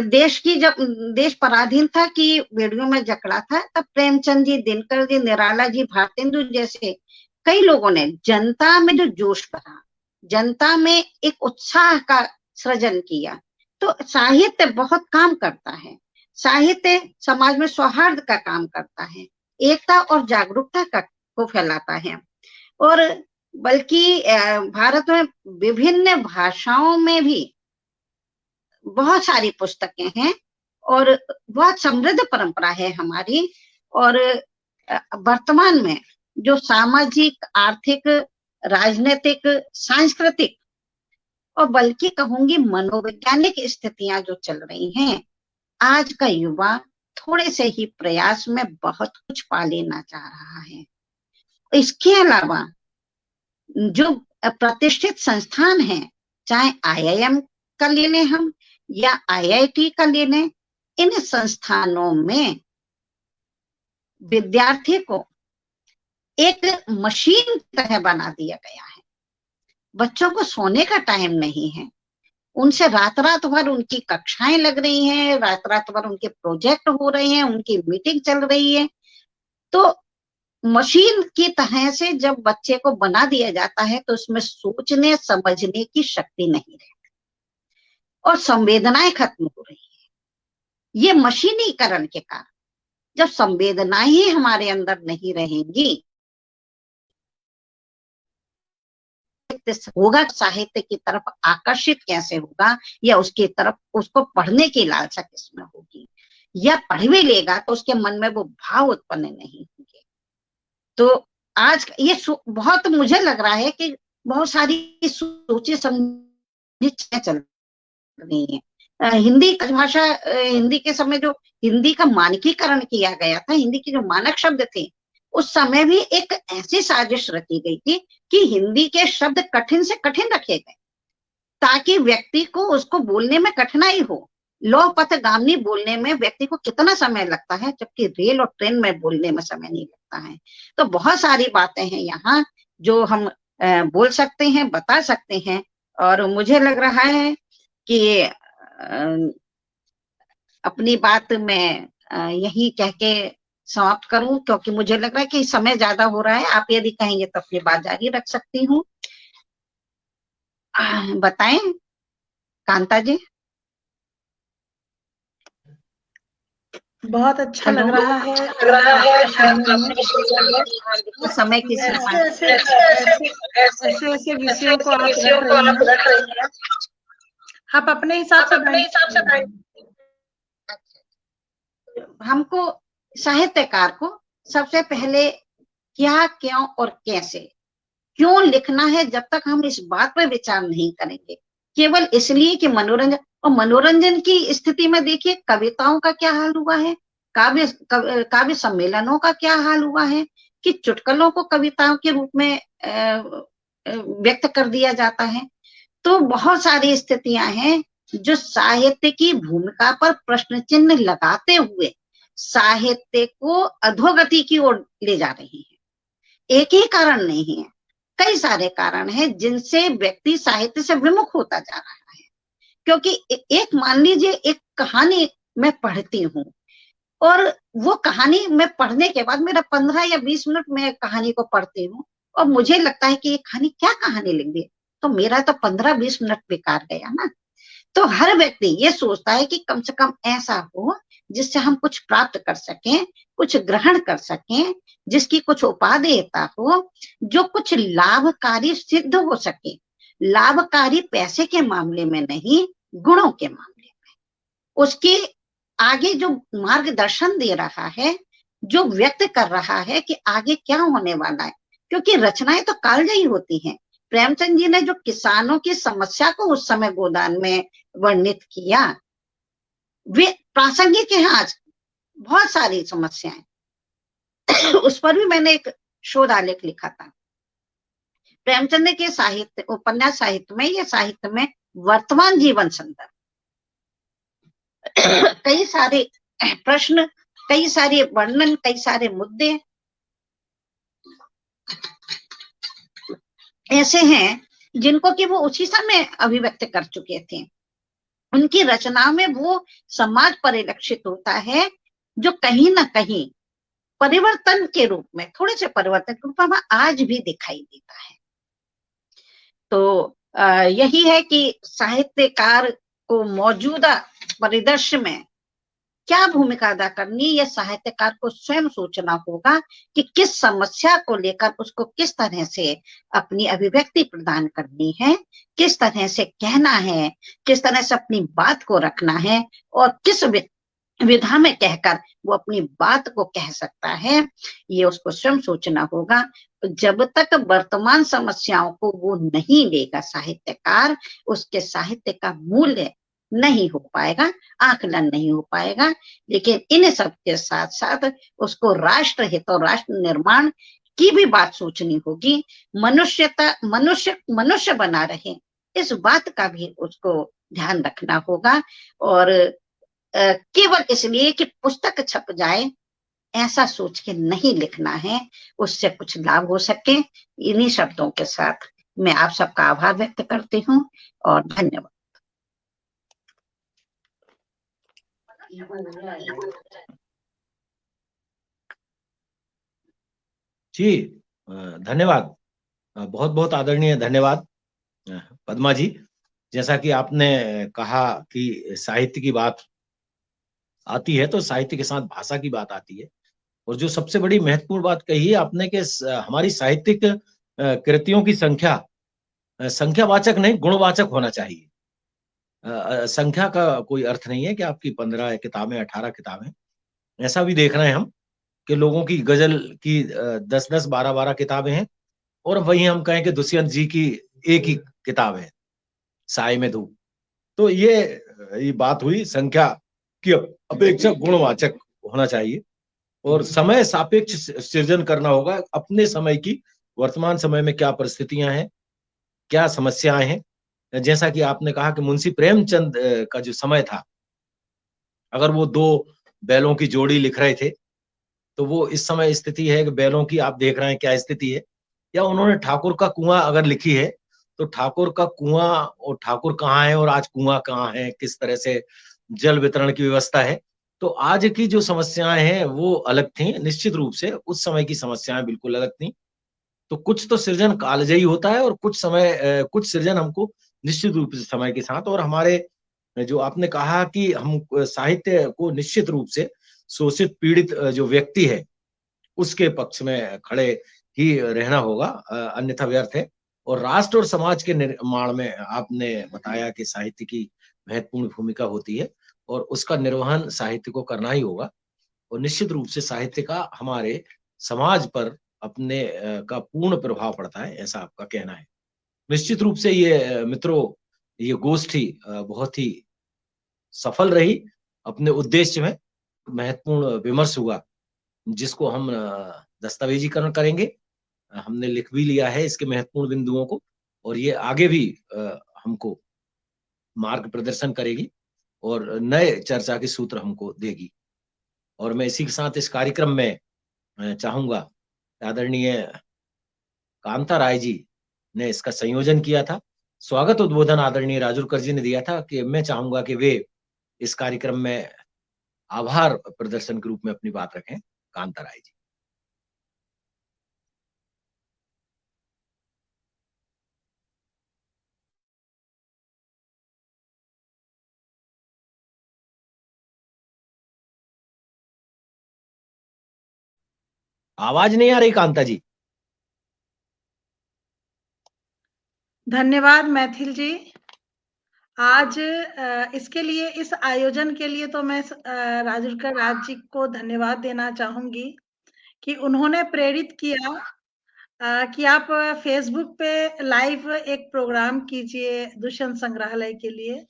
देश की जब देश पराधीन था कि बेड़ियों में जकड़ा था, तब प्रेमचंद जी, दिनकर जी, निराला जी, भारतेंदु जैसे कई लोगों ने जनता में जो जोश भरा, जनता में एक उत्साह का सृजन किया। तो साहित्य बहुत काम करता है। साहित्य समाज में सौहार्द का काम करता है, एकता और जागरूकता को फैलाता है। और बल्कि भारत में विभिन्न भाषाओं में भी बहुत सारी पुस्तकें हैं और बहुत समृद्ध परंपरा है हमारी। और वर्तमान में जो सामाजिक, आर्थिक, राजनीतिक, सांस्कृतिक और बल्कि कहूंगी मनोवैज्ञानिक स्थितियां जो चल रही हैं, आज का युवा थोड़े से ही प्रयास में बहुत कुछ पा लेना चाह रहा है। इसके अलावा जो प्रतिष्ठित संस्थान हैं, चाहे IIM का ले लें हम या IIT का ले लें, इन संस्थानों में विद्यार्थी को एक मशीन की तरह बना दिया गया है। बच्चों को सोने का टाइम नहीं है, उनसे रात रात भर उनकी कक्षाएं लग रही हैं, रात रात भर उनके प्रोजेक्ट हो रहे हैं, उनकी मीटिंग चल रही है। तो मशीन की तरह से जब बच्चे को बना दिया जाता है तो उसमें सोचने समझने की शक्ति नहीं रहती और संवेदनाएं खत्म हो रही है। ये मशीनीकरण के कारण जब संवेदनाएं ही हमारे अंदर नहीं रहेंगी, होगा साहित्य की तरफ आकर्षित कैसे होगा, या उसकी तरफ उसको पढ़ने की लालसा किसमें होगी, या पढ़ भी लेगा तो उसके मन में वो भाव उत्पन्न नहीं होंगे। तो आज ये बहुत मुझे लग रहा है कि बहुत सारी सोचे समझी चल रही है। हिंदी भाषा, हिंदी के समय जो हिंदी का मानकीकरण किया गया था, हिंदी के जो मानक शब्द थे, उस समय भी एक ऐसी साजिश रची गई थी कि हिंदी के शब्द कठिन से कठिन रखे गए ताकि व्यक्ति को उसको बोलने में कठिनाई हो। लौह पथ गामनी बोलने में व्यक्ति को कितना समय लगता है, जबकि रेल और ट्रेन में बोलने में समय नहीं लगता है। तो बहुत सारी बातें हैं यहाँ जो हम बोल सकते हैं, बता सकते हैं। और मुझे लग रहा है कि अपनी बात मैं यही कह के समाप्त करूं, क्योंकि मुझे लग रहा है कि समय ज्यादा हो रहा है। आप यदि कहेंगे तो अपनी बात जारी रख सकती हूँ। बताएं कांता जी।
बहुत अच्छा लग रहा है
समय की
ऐसे विषयों को आप रख रही हैं। आप अपने हिसाब से
हमको साहित्यकार को सबसे पहले क्या, क्यों और कैसे, क्यों लिखना है, जब तक हम इस बात पर विचार नहीं करेंगे केवल इसलिए कि मनोरंजन, और मनोरंजन की स्थिति में देखिए कविताओं का क्या हाल हुआ है, काव्य सम्मेलनों का क्या हाल हुआ है कि चुटकुलों को कविताओं के रूप में व्यक्त कर दिया जाता है। तो बहुत सारी स्थितियां हैं जो साहित्य की भूमिका पर प्रश्न चिन्ह लगाते हुए साहित्य को अधोगति की ओर ले जा रही है। एक ही कारण नहीं है, कई सारे कारण हैं जिनसे व्यक्ति साहित्य से विमुख होता जा रहा है। क्योंकि एक मान लीजिए एक कहानी मैं पढ़ती हूँ और वो कहानी मैं पढ़ने के बाद मेरा 15 या 20 मिनट में कहानी को पढ़ती हूँ और मुझे लगता है कि ये कहानी क्या कहानी लिख दी, तो मेरा तो 15-20 मिनट बेकार गया ना। तो हर व्यक्ति ये सोचता है कि कम से कम ऐसा हो जिससे हम कुछ प्राप्त कर सकें, कुछ ग्रहण कर सकें, जिसकी कुछ उपादेयता हो, जो कुछ लाभकारी सिद्ध हो सके, लाभकारी पैसे के मामले में नहीं, गुणों के मामले में। उसके आगे जो मार्गदर्शन दे रहा है, जो व्यक्त कर रहा है कि आगे क्या होने वाला है, क्योंकि रचनाएं तो कालजयी होती हैं। प्रेमचंद जी ने जो किसानों की समस्या को उस समय गोदान में वर्णित किया, वे प्रासंगिक है आज, बहुत सारी समस्याएं। उस पर भी मैंने एक शोध आलेख लिखा था। प्रेमचंद के साहित्य, उपन्यास साहित्य में, ये साहित्य में वर्तमान जीवन संदर्भ, कई सारे प्रश्न, कई सारे वर्णन, कई सारे मुद्दे ऐसे हैं जिनको कि वो उसी समय अभिव्यक्त कर चुके थे। उनकी रचना में वो समाज परिलक्षित होता है जो कहीं ना कहीं परिवर्तन के रूप में, थोड़े से परिवर्तन के रूप में आज भी दिखाई देता है। तो यही है कि साहित्यकार को मौजूदा परिदृश्य में क्या भूमिका अदा करनी, यह साहित्यकार को स्वयं सोचना होगा कि किस समस्या को लेकर उसको किस तरह से अपनी अभिव्यक्ति प्रदान करनी है, किस तरह से कहना है, किस तरह से अपनी बात को रखना है, और किस विधा में कहकर वो अपनी बात को कह सकता है, ये उसको स्वयं सोचना होगा। जब तक वर्तमान समस्याओं को वो नहीं लेगा साहित्यकार, उसके साहित्य का मूल्य नहीं हो पाएगा, आकलन नहीं हो पाएगा। लेकिन इन सब के साथ साथ उसको राष्ट्र हित और राष्ट्र निर्माण की भी बात सोचनी होगी। मनुष्य बना रहे, इस बात का भी उसको ध्यान रखना होगा। और केवल इसलिए कि पुस्तक छप जाए ऐसा सोच के नहीं लिखना है, उससे कुछ लाभ हो सके। इन्हीं शब्दों के साथ मैं आप सबका आभार व्यक्त करती हूँ और धन्यवाद।
जी धन्यवाद, बहुत बहुत आदरणीय धन्यवाद पद्मा जी। जैसा कि आपने कहा कि साहित्य की बात आती है तो साहित्य के साथ भाषा की बात आती है, और जो सबसे बड़ी महत्वपूर्ण बात कही है आपने कि हमारी साहित्यिक कृतियों की संख्या संख्यावाचक नहीं, गुणवाचक होना चाहिए। संख्या का कोई अर्थ नहीं है कि आपकी 15 किताबें, 18 किताबें। ऐसा भी देख रहे हैं हम कि लोगों की गजल की 10-10, 12-12 किताबें हैं, और वहीं हम कहें कि दुष्यंत जी की एक ही किताब है, साय में धूप। तो ये बात हुई संख्या की अपेक्षा गुणवाचक होना चाहिए, और समय सापेक्ष सृजन करना होगा। अपने समय की, वर्तमान समय में क्या परिस्थितियां हैं, क्या समस्याएं हैं। जैसा कि आपने कहा कि मुंशी प्रेमचंद का जो समय था, अगर वो 2 बैलों की जोड़ी लिख रहे थे, तो वो इस समय स्थिति है कि बैलों की आप देख रहे हैं क्या स्थिति है। या उन्होंने ठाकुर का कुआं अगर लिखी है, तो ठाकुर का कुआं और ठाकुर कहाँ है और आज कुआं कहाँ है, किस तरह से जल वितरण की व्यवस्था है। तो आज की जो समस्याएं हैं वो अलग थी, निश्चित रूप से उस समय की समस्याएं बिल्कुल अलग थी। तो कुछ तो सृजन कालजयी होता है, और कुछ सृजन हमको निश्चित रूप से समय के साथ, और हमारे जो आपने कहा कि हम साहित्य को निश्चित रूप से शोषित पीड़ित जो व्यक्ति है उसके पक्ष में खड़े ही रहना होगा, अन्यथा व्यर्थ है। और राष्ट्र और समाज के निर्माण में आपने बताया कि साहित्य की महत्वपूर्ण भूमिका होती है, और उसका निर्वहन साहित्य को करना ही होगा। और निश्चित रूप से साहित्य का हमारे समाज पर अपने का पूर्ण प्रभाव पड़ता है, ऐसा आपका कहना है। निश्चित रूप से ये मित्रों, ये गोष्ठी बहुत ही सफल रही अपने उद्देश्य में। महत्वपूर्ण विमर्श हुआ जिसको हम दस्तावेजीकरण करेंगे। हमने लिख भी लिया है इसके महत्वपूर्ण बिंदुओं को, और ये आगे भी हमको मार्ग प्रदर्शन करेगी और नए चर्चा के सूत्र हमको देगी। और मैं इसी के साथ इस कार्यक्रम में चाहूंगा, आदरणीय कांता राय जी ने इसका संयोजन किया था। स्वागत उद्बोधन आदरणीय राजुरकर जी ने दिया था, कि मैं चाहूंगा कि वे इस कार्यक्रम में आभार प्रदर्शन के रूप में अपनी बात रखें। कांता राय जी। आवाज नहीं आ रही कांता जी।
धन्यवाद मैथिल जी। आज इसके लिए, इस आयोजन के लिए तो मैं राजुरकर राज जी को धन्यवाद देना चाहूंगी कि उन्होंने प्रेरित किया कि आप फेसबुक पे लाइव एक प्रोग्राम कीजिए दुष्यंत संग्रहालय के लिए।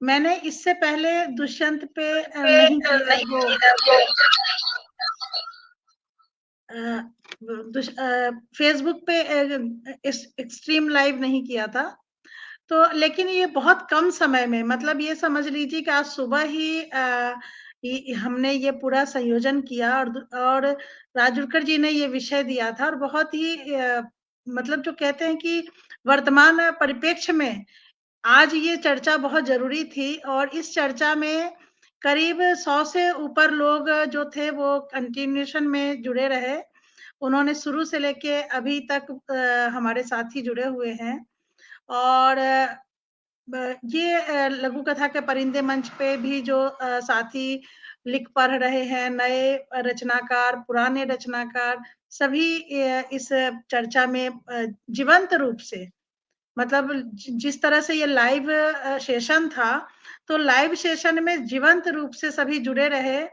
मैंने इससे पहले दुष्यंत पे नहीं किया वो फेसबुक पे एक्सट्रीम लाइव नहीं किया था। तो लेकिन ये बहुत कम समय में, मतलब ये समझ लीजिए कि आज सुबह ही हमने ये पूरा संयोजन किया और राजुरकर जी ने ये विषय दिया था और बहुत ही मतलब जो कहते हैं कि वर्तमान परिप्रेक्ष्य में आज ये चर्चा बहुत जरूरी थी और इस चर्चा में करीब 100 से ऊपर लोग जो थे वो कंटिन्यूशन में जुड़े रहे। उन्होंने शुरू से लेके अभी तक हमारे साथी जुड़े हुए हैं और ये लघु कथा के परिंदे मंच पे भी जो साथी लिख पढ़ रहे हैं, नए रचनाकार, पुराने रचनाकार, सभी इस चर्चा में जीवंत रूप से, मतलब जिस तरह से ये लाइव सेशन था, तो लाइव सेशन में जीवंत रूप से सभी जुड़े रहे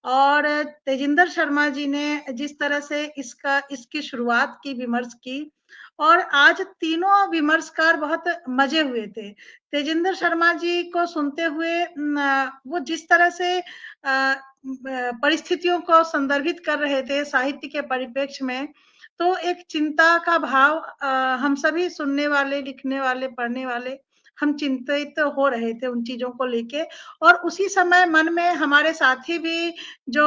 और तेजिंदर शर्मा जी ने जिस तरह से इसकी शुरुआत की, विमर्श की, और आज तीनों विमर्शकार बहुत मजे हुए थे। तेजिंदर शर्मा जी को सुनते हुए वो जिस तरह से परिस्थितियों को संदर्भित कर रहे थे साहित्य के परिप्रेक्ष्य में, तो एक चिंता का भाव हम सभी सुनने वाले, लिखने वाले, पढ़ने वाले, हम चिंतित हो रहे थे उन चीजों को लेके। और उसी समय मन में हमारे साथी भी जो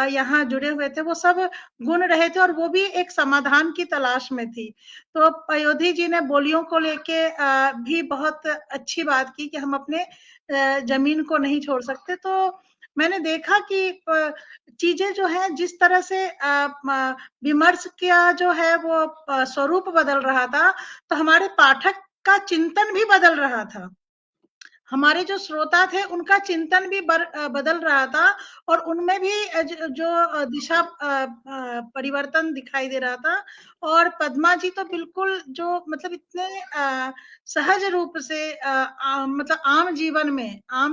यहाँ जुड़े हुए थे वो सब गुण रहे थे और वो भी एक समाधान की तलाश में थी। तो पयोधी जी ने बोलियों को लेके भी बहुत अच्छी बात की कि हम अपने जमीन को नहीं छोड़ सकते। तो मैंने देखा कि चीजें जो है जिस तरह से विमर्श का जो है वो स्वरूप बदल रहा था, तो हमारे पाठक का चिंतन भी बदल रहा था, हमारे जो श्रोता थे उनका चिंतन भी बदल रहा था और उनमें भी जो दिशा परिवर्तन दिखाई दे रहा था। और पद्मा जी तो बिल्कुल जो मतलब इतने सहज रूप से मतलब आम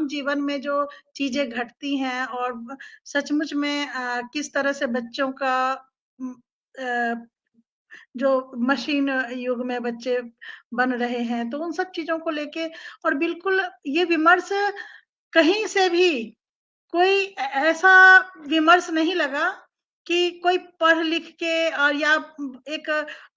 जीवन में जो चीजें घटती हैं और सचमुच में किस तरह से बच्चों का जो मशीन युग में बच्चे बन रहे हैं, तो उन सब चीजों को लेके और बिल्कुल ये विमर्श कहीं से भी कोई ऐसा विमर्श नहीं लगा कि कोई पढ़ लिख के और या एक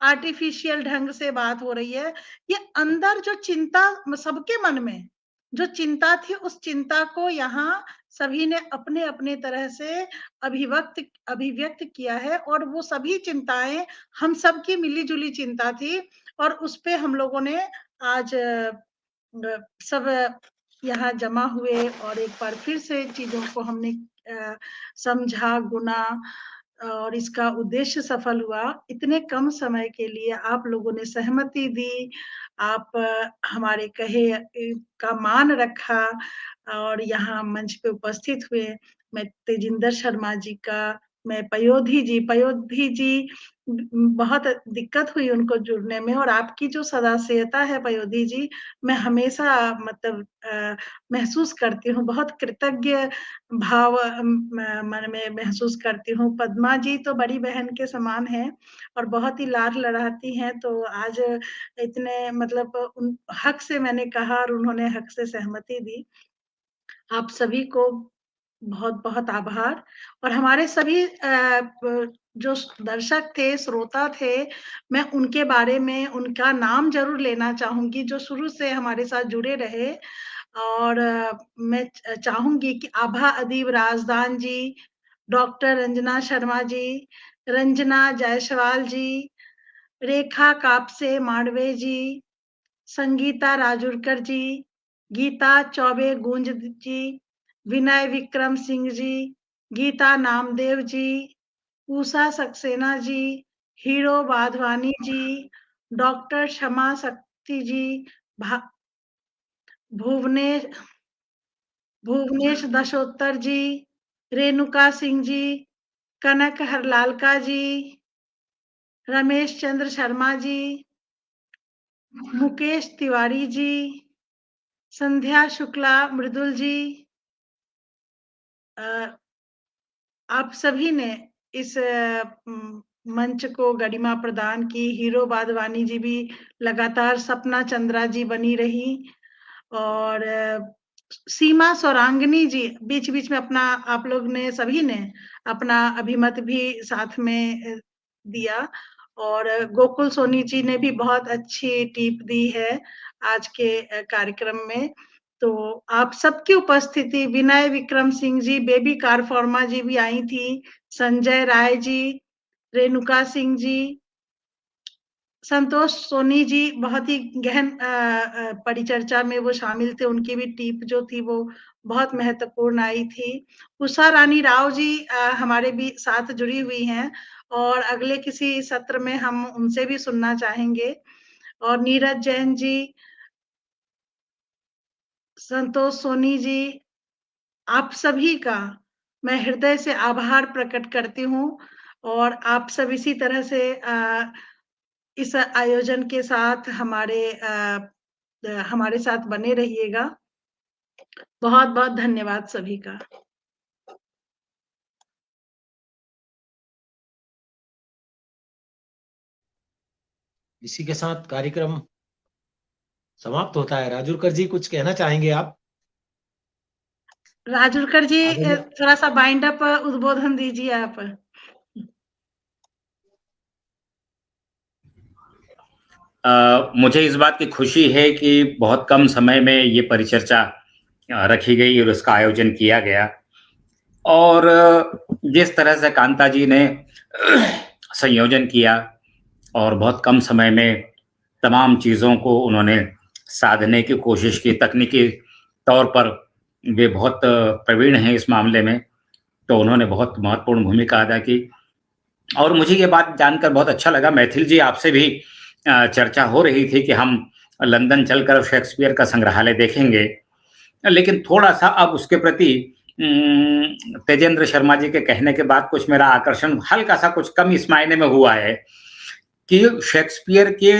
आर्टिफिशियल ढंग से बात हो रही है। ये अंदर जो चिंता सबके मन में जो चिंता थी, उस चिंता को यहाँ सभी ने अपने अपने तरह से अभिव्यक्त किया है और वो सभी चिंताएं हम सबकी मिली जुली चिंता थी और उस पे हम लोगों ने आज सब यहाँ जमा हुए और एक बार फिर से चीजों को हमने समझा, गुना और इसका उद्देश्य सफल हुआ। इतने कम समय के लिए आप लोगों ने सहमति दी, आप हमारे कहे का मान रखा और यहाँ मंच पे उपस्थित हुए। मैं तेजिंदर शर्मा जी का, मैं पयोधी जी बहुत दिक्कत हुई उनको जुड़ने में और आपकी जो सदाशयता है पयोधी जी, मैं हमेशा मतलब महसूस करती हूँ, बहुत कृतज्ञ भाव मन में महसूस करती हूँ। पद्मा जी तो बड़ी बहन के समान है और बहुत ही लाड लड़ाती हैं, तो आज इतने मतलब उन हक से मैंने कहा और उन्होंने हक से सहमति दी। आप सभी को बहुत बहुत आभार। और हमारे सभी जो दर्शक थे, श्रोता थे, मैं उनके बारे में उनका नाम जरूर लेना चाहूंगी जो शुरू से हमारे साथ जुड़े रहे। और मैं चाहूंगी कि आभा अदीब राजदान जी, डॉक्टर रंजना शर्मा जी, रंजना जायसवाल जी, रेखा कापसे मांडवे जी, संगीता राजुरकर जी, गीता चौबे गुंज जी, विनय विक्रम सिंह जी, गीता नामदेव जी, उषा सक्सेना जी, हीरो वाधवानी जी, डॉक्टर क्षमा शक्ति जी, भुवनेश भुवनेश दशोत्तर जी, रेणुका सिंह जी, कनक हरलालका जी, रमेश चंद्र शर्मा जी, मुकेश तिवारी जी, संध्या शुक्ला मृदुल जी, आप सभी ने इस मंच को गरिमा प्रदान की। हीरो वाधवानी जी भी लगातार, सपना चंद्रा जी बनी रही, और सीमा सौरांगनी जी बीच बीच में अपना, आप लोग ने सभी ने अपना अभिमत भी साथ में दिया, और गोकुल सोनी जी ने भी बहुत अच्छी टिप दी है आज के कार्यक्रम में। तो आप सबकी उपस्थिति, विनय विक्रम सिंह जी, बेबी कारफॉर्मा जी भी आई थी, संजय राय जी, रेणुका सिंह जी, संतोष सोनी जी बहुत ही गहन परिचर्चा में वो शामिल थे, उनकी भी टिप जो थी वो बहुत महत्वपूर्ण आई थी। उषा रानी राव जी हमारे भी साथ जुड़ी हुई हैं, और अगले किसी सत्र में हम उनसे भी सुनना चाहेंगे। और नीरज जैन जी, संतोष सोनी जी, आप सभी का मैं हृदय से आभार प्रकट करती हूँ, और आप सब इसी तरह से इस आयोजन के साथ हमारे साथ बने रहिएगा। बहुत बहुत धन्यवाद सभी का।
इसी के साथ कार्यक्रम समाप्त होता है। राजुरकर जी, कुछ कहना चाहेंगे आप?
राजुरकर जी थोड़ा सा बाइंड अप उद्बोधन दीजिए आप।
मुझे इस बात की खुशी है कि बहुत कम समय में ये परिचर्चा रखी गई और उसका आयोजन किया गया, और जिस तरह से कांता जी ने संयोजन किया और बहुत कम समय में तमाम चीज़ों को उन्होंने साधने की कोशिश की, तकनीकी तौर पर वे बहुत प्रवीण हैं इस मामले में, तो उन्होंने बहुत महत्वपूर्ण भूमिका अदा की। और मुझे ये बात जानकर बहुत अच्छा लगा, मैथिल जी आपसे भी चर्चा हो रही थी कि हम लंदन चलकर शेक्सपियर का संग्रहालय देखेंगे, लेकिन थोड़ा सा अब उसके प्रति तेजेंद्र शर्मा जी के कहने के बाद कुछ मेरा आकर्षण हल्का सा कुछ कम इस मायने में हुआ है कि शेक्सपियर के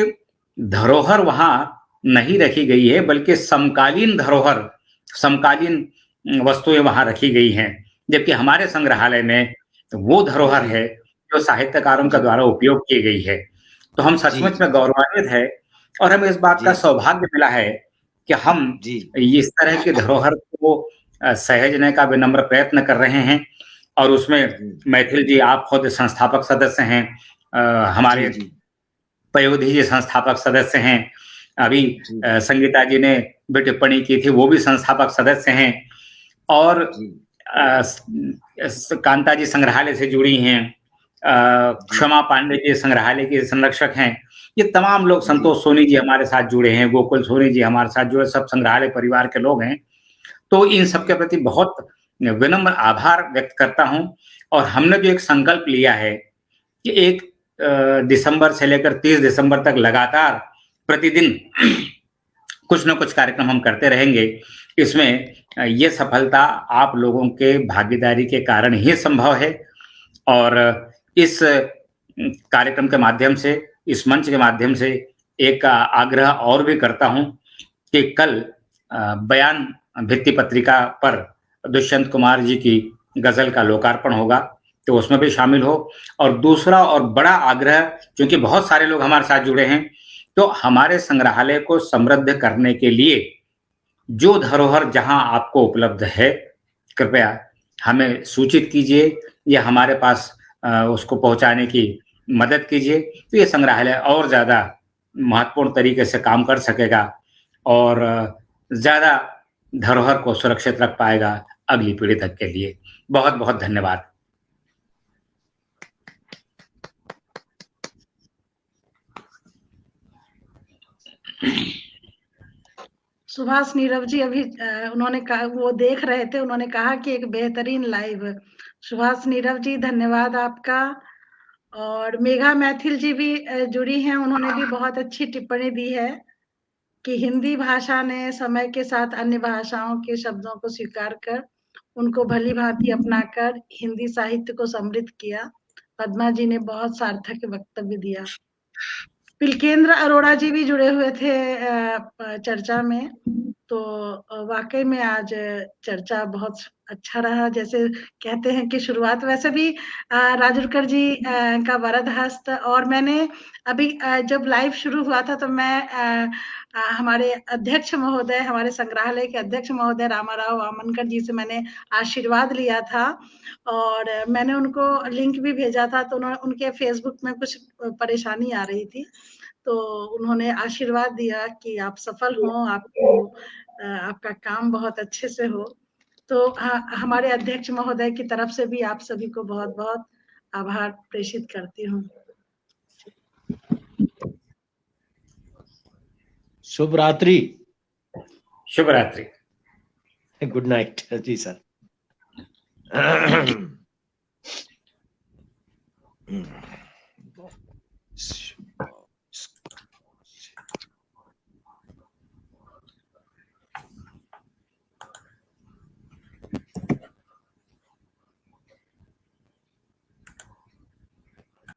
धरोहर वहां नहीं रखी गई है, बल्कि समकालीन धरोहर, समकालीन वस्तुएं वहां रखी गई हैं, जबकि हमारे संग्रहालय में वो धरोहर है जो साहित्यकारों के द्वारा उपयोग की गई है। तो हम सचमुच में गौरवान्वित है, और हमें इस बात का सौभाग्य मिला है कि हम इस तरह की धरोहर को सहेजने का विनम्र प्रयत्न कर रहे हैं। और उसमें मैथिल जी आप खुद संस्थापक सदस्य हैं, हमारे पयोधी जी संस्थापक सदस्य हैं, अभी संगीता जी ने भी टिप्पणी की थी, वो भी संस्थापक सदस्य हैं, और कांता जी संग्रहालय से जुड़ी हैं, क्षमा पांडे जी संग्रहालय के संरक्षक हैं, ये तमाम लोग, संतोष सोनी जी हमारे साथ जुड़े हैं, गोकुल सोनी जी हमारे साथ जुड़े, सब संग्रहालय परिवार के लोग हैं। तो इन सबके प्रति बहुत विनम्र आभार व्यक्त करता हूं। और हमने जो एक संकल्प लिया है कि 1 दिसंबर से लेकर 30 दिसंबर तक लगातार प्रतिदिन कुछ न कुछ कार्यक्रम हम करते रहेंगे। इसमें ये सफलता आप लोगों के भागीदारी के कारण ही संभव है, और इस कार्यक्रम के माध्यम से, इस मंच के माध्यम से एक आग्रह और भी करता हूं कि कल बयान भित्ति पत्रिका पर दुष्यंत कुमार जी की गजल का लोकार्पण होगा, तो उसमें भी शामिल हो। और दूसरा और बड़ा आग्रह, क्योंकि बहुत सारे लोग हमारे साथ जुड़े हैं, तो हमारे संग्रहालय को समृद्ध करने के लिए जो धरोहर जहां आपको उपलब्ध है, कृपया हमें सूचित कीजिए या हमारे पास उसको पहुंचाने की मदद कीजिए, तो ये संग्रहालय और ज़्यादा महत्वपूर्ण तरीके से काम कर सकेगा और ज़्यादा धरोहर को सुरक्षित रख पाएगा अगली पीढ़ी तक के लिए। बहुत बहुत धन्यवाद।
सुभाष नीरव जी अभी उन्होंने कहा, वो देख रहे थे, उन्होंने कहा कि एक बेहतरीन लाइव। सुभाष नीरव जी धन्यवाद आपका। और मेघा मैथिल जी भी जुड़ी हैं, उन्होंने भी बहुत अच्छी टिप्पणी दी है कि हिंदी भाषा ने समय के साथ अन्य भाषाओं के शब्दों को स्वीकार कर उनको भली भांति अपनाकर हिंदी साहित्य को समृद्ध किया। पद्मा जी ने बहुत सार्थक वक्तव्य दिया। पिलकेंद्र अरोड़ा जी भी जुड़े हुए थे चर्चा में, तो वाकई में आज चर्चा बहुत अच्छा रहा। जैसे कहते हैं कि शुरुआत वैसे भी राजुरकर जी का वरद हस्त, और मैंने अभी जब लाइव शुरू हुआ था तो मैं हमारे अध्यक्ष महोदय, हमारे संग्रहालय के अध्यक्ष महोदय रामाराव वामनकर जी से मैंने आशीर्वाद लिया था, और मैंने उनको लिंक भी भेजा था। तो उनके फेसबुक में कुछ परेशानी आ रही थी, तो उन्होंने आशीर्वाद दिया कि आप सफल हों, आपको आपका काम बहुत अच्छे से हो। तो हमारे अध्यक्ष महोदय की तरफ से भी आप सभी को बहुत बहुत आभार प्रेषित करती हूँ।
शुभ रात्रि।
शुभ रात्रि।
गुड नाइट जी सर।